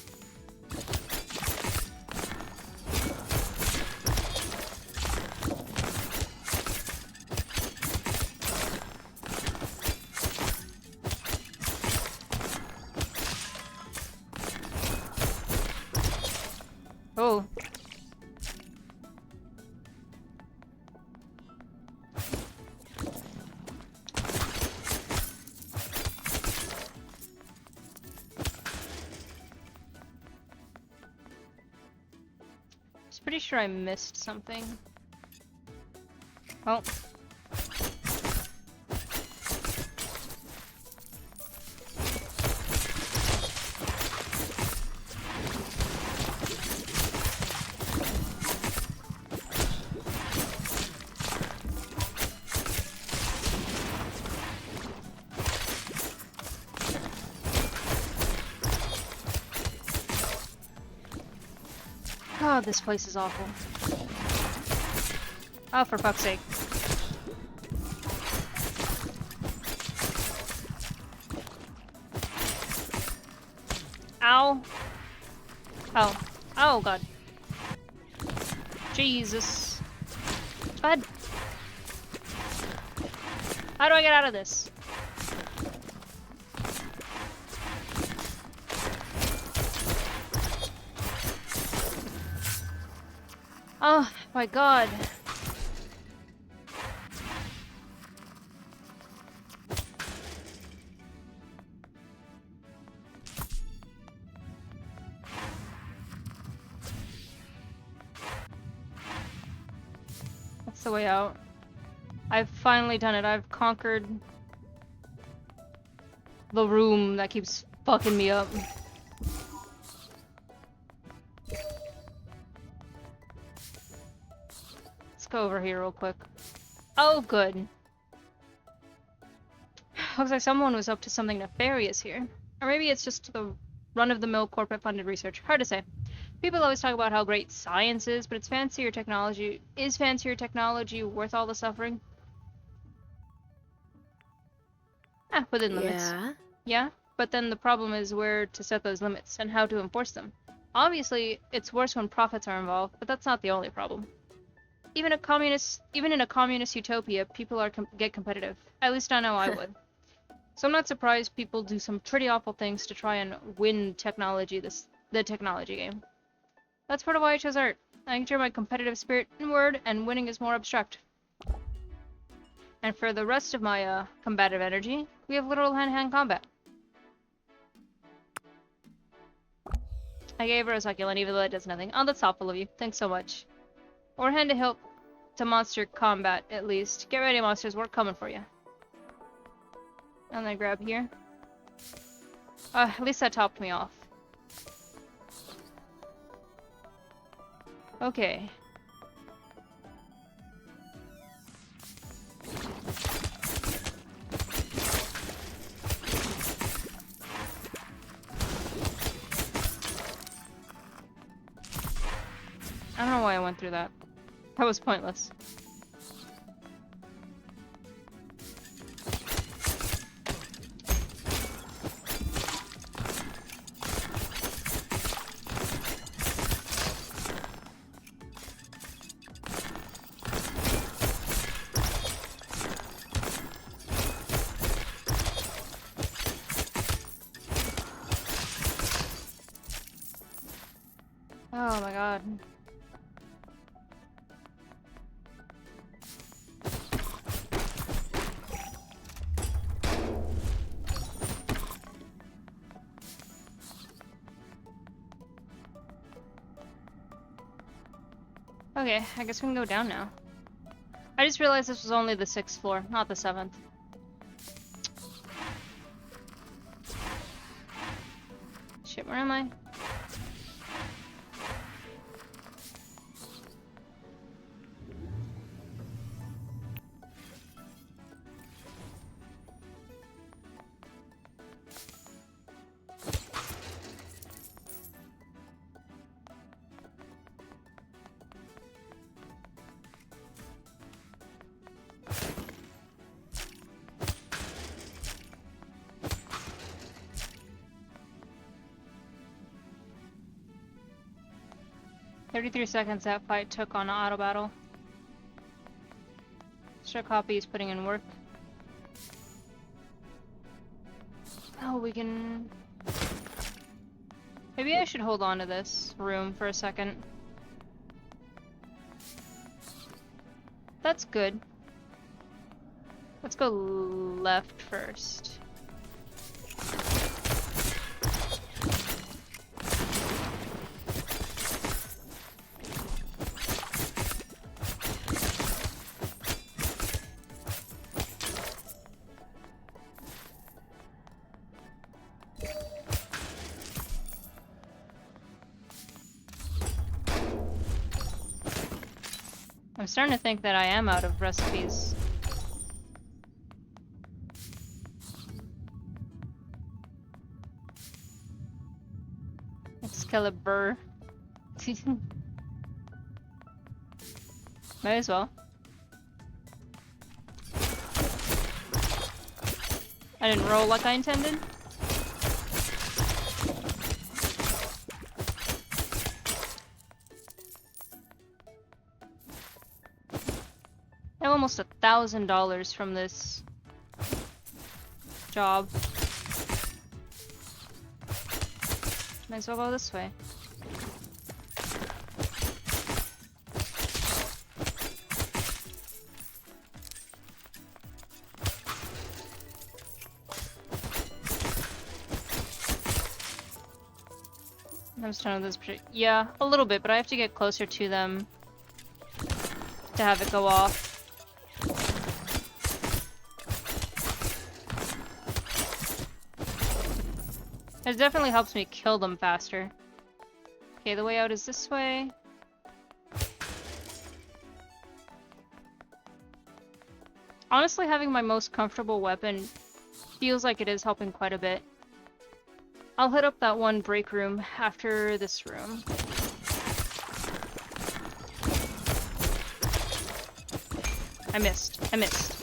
Oh. I was pretty sure I missed something. Oh. Oh, this place is awful. Oh, for fuck's sake. Ow. Oh. Oh, God. Jesus. God. How do I get out of this? Oh my God. That's the way out. I've finally done it. I've conquered the room that keeps fucking me up. Go over here real quick. Oh, good. Looks like someone was up to something nefarious here. Or maybe it's just the run-of-the-mill corporate-funded research. Hard to say. People always talk about how great science is, but it's fancier technology. Is fancier technology worth all the suffering? Ah, within limits. Yeah? Yeah, but then the problem is where to set those limits and how to enforce them. Obviously, it's worse when profits are involved, but that's not the only problem. Even in a communist utopia, people get competitive. At least I know I would. So I'm not surprised people do some pretty awful things to try and win the technology game. That's part of why I chose art. I can turn my competitive spirit inward, and winning is more abstract. And for the rest of my combative energy, we have literal hand-to-hand combat. I gave her a succulent even though it does nothing. Oh, that's thoughtful of you. Thanks so much. Or hand to help to monster combat, at least. Get ready, monsters. We're coming for you. And then grab here. At least that topped me off. Okay. I don't know why I went through that. That was pointless. Oh my god. Okay, I guess we can go down now. I just realized this was only the 6th floor, not the 7th. Shit, where am I? "33 seconds that fight took on auto battle. Extra copy is putting in work. Oh, we can... Maybe I should hold on to this room for a second. That's good. Let's go left first. I'm starting to think that I am out of recipes. Excalibur. Might as well. I didn't roll like I intended. I have almost $1,000 from this job. Might as well go this way. I'm starting with this. Yeah, a little bit, but I have to get closer to them to have it go off. It definitely helps me kill them faster. Okay, the way out is this way. Honestly, having my most comfortable weapon feels like it is helping quite a bit. I'll hit up that one break room after this room. I missed. I missed.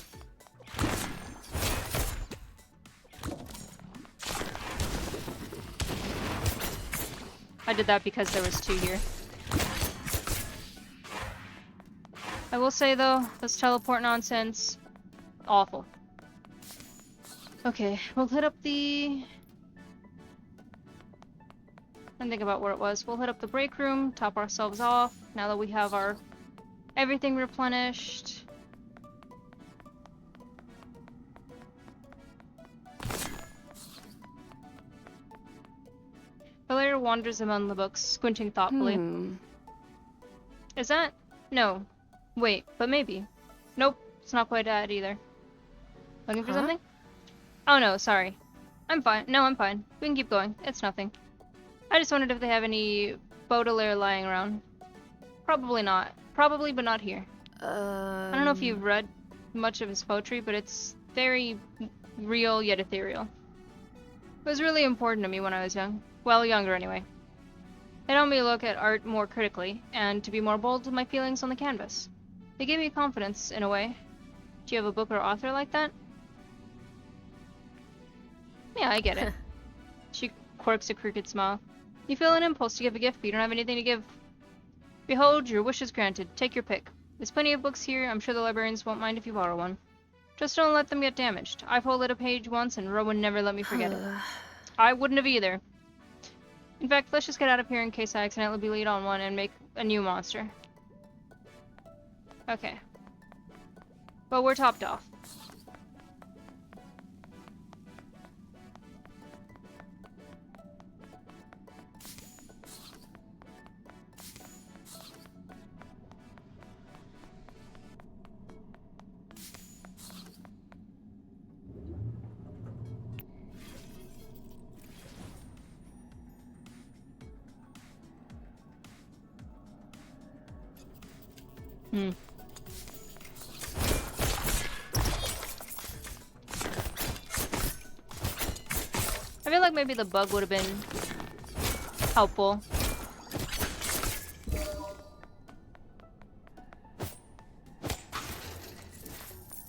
I did that because there was 2 here. I will say though, this teleport nonsense, awful. Okay, we'll hit up the... And think about where it was. We'll hit up the break room, top ourselves off, now that we have our everything replenished. Claire wanders among the books, squinting thoughtfully. Is that? No. Wait, but maybe. Nope, it's not quite that either. Looking for Huh? something? Oh no, sorry. I'm fine. No, I'm fine. We can keep going. It's nothing. I just wondered if they have any Baudelaire lying around. Probably not. Probably, but not here. I don't know if you've read much of his poetry, but it's very real yet ethereal. It was really important to me when I was young. Well, younger anyway. It helped me look at art more critically, and to be more bold with my feelings on the canvas. They gave me confidence, in a way. Do you have a book or author like that? Yeah, I get it. She quirks a crooked smile. You feel an impulse to give a gift, but you don't have anything to give. Behold, your wish is granted. Take your pick. There's plenty of books here. I'm sure the librarians won't mind if you borrow one. Just don't let them get damaged. I folded a page once, and Rowan never let me forget it. I wouldn't have either. In fact, let's just get out of here in case I accidentally lead on one and make a new monster. Okay. But we're topped off. I feel like maybe the bug would have been helpful.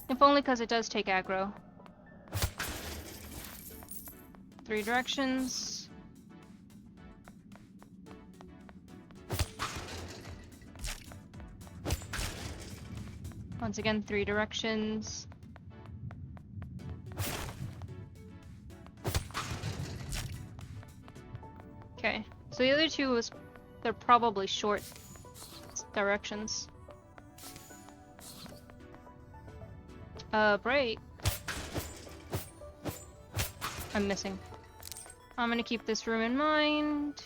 If only because it does take aggro. 3 directions. Once again, 3 directions. Okay, so the other 2 they're probably short directions. Break. I'm missing. I'm gonna keep this room in mind.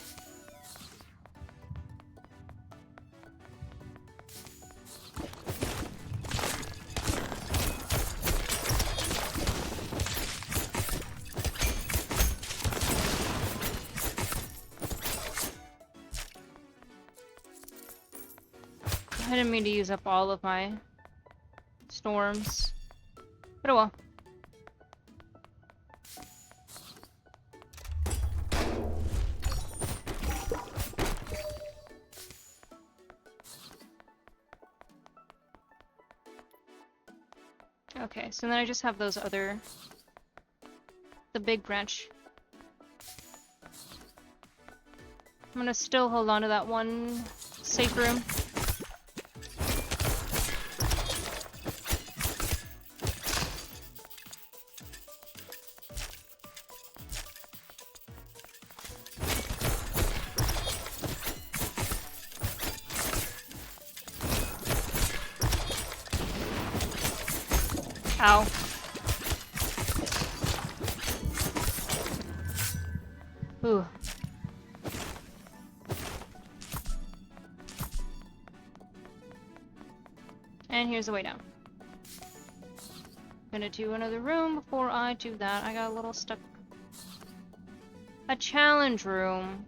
I didn't mean to use up all of my storms. But oh well. Okay, so then I just have those other... the big branch. I'm gonna still hold on to that one safe room. Ow. Ooh. And here's the way down. Gonna do another room before I do that. I got a little stuck. A challenge room.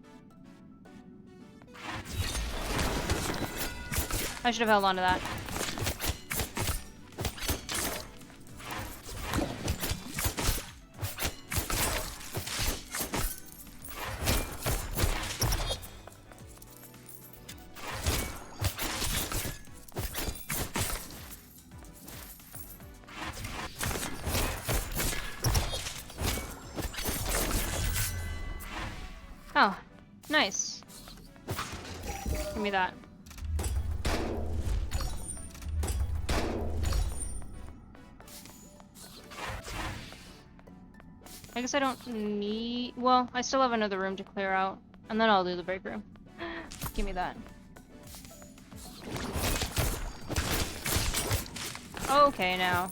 I should have held on to that. Oh, nice. Give me that. I guess I don't need... well, I still have another room to clear out. And then I'll do the break room. Give me that. Okay, now.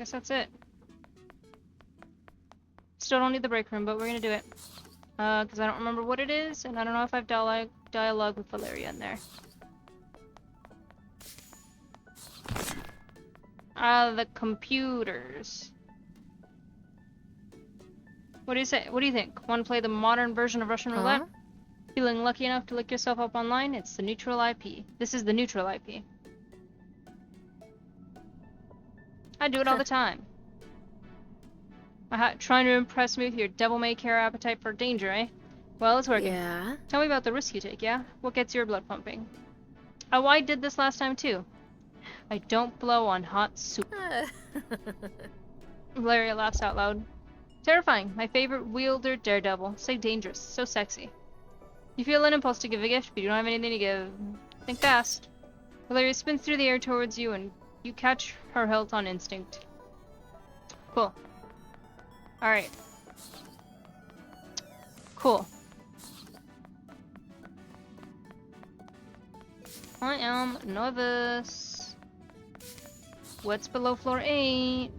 Guess that's it. Still don't need the break room, but we're gonna do it. Because I don't remember what it is, and I don't know if I have dialogue with Valeria in there. The computers. What do you say? What do you think? Want to play the modern version of Russian roulette? Huh? Feeling lucky enough to look yourself up online? It's the neutral IP. This is the neutral IP. I do it all the time. Trying to impress me with your devil-may-care appetite for danger, eh? Well, it's working. Yeah. Tell me about the risk you take, yeah? What gets your blood pumping? Oh, I did this last time too. I don't blow on hot soup. Valeria laughs out loud. Terrifying. My favorite wielder, Daredevil. So dangerous. So sexy. You feel an impulse to give a gift, but you don't have anything to give. Think fast. Valeria spins through the air towards you, and you catch her hilt on instinct. Cool. Alright. Cool. I am nervous. What's below floor 8?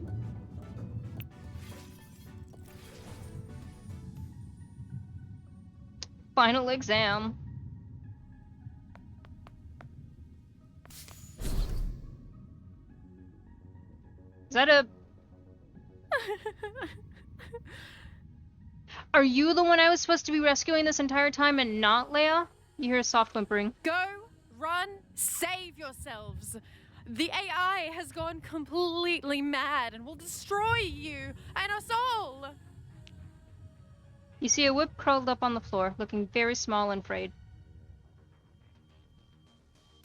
Final exam. Is that a... Are you the one I was supposed to be rescuing this entire time and not Leia? You hear a soft whimpering. Go, run, save yourselves. The AI has gone completely mad and will destroy you and us all. You see a whip curled up on the floor, looking very small and frayed.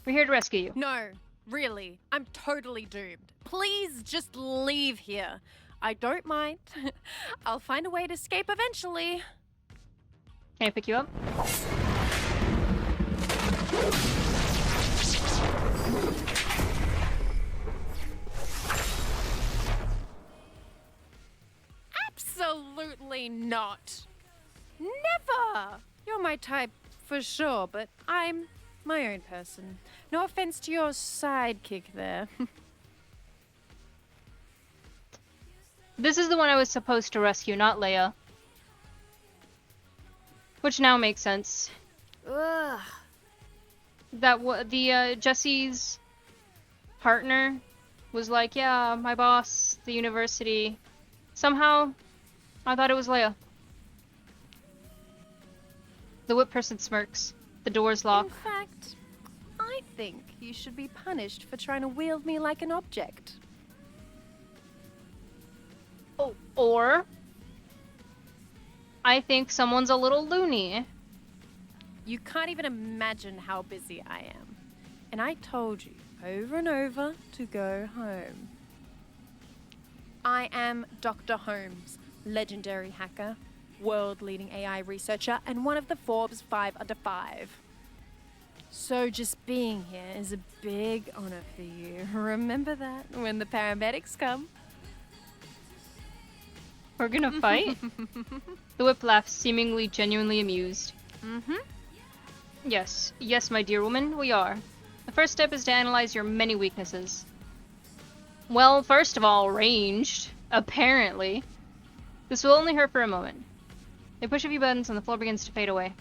We're here to rescue you. No, really, I'm totally doomed. Please just leave here. I don't mind. I'll find a way to escape eventually. Can I pick you up? Absolutely not. Never! You're my type for sure, but I'm my own person. No offense to your sidekick there. This is the one I was supposed to rescue, not Leia. Which now makes sense. Ugh. Jesse's partner was like, yeah, my boss, the university. Somehow, I thought it was Leia. The whip person smirks. The doors lock. In fact, I think you should be punished for trying to wield me like an object. Oh, or I think someone's a little loony. You can't even imagine how busy I am. And I told you over and over to go home. I am Dr. Holmes, legendary hacker, world-leading AI researcher, and one of the Forbes 5 under 5. So just being here is a big honor for you. Remember that when the paramedics come. We're gonna fight? The whip laughs, seemingly genuinely amused. Mm-hmm. Yes, my dear woman, we are. The first step is to analyze your many weaknesses. Well, first of all, ranged. Apparently. This will only hurt for a moment. They push a few buttons and the floor begins to fade away.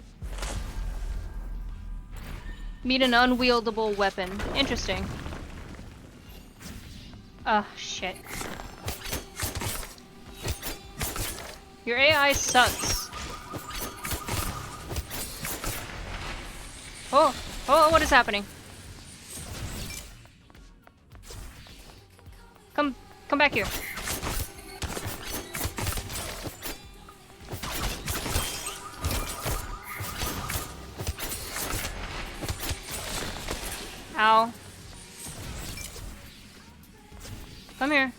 Meet an unwieldable weapon. Interesting. Shit. Your AI sucks. Oh, what is happening? Come back here. Ow. Come here.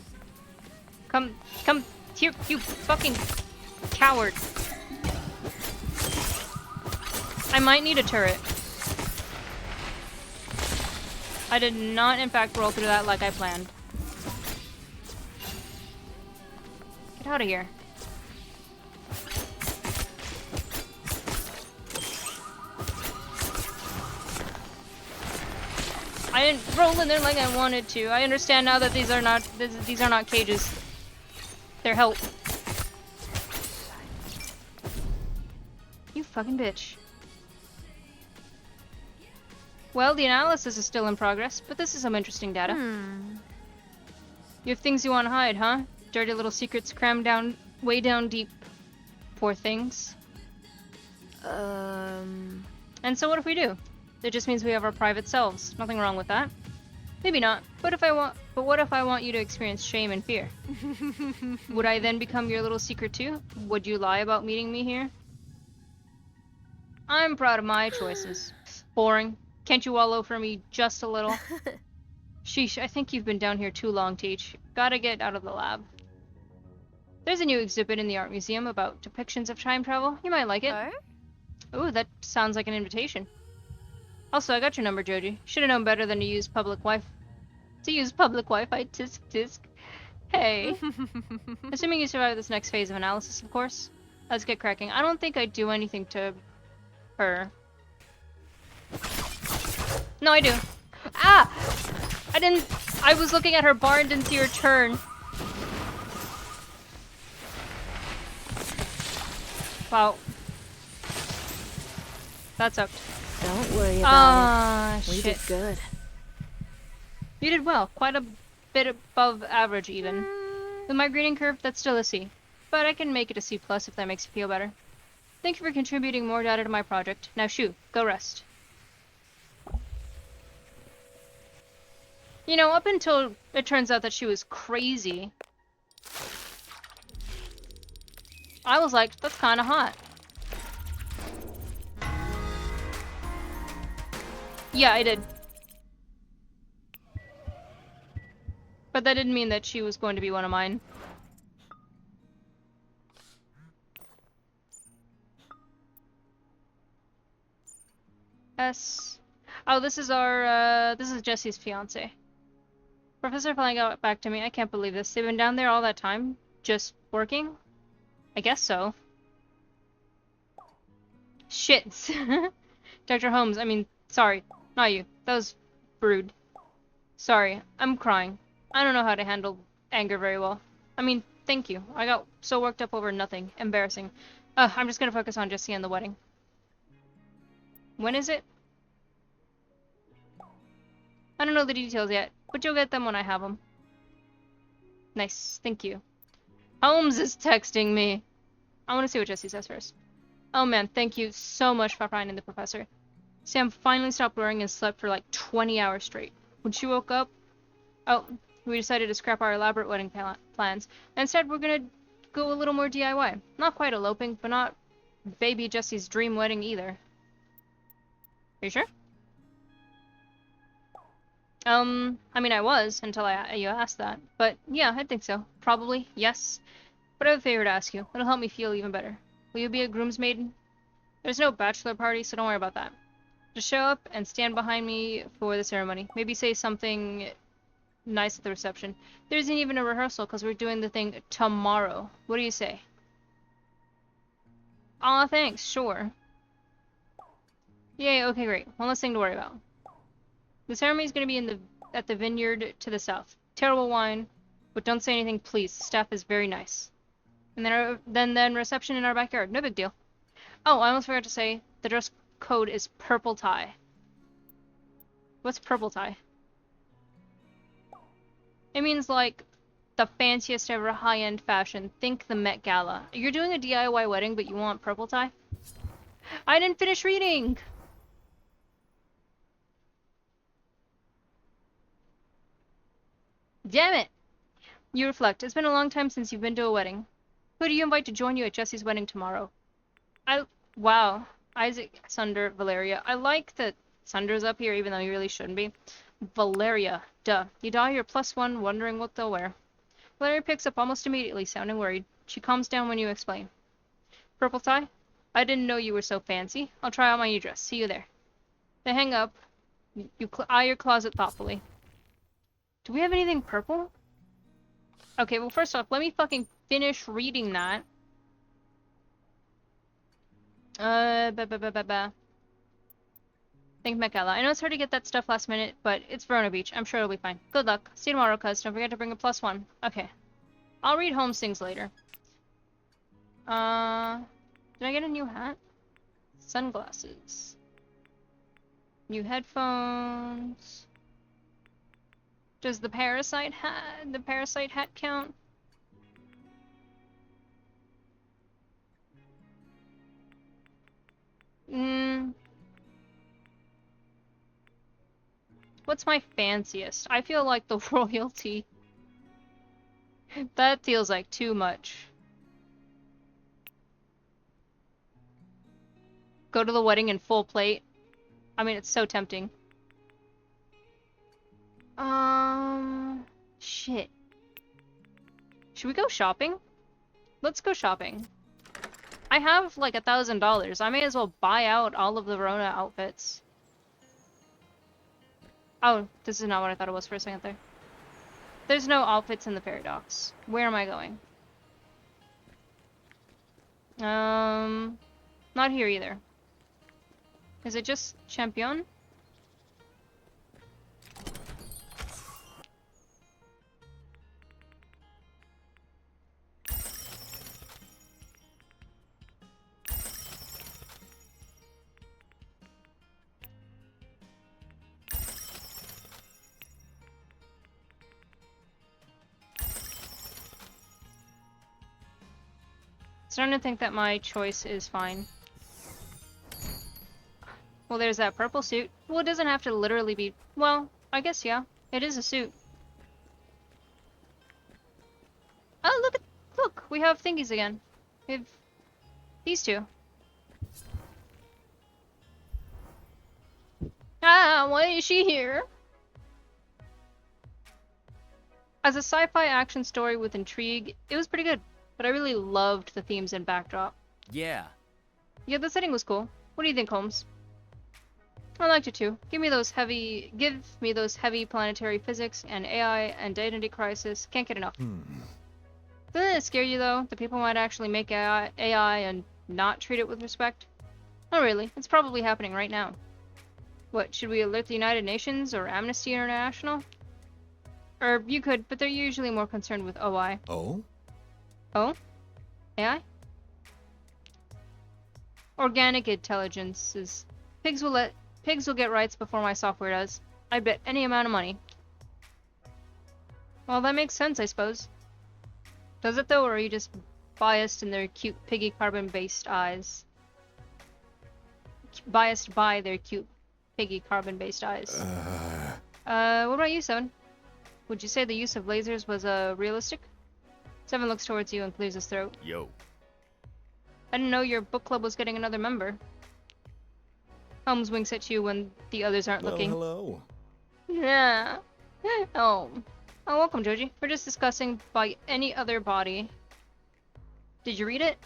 Come here, you fucking coward. I might need a turret. I did not, in fact, roll through that like I planned. Get out of here. I didn't roll in there like I wanted to. I understand now that these are not cages. They're help. You fucking bitch. Well, the analysis is still in progress, but this is some interesting data. You have things you want to hide, huh? Dirty little secrets crammed down, way down deep. Poor things. And so what if we do? It just means we have our private selves. Nothing wrong with that. Maybe not. But what if I want you to experience shame and fear? Would I then become your little secret too? Would you lie about meeting me here? I'm proud of my choices. Boring. Can't you wallow for me just a little? Sheesh, I think you've been down here too long, Teach. Gotta get out of the lab. There's a new exhibit in the art museum about depictions of time travel. You might like it. Oh? Ooh, that sounds like an invitation. Also, I got your number, Joji. Should have known better than to use public Wi-Fi. Tisk tisk. Hey. Assuming you survive this next phase of analysis, of course. Let's get cracking. I don't think I'd do anything to her. No, I do. Ah! I was looking at her bar and didn't see her turn. Wow. That sucked. Don't worry about it. We Shit. did good. You did well. Quite a bit above average, even. With my grading curve, that's still a C. But I can make it a C+ if that makes you feel better. Thank you for contributing more data to my project. Now shoo, go rest. You know, up until it turns out that she was crazy, I was like, that's kinda hot. Yeah, I did. But that didn't mean that she was going to be one of mine. S. Oh, this is this is Jesse's fiance. Professor finally got back to me. I can't believe this. They've been down there all that time? Just working? I guess so. Shit. Dr. Holmes, I mean, sorry. Not you. That was rude. Sorry. I'm crying. I don't know how to handle anger very well. I mean, thank you. I got so worked up over nothing. Embarrassing. I'm just gonna focus on Jesse and the wedding. When is it? I don't know the details yet, but you'll get them when I have them. Nice. Thank you. Holmes is texting me. I want to see what Jesse says first. Oh man, thank you so much for finding the professor. Sam finally stopped worrying and slept for like 20 hours straight. When she woke up, we decided to scrap our elaborate wedding plans. Instead, we're gonna go a little more DIY. Not quite eloping, but not baby Jesse's dream wedding either. Are you sure? I mean, I was until you asked that. But yeah, I think so. Probably, yes. But I have a favor to ask you. It'll help me feel even better. Will you be a groomsmaid? There's no bachelor party, so don't worry about that. Just show up and stand behind me for the ceremony. Maybe say something nice at the reception. There isn't even a rehearsal because we're doing the thing tomorrow. What do you say? Aw, thanks, sure. Yay, okay, great. One less thing to worry about. The ceremony is going to be at the vineyard to the south. Terrible wine, but don't say anything, please. Staff is very nice. And then reception in our backyard. No big deal. Oh, I almost forgot to say, the dress code is purple tie. What's purple tie? It means like the fanciest ever high-end fashion. Think the Met Gala. You're doing a DIY wedding, but you want purple tie? I didn't finish reading! Damn it! You reflect. It's been a long time since you've been to a wedding. Who do you invite to join you at Jesse's wedding tomorrow? Wow. Isaac, Sunder, Valeria. I like that Sunder's up here, even though he really shouldn't be. Valeria. Duh. You die, you're +1, wondering what they'll wear. Valeria picks up almost immediately, sounding worried. She calms down when you explain. Purple tie? I didn't know you were so fancy. I'll try on my new dress. See you there. They hang up. You eye your closet thoughtfully. Do we have anything purple? Okay, well, first off, let me fucking finish reading that. Thank Michaela. I know it's hard to get that stuff last minute, but it's Verona Beach. I'm sure it'll be fine. Good luck. See you tomorrow, cuz. Don't forget to bring a +1. Okay. I'll read Holmes things later. Did I get a new hat? Sunglasses. New headphones. Does the parasite hat count? What's my fanciest? I feel like the royalty. That feels like too much. Go to the wedding in full plate. I mean, it's so tempting. Shit. Should we go shopping? Let's go shopping. I have like $1,000. I may as well buy out all of the Verona outfits. Oh, this is not what I thought it was for a second there. There's no outfits in the ferry docks. Where am I going? Not here either. Is it just Champion? Starting to think that my choice is fine. Well, there's that purple suit. Well, it doesn't have to literally be... Well, I guess, yeah. It is a suit. Oh, look! We have thingies again. We have these two. Ah, why is she here? As a sci-fi action story with intrigue, it was pretty good. But I really loved the themes and backdrop. Yeah. Yeah, the setting was cool. What do you think, Holmes? I liked it too. Give me those heavy planetary physics and AI and identity crisis. Can't get enough. Doesn't it scare you though? That people might actually make AI and not treat it with respect? Not really. It's probably happening right now. What, should we alert the United Nations or Amnesty International? Or you could, but they're usually more concerned with OI. Oh? Oh? AI? Organic intelligence is... Pigs will get rights before my software does. I bet any amount of money. Well, that makes sense, I suppose. Does it though, or are you just biased in their cute piggy carbon-based eyes? Biased by their cute piggy carbon-based eyes. What about you, Seven? Would you say the use of lasers was realistic? Seven looks towards you and clears his throat. Yo. I didn't know your book club was getting another member. Holmes winks at you when the others aren't looking. Hello. Yeah. Oh, welcome, Joji. We're just discussing by any other body. Did you read it?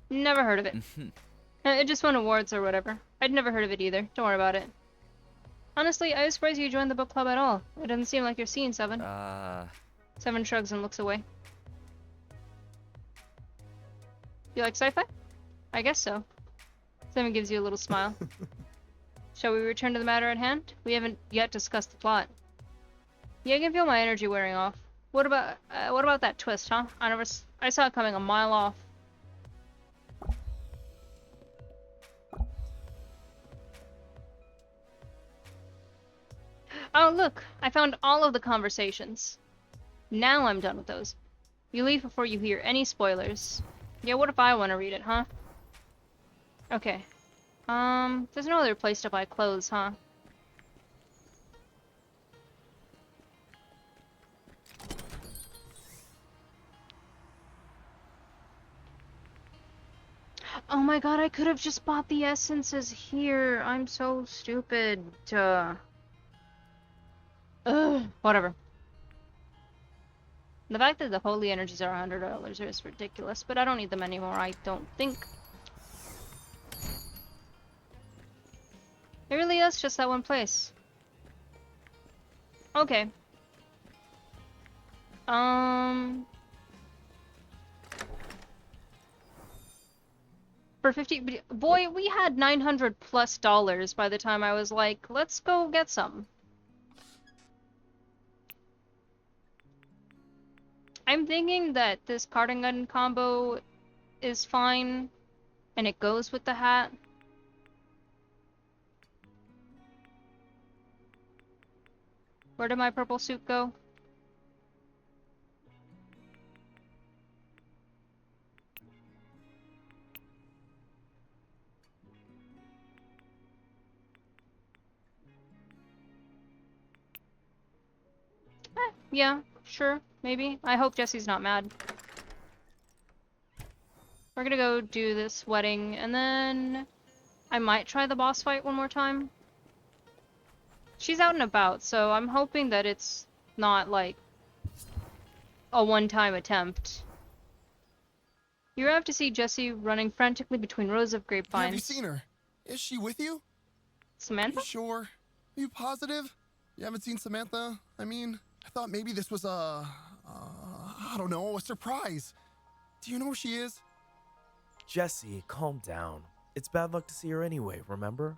Never heard of it. It just won awards or whatever. I'd never heard of it either. Don't worry about it. Honestly, I was surprised you joined the book club at all. It doesn't seem like you're seeing Seven. Seven shrugs and looks away. You like sci-fi? I guess so. Seven gives you a little smile. Shall we return to the matter at hand? We haven't yet discussed the plot. Yeah, I can feel my energy wearing off. What about that twist, huh? I saw it coming a mile off. Oh, look! I found all of the conversations. Now I'm done with those. You leave before you hear any spoilers. Yeah, what if I want to read it, huh? Okay. There's no other place to buy clothes, huh? Oh my god, I could have just bought the essences here. I'm so stupid. Whatever. The fact that the holy energies are $100 is ridiculous, but I don't need them anymore, I don't think. It really is just that one place. Okay. For 50, boy, we had $900+ by the time I was like, let's go get some. I'm thinking that this cardigan combo is fine, and it goes with the hat. Where did my purple suit go? Yeah, sure, maybe. I hope Jesse's not mad. We're gonna go do this wedding, and then I might try the boss fight one more time. She's out and about, so I'm hoping that it's not like a one-time attempt. You arrive to see Jesse running frantically between rows of grapevines. Have you seen her? Is she with you? Samantha? You sure? Are you positive? You haven't seen Samantha? I mean, I thought maybe this was I don't know, a surprise. Do you know where she is? Jesse, calm down. It's bad luck to see her anyway, remember?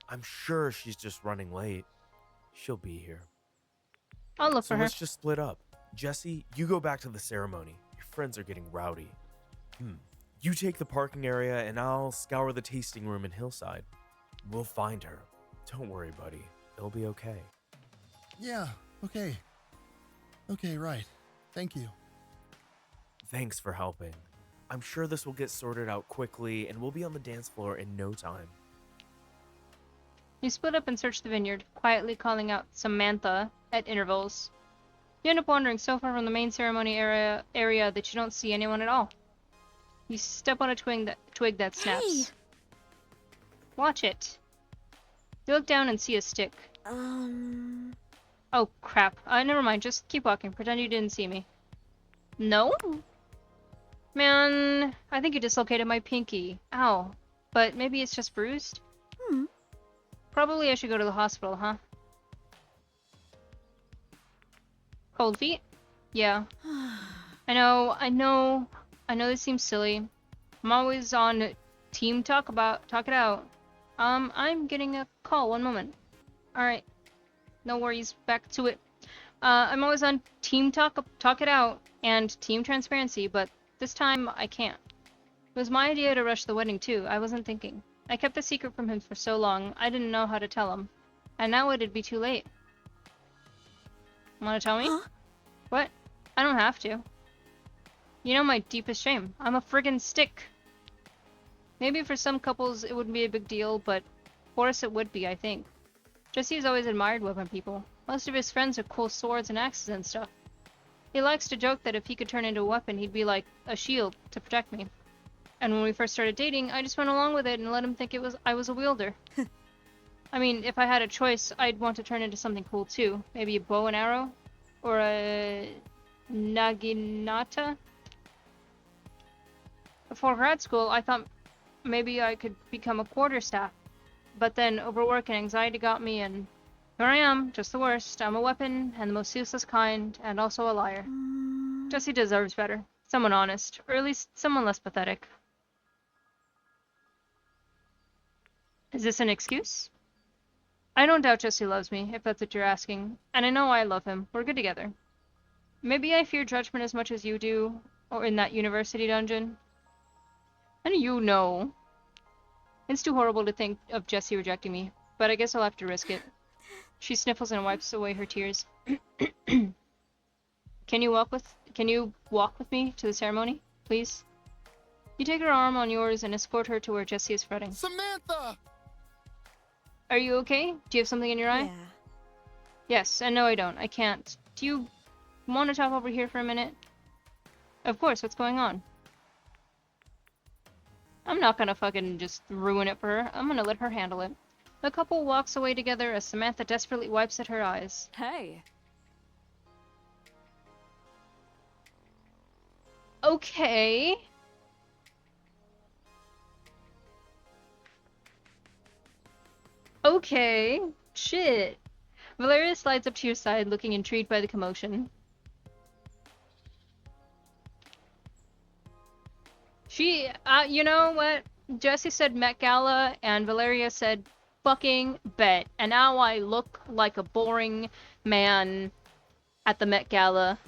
I'm sure she's just running late. She'll be here. I'll look So for her. let's just split up. Jesse, you go back to the ceremony. Your friends are getting rowdy. You take the parking area and I'll scour the tasting room in Hillside. We'll find her. Don't worry, buddy. It'll be okay. Yeah, okay. Okay, right. Thank you. Thanks for helping. I'm sure this will get sorted out quickly and we'll be on the dance floor in no time. You split up and search the vineyard, quietly calling out Samantha at intervals. You end up wandering so far from the main ceremony area that you don't see anyone at all. You step on a twig that snaps. Hey! Watch it. You look down and see a stick. Oh, crap. Never mind. Just keep walking. Pretend you didn't see me. No? Man, I think you dislocated my pinky. Ow. But maybe it's just bruised? Probably I should go to the hospital, huh? Cold feet? Yeah. I know this seems silly. I'm always on team talk it out. I'm getting a call, one moment. Alright. No worries, back to it. I'm always on team talk it out and team transparency, but this time I can't. It was my idea to rush the wedding too, I wasn't thinking. I kept the secret from him for so long, I didn't know how to tell him. And now it'd be too late. Wanna tell me? Huh? What? I don't have to. You know my deepest shame. I'm a friggin' stick. Maybe for some couples it wouldn't be a big deal, but for us it would be, I think. Jesse's always admired weapon people. Most of his friends are cool swords and axes and stuff. He likes to joke that if he could turn into a weapon, he'd be like a shield to protect me. And when we first started dating, I just went along with it and let him think I was a wielder. I mean, if I had a choice, I'd want to turn into something cool too. Maybe a bow and arrow? Or a naginata? Before grad school, I thought maybe I could become a quarterstaff. But then overwork and anxiety got me, and here I am, just the worst. I'm a weapon, and the most useless kind, and also a liar. Jesse deserves better. Someone honest, or at least someone less pathetic. Is this an excuse? I don't doubt Jesse loves me, if that's what you're asking, and I know I love him. We're good together. Maybe I fear judgment as much as you do, or in that university dungeon. And you know. It's too horrible to think of Jesse rejecting me, but I guess I'll have to risk it. She sniffles and wipes away her tears. Can you walk with me to the ceremony, please? You take her arm on yours and escort her to where Jesse is fretting. Samantha! Are you okay? Do you have something in your eye? Yeah. Yes, and no I don't. I can't. Do you want to talk over here for a minute? Of course, what's going on? I'm not gonna fucking just ruin it for her. I'm gonna let her handle it. The couple walks away together as Samantha desperately wipes at her eyes. Hey. Okay. Okay. Shit. Valeria slides up to your side, looking intrigued by the commotion. You know what? Jesse said Met Gala, and Valeria said fucking bet. And now I look like a boring man at the Met Gala.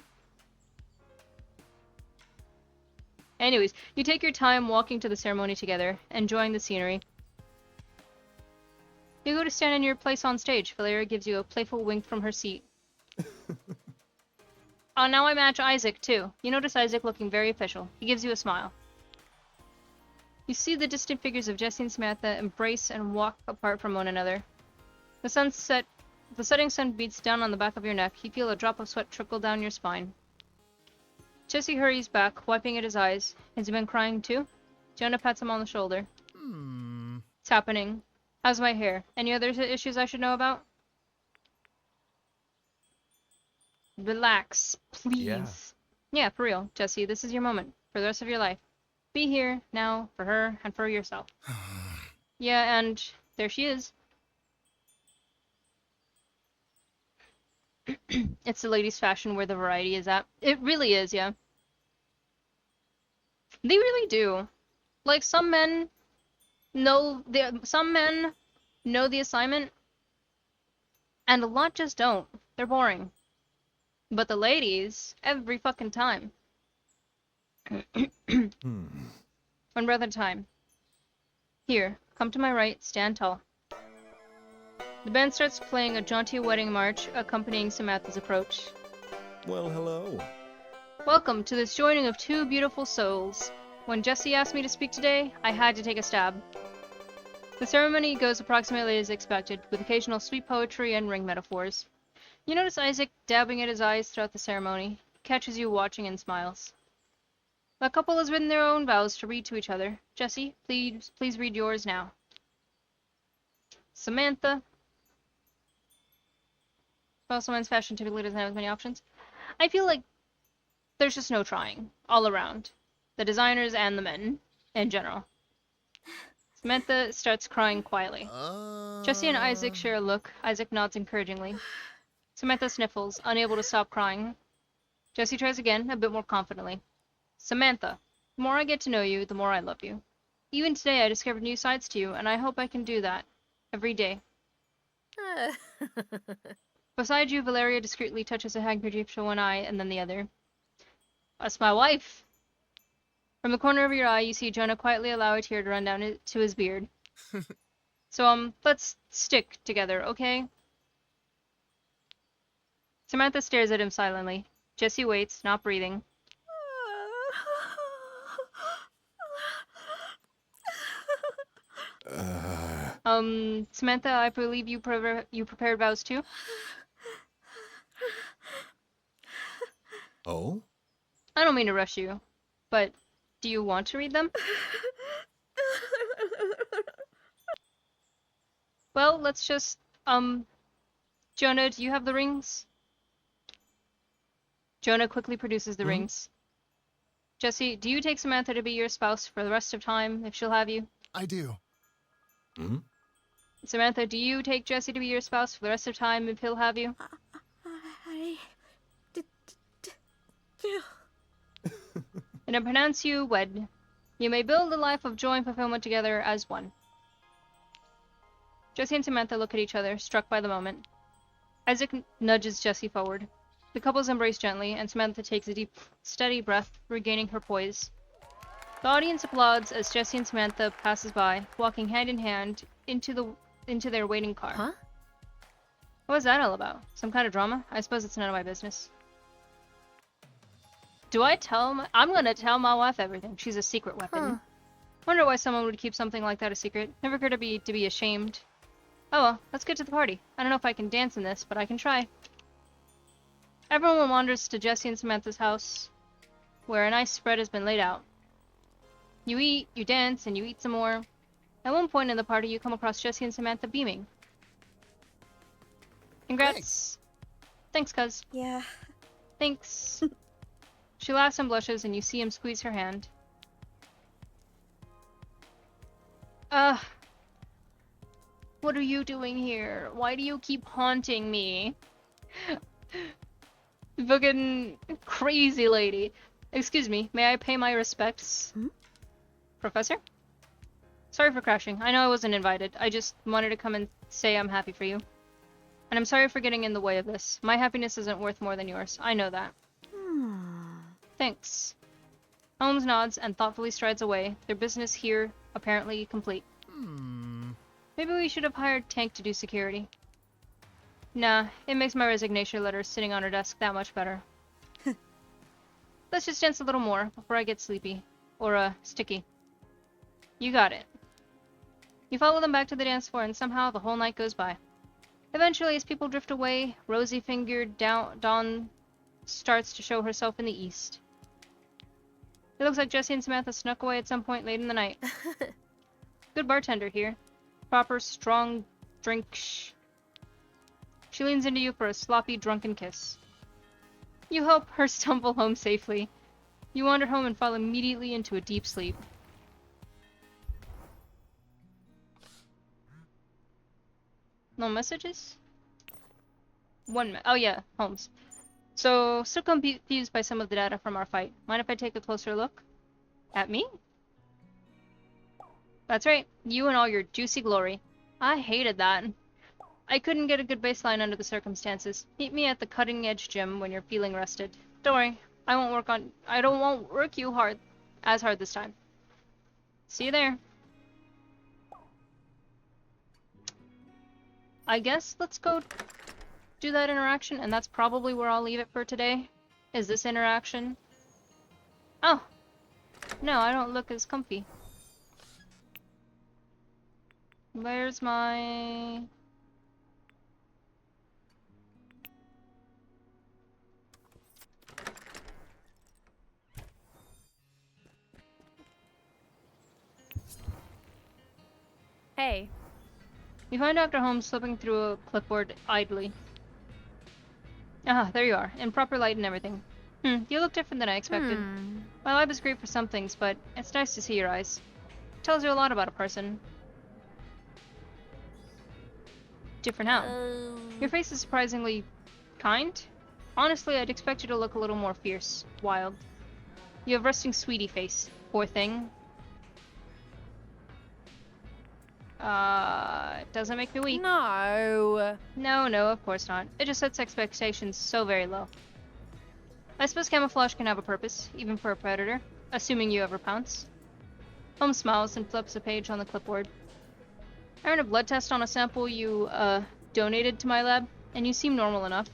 Anyways, you take your time walking to the ceremony together, enjoying the scenery. You go to stand in your place on stage. Valeria gives you a playful wink from her seat. Oh, now I match Isaac, too. You notice Isaac looking very official. He gives you a smile. You see the distant figures of Jesse and Samantha embrace and walk apart from one another. The setting sun beats down on the back of your neck. You feel a drop of sweat trickle down your spine. Jesse hurries back, wiping at his eyes. Has he been crying too? Jonah pats him on the shoulder. It's happening. How's my hair? Any other issues I should know about? Relax, please. Yeah, for real. Jesse, this is your moment. For the rest of your life. Be here, now, for her, and for yourself. Yeah, and there she is. It's the ladies' fashion where the variety is at. It really is, yeah. They really do. Like, some men know the assignment, and a lot just don't. They're boring. But the ladies, every fucking time. One breath at a time. Here, come to my right, stand tall. The band starts playing a jaunty wedding march, accompanying Samantha's approach. Well, hello. Welcome to this joining of two beautiful souls. When Jesse asked me to speak today, I had to take a stab. The ceremony goes approximately as expected, with occasional sweet poetry and ring metaphors. You notice Isaac dabbing at his eyes throughout the ceremony. He catches you watching and smiles. The couple has written their own vows to read to each other. Jesse, please read yours now. Samantha. Also, men's fashion typically doesn't have as many options. I feel like there's just no trying, all around. The designers and the men, in general. Samantha starts crying quietly. Jesse and Isaac share a look. Isaac nods encouragingly. Samantha sniffles, unable to stop crying. Jesse tries again, a bit more confidently. Samantha, the more I get to know you, the more I love you. Even today I discovered new sides to you, and I hope I can do that. Every day. Beside you, Valeria discreetly touches a handkerchief to one eye and then the other. That's my wife! From the corner of your eye, you see Jonah quietly allow a tear to run down to his beard. So, let's stick together, okay? Samantha stares at him silently. Jesse waits, not breathing. Samantha, I believe you prepared vows too? Oh? I don't mean to rush you, but do you want to read them? Well, let's just, Jonah, do you have the rings? Jonah quickly produces the rings. Jesse, do you take Samantha to be your spouse for the rest of time, if she'll have you? I do. Samantha, do you take Jesse to be your spouse for the rest of time, if he'll have you? And I pronounce you wed. You may build a life of joy and fulfillment together as one. Jesse and Samantha look at each other, struck by the moment. Isaac nudges Jesse forward. The couples embrace gently, and Samantha takes a deep, steady breath, regaining her poise. The audience applauds as Jesse and Samantha passes by, walking hand in hand into their waiting car. Huh? What was that all about? Some kind of drama? I suppose it's none of my business. I'm gonna tell my wife everything. She's a secret weapon. Wonder why someone would keep something like that a secret. Never occurred to be ashamed. Oh well, let's get to the party. I don't know if I can dance in this, but I can try. Everyone wanders to Jesse and Samantha's house, where a nice spread has been laid out. You eat, you dance, and you eat some more. At one point in the party, you come across Jesse and Samantha beaming. Congrats. Thanks, cuz. Yeah. Thanks. She laughs and blushes, and you see him squeeze her hand. What are you doing here? Why do you keep haunting me? Fucking crazy lady. Excuse me, may I pay my respects? Professor? Sorry for crashing. I know I wasn't invited. I just wanted to come and say I'm happy for you. And I'm sorry for getting in the way of this. My happiness isn't worth more than yours. I know that. Thanks. Holmes nods and thoughtfully strides away, their business here apparently complete. Maybe we should have hired Tank to do security. Nah, it makes my resignation letter sitting on her desk that much better. Let's just dance a little more before I get sleepy. Or, sticky. You got it. You follow them back to the dance floor and somehow the whole night goes by. Eventually, as people drift away, rosy-fingered Dawn starts to show herself in the east. It looks like Jesse and Samantha snuck away at some point late in the night. Good bartender here. Proper, strong drink She leans into you for a sloppy, drunken kiss. You help her stumble home safely. You wander home and fall immediately into a deep sleep. No messages? Oh yeah, Holmes. So, still confused by some of the data from our fight. Mind if I take a closer look? At me? That's right, you and all your juicy glory. I hated that. I couldn't get a good baseline under the circumstances. Meet me at the cutting edge gym when you're feeling rested. Don't worry, I won't work you as hard this time. See you there. I guess let's go do that interaction, and that's probably where I'll leave it for today. Is this interaction? Oh! No, I don't look as comfy. Where's my... Hey. You find Dr. Holmes slipping through a clipboard idly. Ah, there you are, in proper light and everything. You look different than I expected. My lab is great for some things, but it's nice to see your eyes. It tells you a lot about a person. Different how? Your face is surprisingly kind. Honestly, I'd expect you to look a little more fierce, wild. You have resting sweetie face, poor thing. It doesn't make me weak. No. No, of course not. It just sets expectations so very low. I suppose camouflage can have a purpose, even for a predator, assuming you ever pounce. Holmes smiles and flips a page on the clipboard. I ran a blood test on a sample you, donated to my lab, and you seem normal enough.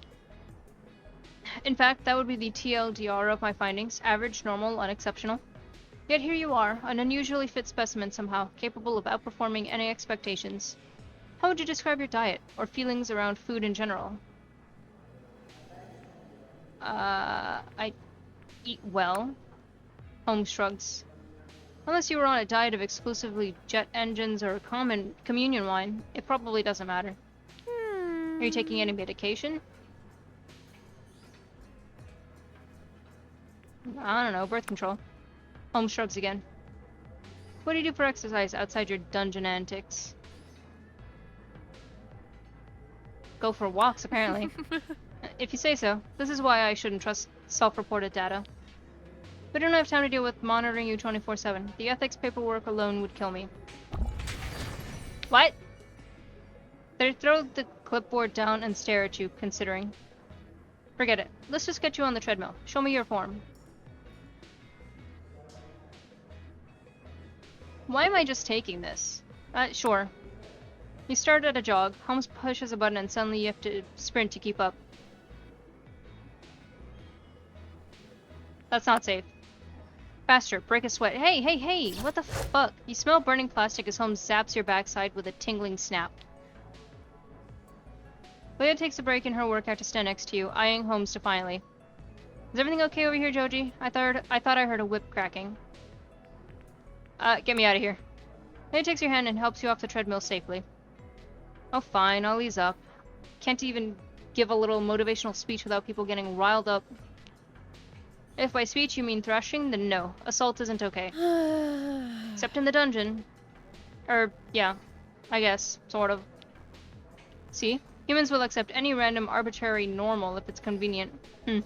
In fact, that would be the TLDR of my findings, average, normal, unexceptional. Yet here you are, an unusually fit specimen somehow, capable of outperforming any expectations. How would you describe your diet, or feelings around food in general? I eat well. Holmes shrugs. Unless you were on a diet of exclusively jet engines or common communion wine, it probably doesn't matter. Are you taking any medication? I don't know, birth control. Holmes shrugs again. What do you do for exercise outside your dungeon antics? Go for walks, apparently. If you say so. This is why I shouldn't trust self-reported data. We don't have time to deal with monitoring you 24/7. The ethics paperwork alone would kill me. What? They throw the clipboard down and stare at you, considering. Forget it. Let's just get you on the treadmill. Show me your form. Why am I just taking this? Sure. You start at a jog. Holmes pushes a button and suddenly you have to sprint to keep up. That's not safe. Faster, break a sweat. Hey, what the fuck? You smell burning plastic as Holmes zaps your backside with a tingling snap. Leah takes a break in her workout to stand next to you, eyeing Holmes defiantly. Is everything okay over here, Joji? I thought I heard a whip cracking. Get me out of here. Leah takes your hand and helps you off the treadmill safely. Oh, fine, I'll ease up. Can't even give a little motivational speech without people getting riled up. If by speech you mean thrashing, then no. Assault isn't okay. Except in the dungeon. Yeah. I guess. Sort of. See? Humans will accept any random, arbitrary normal if it's convenient. The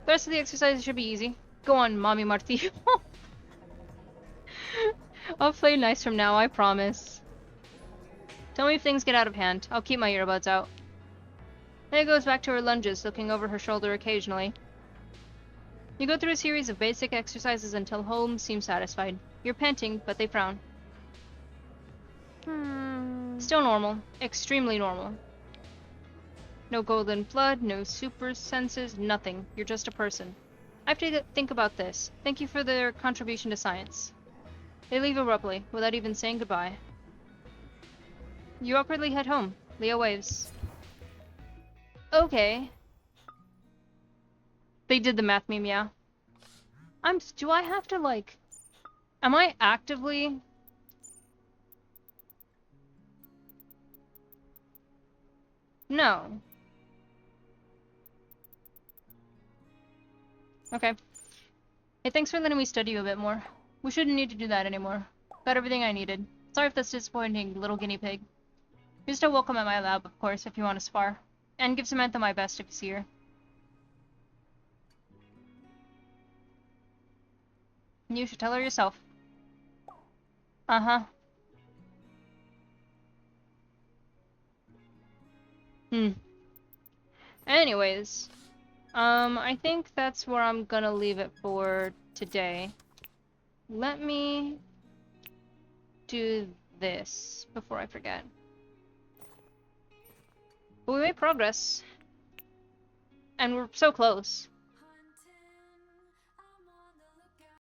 rest of the exercises should be easy. Go on, Mommy Martillo. I'll play nice from now, I promise. Tell me if things get out of hand. I'll keep my earbuds out. Leia goes back to her lunges, looking over her shoulder occasionally. You go through a series of basic exercises until Holmes seems satisfied. You're panting, but they frown. Still normal. Extremely normal. No golden blood, no super senses, nothing. You're just a person. I have to think about this. Thank you for their contribution to science. They leave abruptly, without even saying goodbye. You awkwardly head home. Leah waves. Okay. They did the math meme, yeah. Do I have to, like... Am I actively... No. Okay. Hey, thanks for letting me study you a bit more. We shouldn't need to do that anymore. Got everything I needed. Sorry if that's disappointing, little guinea pig. You're still welcome at my lab, of course, if you want to spar. And give Samantha my best if you see her. You should tell her yourself. Uh-huh. Anyways, I think that's where I'm gonna leave it for today. Let me do this before I forget. But we made progress. And we're so close.